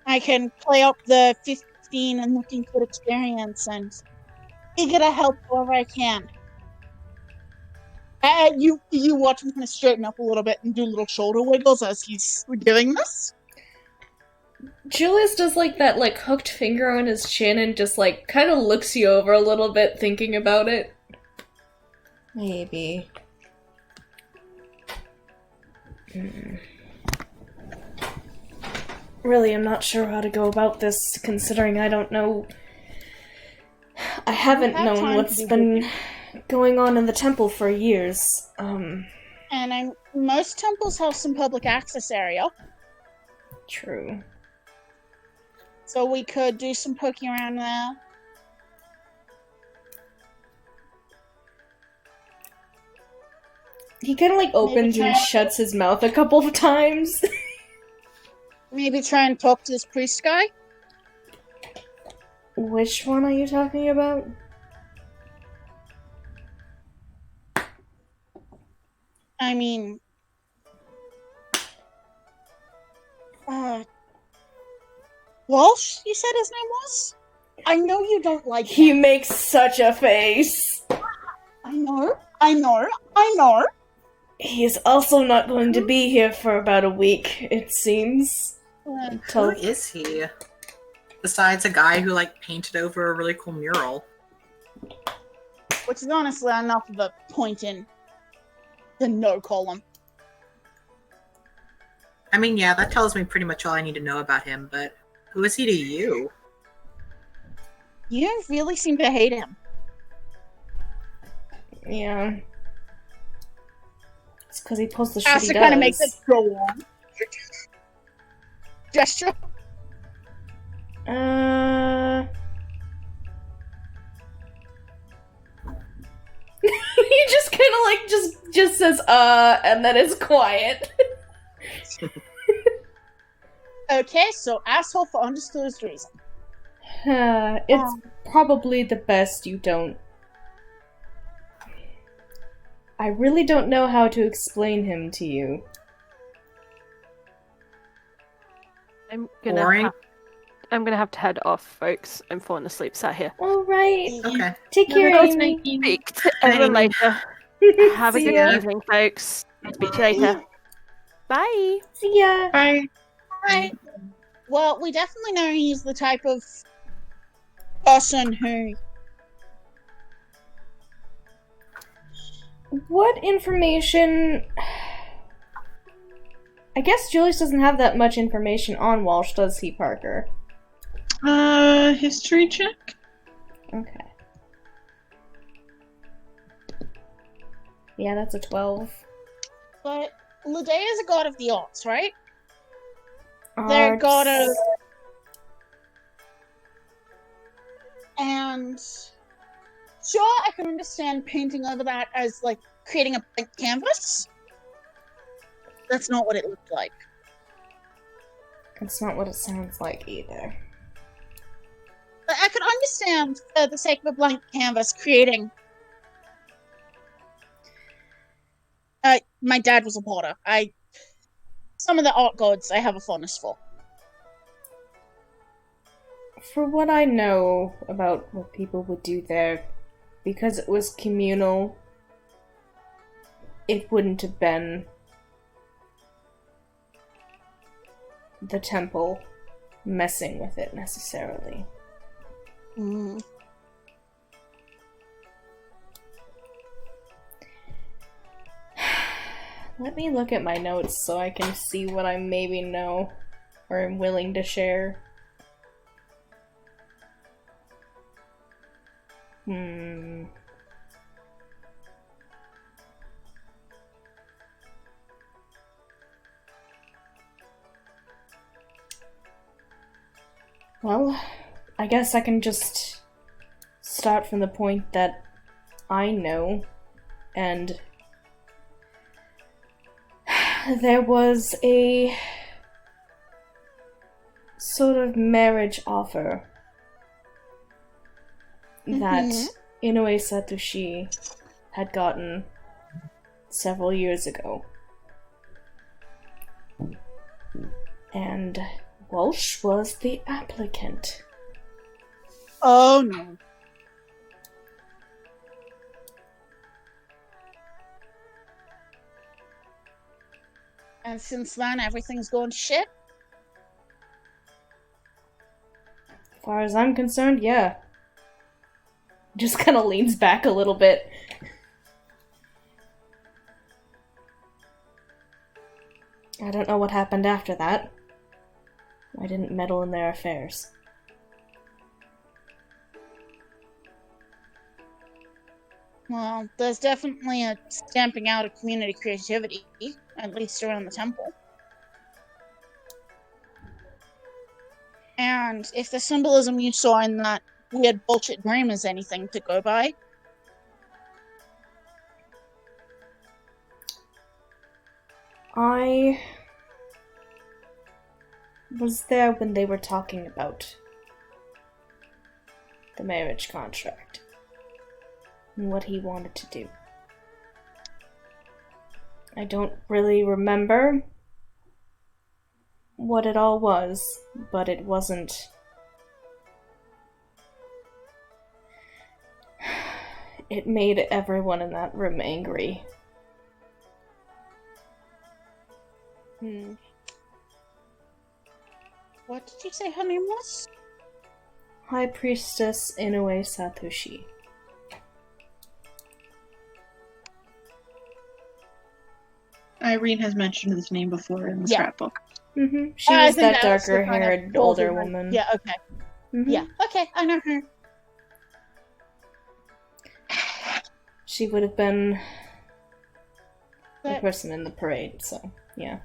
I can play up the 15 and looking good experience and eager to help wherever I can. You watch him kind of straighten up a little bit and do little shoulder wiggles as he's doing this. Julius does like that like hooked finger on his chin and just like kind of looks you over a little bit thinking about it. Maybe. Really, I'm not sure how to go about this, considering I don't know... I haven't known what's been going on in the temple for years. And most temples have some public access area. True. So we could do some poking around there. He kind of like opens and shuts his mouth a couple of times. Maybe try and talk to this priest guy? Which one are you talking about? I mean... Walsh, you said his name was? I know you don't like him. He makes such a face. I know. He is also not going to be here for about a week, it seems. Who is he? Besides a guy who, like, painted over a really cool mural. which is honestly enough of a point in the no column. I mean, yeah, that tells me pretty much all I need to know about him, but who is he to you? You really seem to hate him. Yeah. It's because he pulls the shit he Asta does. kind of makes it go on. Gesture. He just kind of like just says and then it's quiet. Okay, so asshole for undisclosed reason. It's probably the best you don't. I really don't know how to explain him to you. I'm Boring. gonna have to head off, folks. I'm falling asleep sat here. Alright. Okay. Take care, Amy. Speak to everyone later. Have a See good ya. evening, folks. Speak to you later. Bye. See ya. Bye. Right. Well, we definitely know he's the type of person who. What information... I guess Julius doesn't have that much information on Walsh, does he, Parker? History check? Okay. Yeah, that's a 12. But Ledea is a god of the arts, right? They're a god of. And. Sure, I can understand painting over that as, like, creating a blank canvas. That's not what it looked like. That's not what it sounds like either. But I could understand, for the sake of a blank canvas, creating. My dad was a potter. Some of the art gods I have a fondness for. For what I know about what people would do there, because it was communal, it wouldn't have been the temple messing with it necessarily. Let me look at my notes so I can see what I maybe know or am willing to share. Well, I guess I can just start from the point that I know, and there was a sort of marriage offer that Inoue Satoshi had gotten several years ago. And Walsh was the applicant. Oh no. And since then, everything's gone to shit? As far as I'm concerned, yeah. Just kind of leans back a little bit. I don't know what happened after that. I didn't meddle in their affairs. Well, there's definitely a stamping out of community creativity, at least around the temple. And if the symbolism you saw in that weird bullshit dream is anything to go by, I was there when they were talking about the marriage contract and what he wanted to do. I don't really remember what it all was, but it wasn't... It made everyone in that room angry. What did you say her name was? High Priestess Inoue Satoshi. Irene has mentioned this name before in the Yeah. scrapbook. Mm-hmm. She I was think that that was the darker kind of haired older woman. Yeah, okay. Mhm. Yeah, okay, I know her. She would have been the But- person in the parade, so yeah.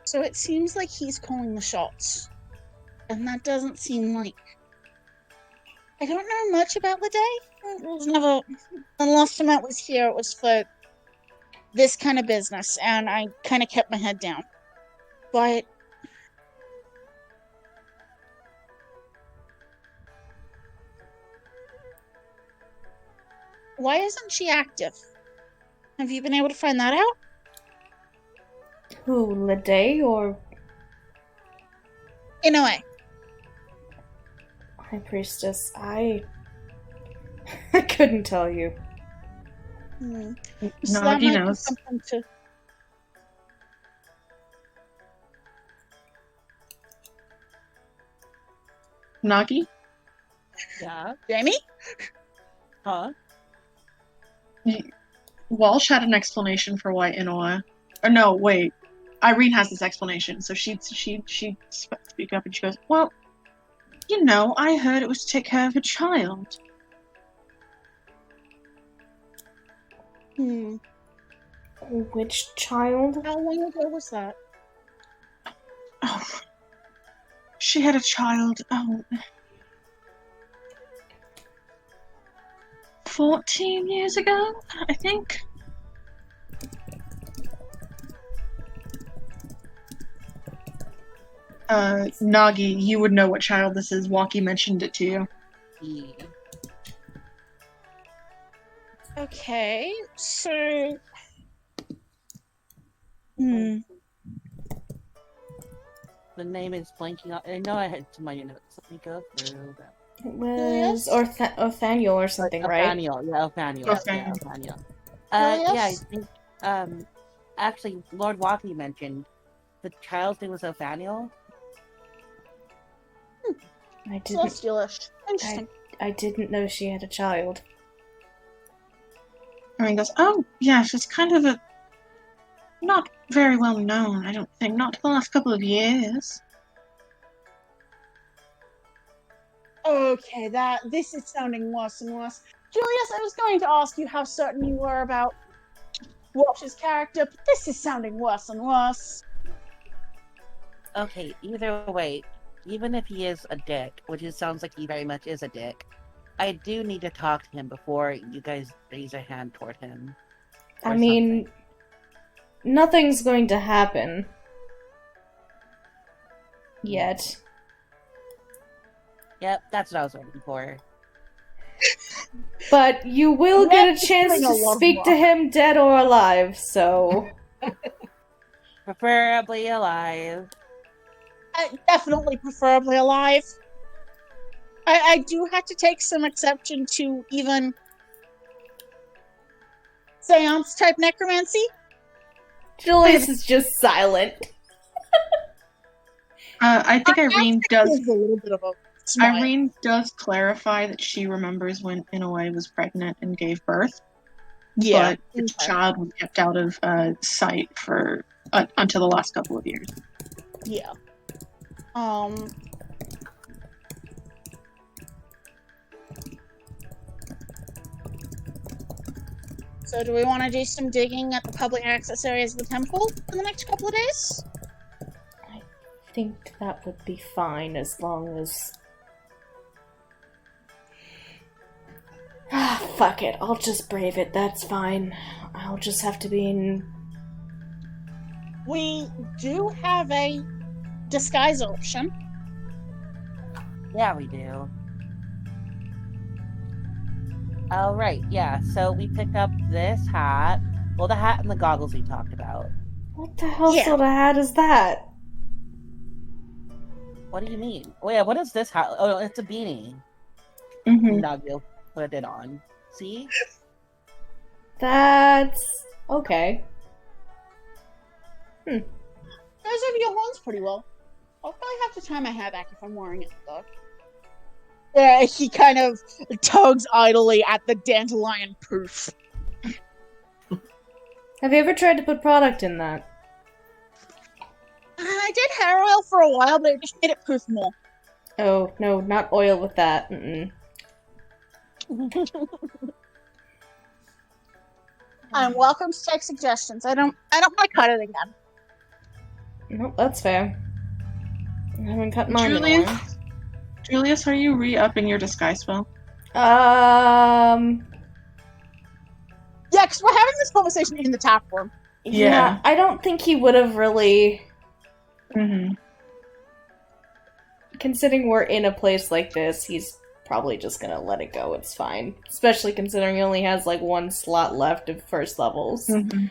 So it seems like he's calling the shots. And that doesn't seem like... I don't know much about the day. It was never... The last time I was here, it was for this kind of business, and I kind of kept my head down. But... Why isn't she active? Have you been able to find that out? Who, Lede or In a way. High Priestess? I couldn't tell you. So that Nagi might be knows. something to... Nagi? Yeah. Jamie? Huh? Walsh had an explanation for why Inoa. Or no, wait. Irene has this explanation, so she speak up and she goes, "Well, you know, I heard it was to take care of a child." Which child? How long ago was that? Oh, she had a child. 14 years ago, I think. Nagi, you would know what child this is. Wonky mentioned it to you. Yeah. Okay, so... Hmm. The name is blanking out. I know I had to my notes. Let me go through them. It was Othaniel or something, right? Othaniel, yeah, Othaniel. Yeah, Othaniel. Othaniel. Yeah, I Yes. think, actually, Lord Walkie mentioned the child's name was Othaniel. I didn't. Celestialish. Interesting. I didn't know she had a child. Irene goes, "Oh, yes, it's kind of a... not very well known, I don't think. Not for the last couple of years." Okay, this is sounding worse and worse. Julius, I was going to ask you how certain you were about Walsh's character, but this is sounding worse and worse. Okay, either way, even if he is a dick, which it sounds like he very much is a dick, I do need to talk to him before you guys raise a hand toward him. I or mean, something. nothing's going to happen. Yet. Yep, that's what I was waiting for. But you will get a Yes, chance bring a to love speak to walk. him dead or alive, so... Preferably alive. Definitely preferably alive. I do have to take some exception to even seance type necromancy. Julius is just silent. I think Irene does... Gives a little bit of a smile. Irene does clarify that she remembers when Inoue was pregnant and gave birth, but the Okay. child was kept out of sight for until the last couple of years. Yeah. So do we want to do some digging at the public access areas of the temple in the next couple of days? I think that would be fine as long as... Ah, fuck it. I'll just brave it. That's fine. I'll just have to be in... We do have a disguise option. Yeah, we do. Oh, right, yeah, so we picked up this hat. Well, the hat and the goggles we talked about. What the hell Yeah. sort of hat is that? What do you mean? Oh, yeah, what is this hat? Oh, it's a beanie. Mm-hmm. Nagil put it on. See? That's... okay. Those over your horns pretty well. I'll probably have to tie my hair back if I'm wearing it, though. Yeah, he kind of tugs idly at the dandelion poof. Have you ever tried to put product in that? I did hair oil for a while, but it just made it poof more. Oh, no, not oil with that. Mm-mm. I'm welcome to take suggestions. I don't want to cut it again. Nope, that's fair. I haven't cut mine in a Julius? while. Julius, are you re-upping your disguise spell? Yeah, because we're having this conversation in the tap room. Yeah, I don't think he would have really... Mm-hmm. Considering we're in a place like this, he's probably just gonna let it go. It's fine. Especially considering he only has, like, 1 slot left of first levels. Mm-hmm.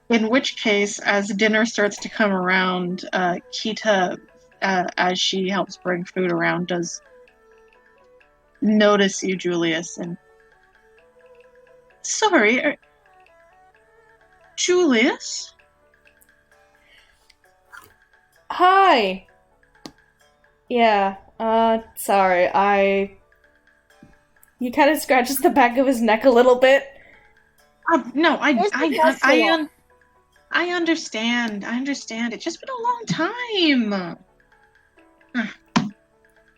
In which case, as dinner starts to come around, Kita, as she helps bring food around, does notice you, Julius, and... Sorry, Julius? Hi! Yeah, sorry, He kind of scratches the back of his neck a little bit. No, I understand. I understand. It's just been a long time.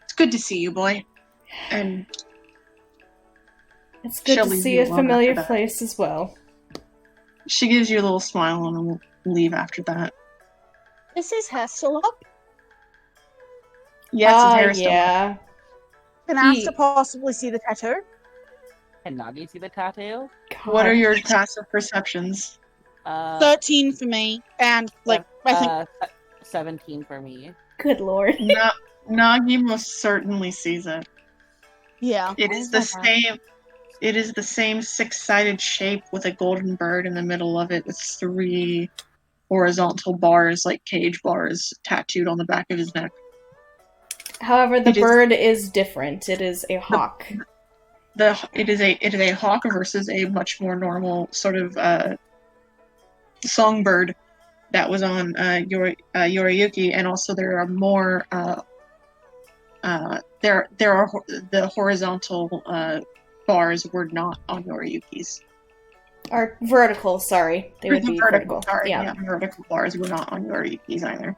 It's good to see you, boy. And it's good to see a familiar place as well. She gives you a little smile and will leave after that. Is his hair still up? Yes, his hair is still up. Yeah. Can I ask to possibly see the tattoo? Can Nagi see the tattoo? What are your passive perceptions? 13 for me, and, like, I think... 17 for me. Good lord. Nagi most certainly sees it. Yeah. It is the same... It is the same 6-sided shape with a golden bird in the middle of it with 3 horizontal bars, like cage bars, tattooed on the back of his neck. However, the bird is different. It is a hawk. It is a hawk versus a much more normal sort of songbird that was on Yoriyuki, and also there are more there are the horizontal bars were not on Yoriyuki's. Or vertical, sorry. They would be vertical. Sorry, yeah, vertical bars were not on Yoriyuki's either.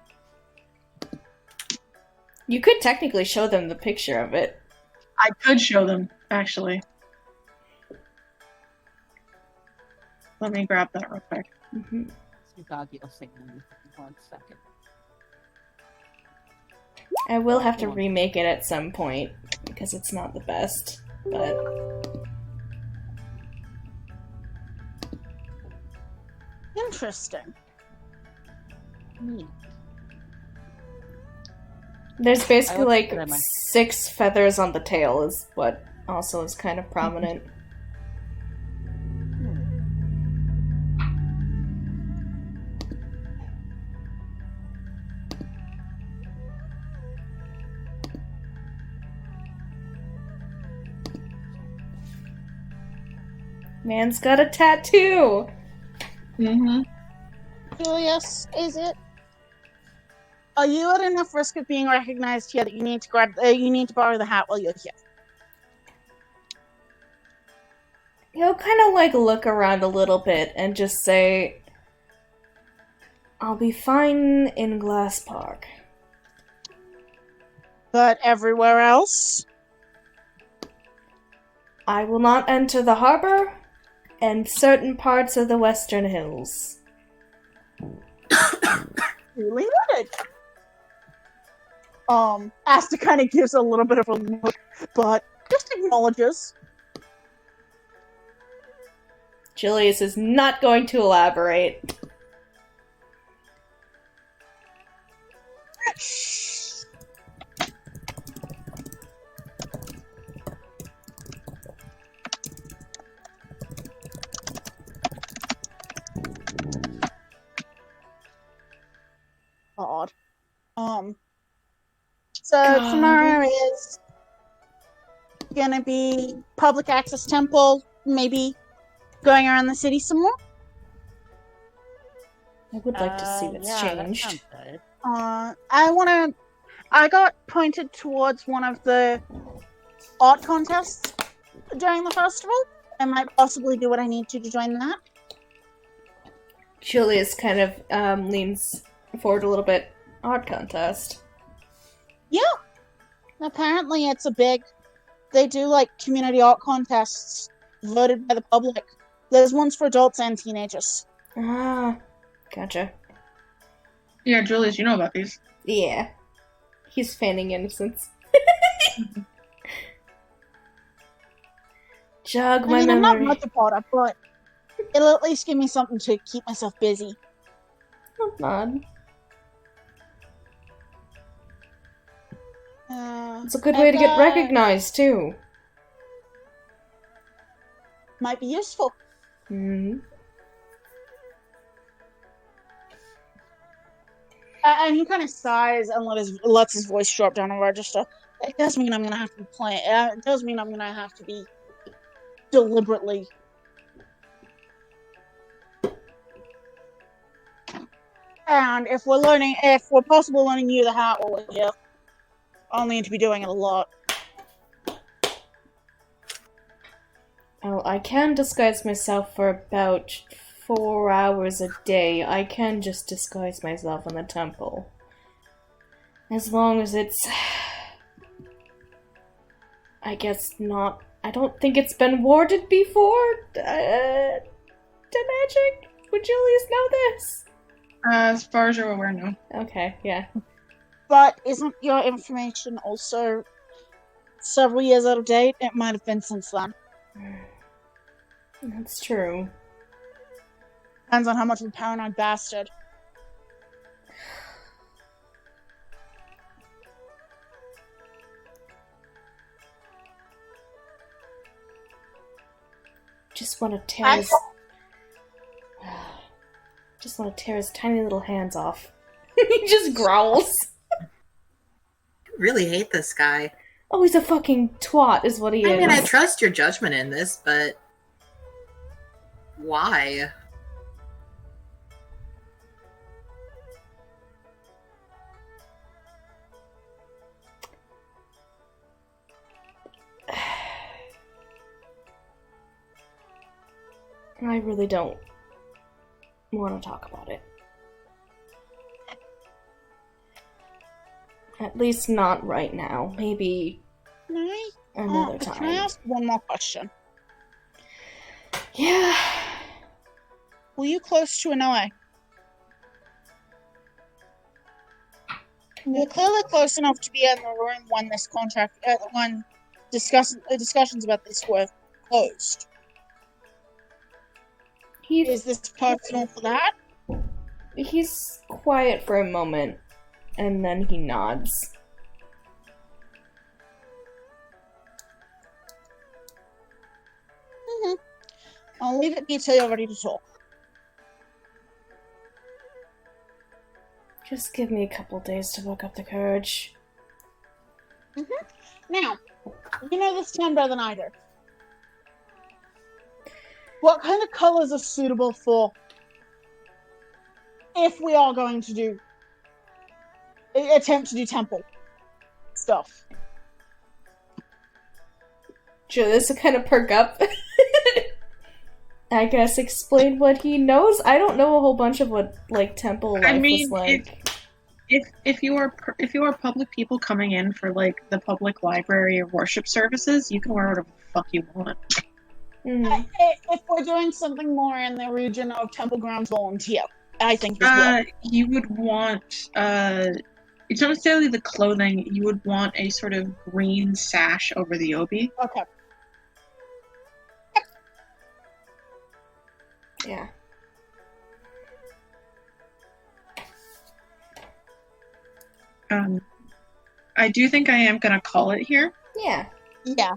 You could technically show them the picture of it. I could show them, actually. Let me grab that real quick. Mm-hmm. Nagi will sing in 1 second. I will have to remake it at some point, because it's not the best, but... Interesting. There's basically like 6 feathers on the tail is what also is kind of prominent. Man's got a tattoo! Mm-hmm. Julius, is it? Are you at enough risk of being recognized here that you need to borrow the hat while you're here? He'll kind of like look around a little bit and just say, I'll be fine in Glass Park. But everywhere else? I will not enter the harbor and certain parts of the Western Hills. Really noted. Asta kind of gives a little bit of a look, but just acknowledges. Julius is not going to elaborate. Odd. So tomorrow is gonna be public access temple, maybe going around the city some more. I would like to see what's changed. I got pointed towards one of the art contests during the festival, I might possibly do what I need to join that. Julius kind of leans forward a little bit. Odd contest. Yeah. Apparently it's a big... They do, like, community art contests voted by the public. There's ones for adults and teenagers. Ah, gotcha. Yeah, Julius, you know about these. Yeah. He's feigning innocence. Jog my I'm not memory. much about it, but it'll at least give me something to keep myself busy. Not bad. It's a good way to get recognized, too. Might be useful. Hmm. And he kind of sighs and lets his voice drop down a register. It does mean I'm gonna have to play. It does mean I'm gonna have to be deliberately. And if we're possibly learning you the hat while we're here, I'll need to be doing it a lot. Oh, I can disguise myself for about 4 hours a day. I can just disguise myself in the temple. As long as it's... I guess not... I don't think it's been warded before? To magic? Would Julius know this? As far as you're aware, no. Okay, yeah. But isn't your information also several years out of date? It might have been since then. That's true. Depends on how much of a paranoid bastard. Just want to tear his... Just want to tear his tiny little hands off. He just growls. I really hate this guy. Oh, he's a fucking twat, is what he is. I mean, I trust your judgment in this, but why? I really don't want to talk about it. At least not right now. Maybe another time. Can I ask one more question? Yeah. Were you close to Inoue? You're clearly close enough to be in the room when this contract, when discussions about this were closed. Is this personal for that? He's quiet for a moment, and then he nods. Mm-hmm. I'll leave it be till you're ready to talk. Just give me a couple days to work up the courage. Mm-hmm. Now, you know this town better than I do. What kind of colors are suitable for if we are going to attempt to do temple stuff? Julius will kind of perk up. I guess explain what he knows. I don't know a whole bunch of what like temple life was like. If you are public people coming in for like the public library or worship services, you can wear whatever the fuck you want. Mm-hmm. If we're doing something more in the region of temple grounds volunteer, I think you would want it's not necessarily the clothing. You would want a sort of green sash over the obi. Okay. Yeah. I do think I am gonna call it here. Yeah. Yeah.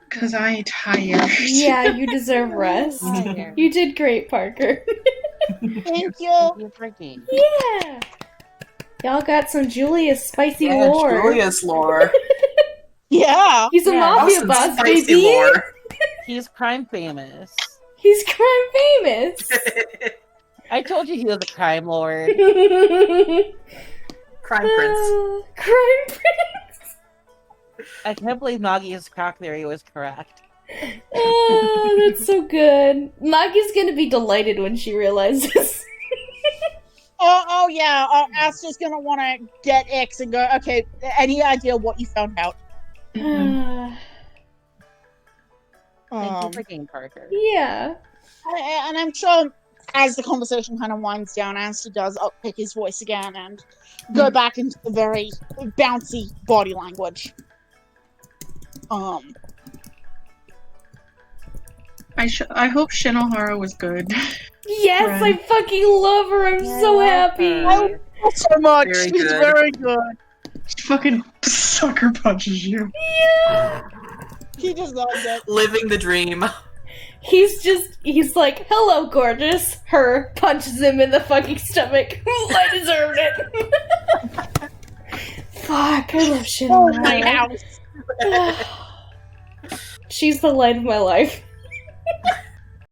Because I'm tired. Yeah, you deserve rest. You did great, Parker. Thank you. Yeah. Y'all got some Julius spicy lore. Julius lore. Yeah. He's a mafia boss, baby. Lore. He's crime famous. He's crime famous. I told you he was a crime lord. Crime prince. Crime prince. I can't believe Nagi's crack theory was correct. Oh, that's so good. Magi's gonna be delighted when she realizes. Oh yeah. Asta's gonna want to get X and go. Okay. Any idea what you found out? Thank you for game, Parker. Yeah. And I'm sure as the conversation kind of winds down, Asta does uppick his voice again and go back into the very bouncy body language. I hope Shinohara was good. Yes, I fucking love her. I'm so happy. Oh, so much. Very She's good. very good. She fucking sucker punches you. Yeah. He just loves it. Living the dream. He's like, hello, gorgeous. Her punches him in the fucking stomach. I deserved it. Fuck, I love shit. Oh my house. She's the light of my life.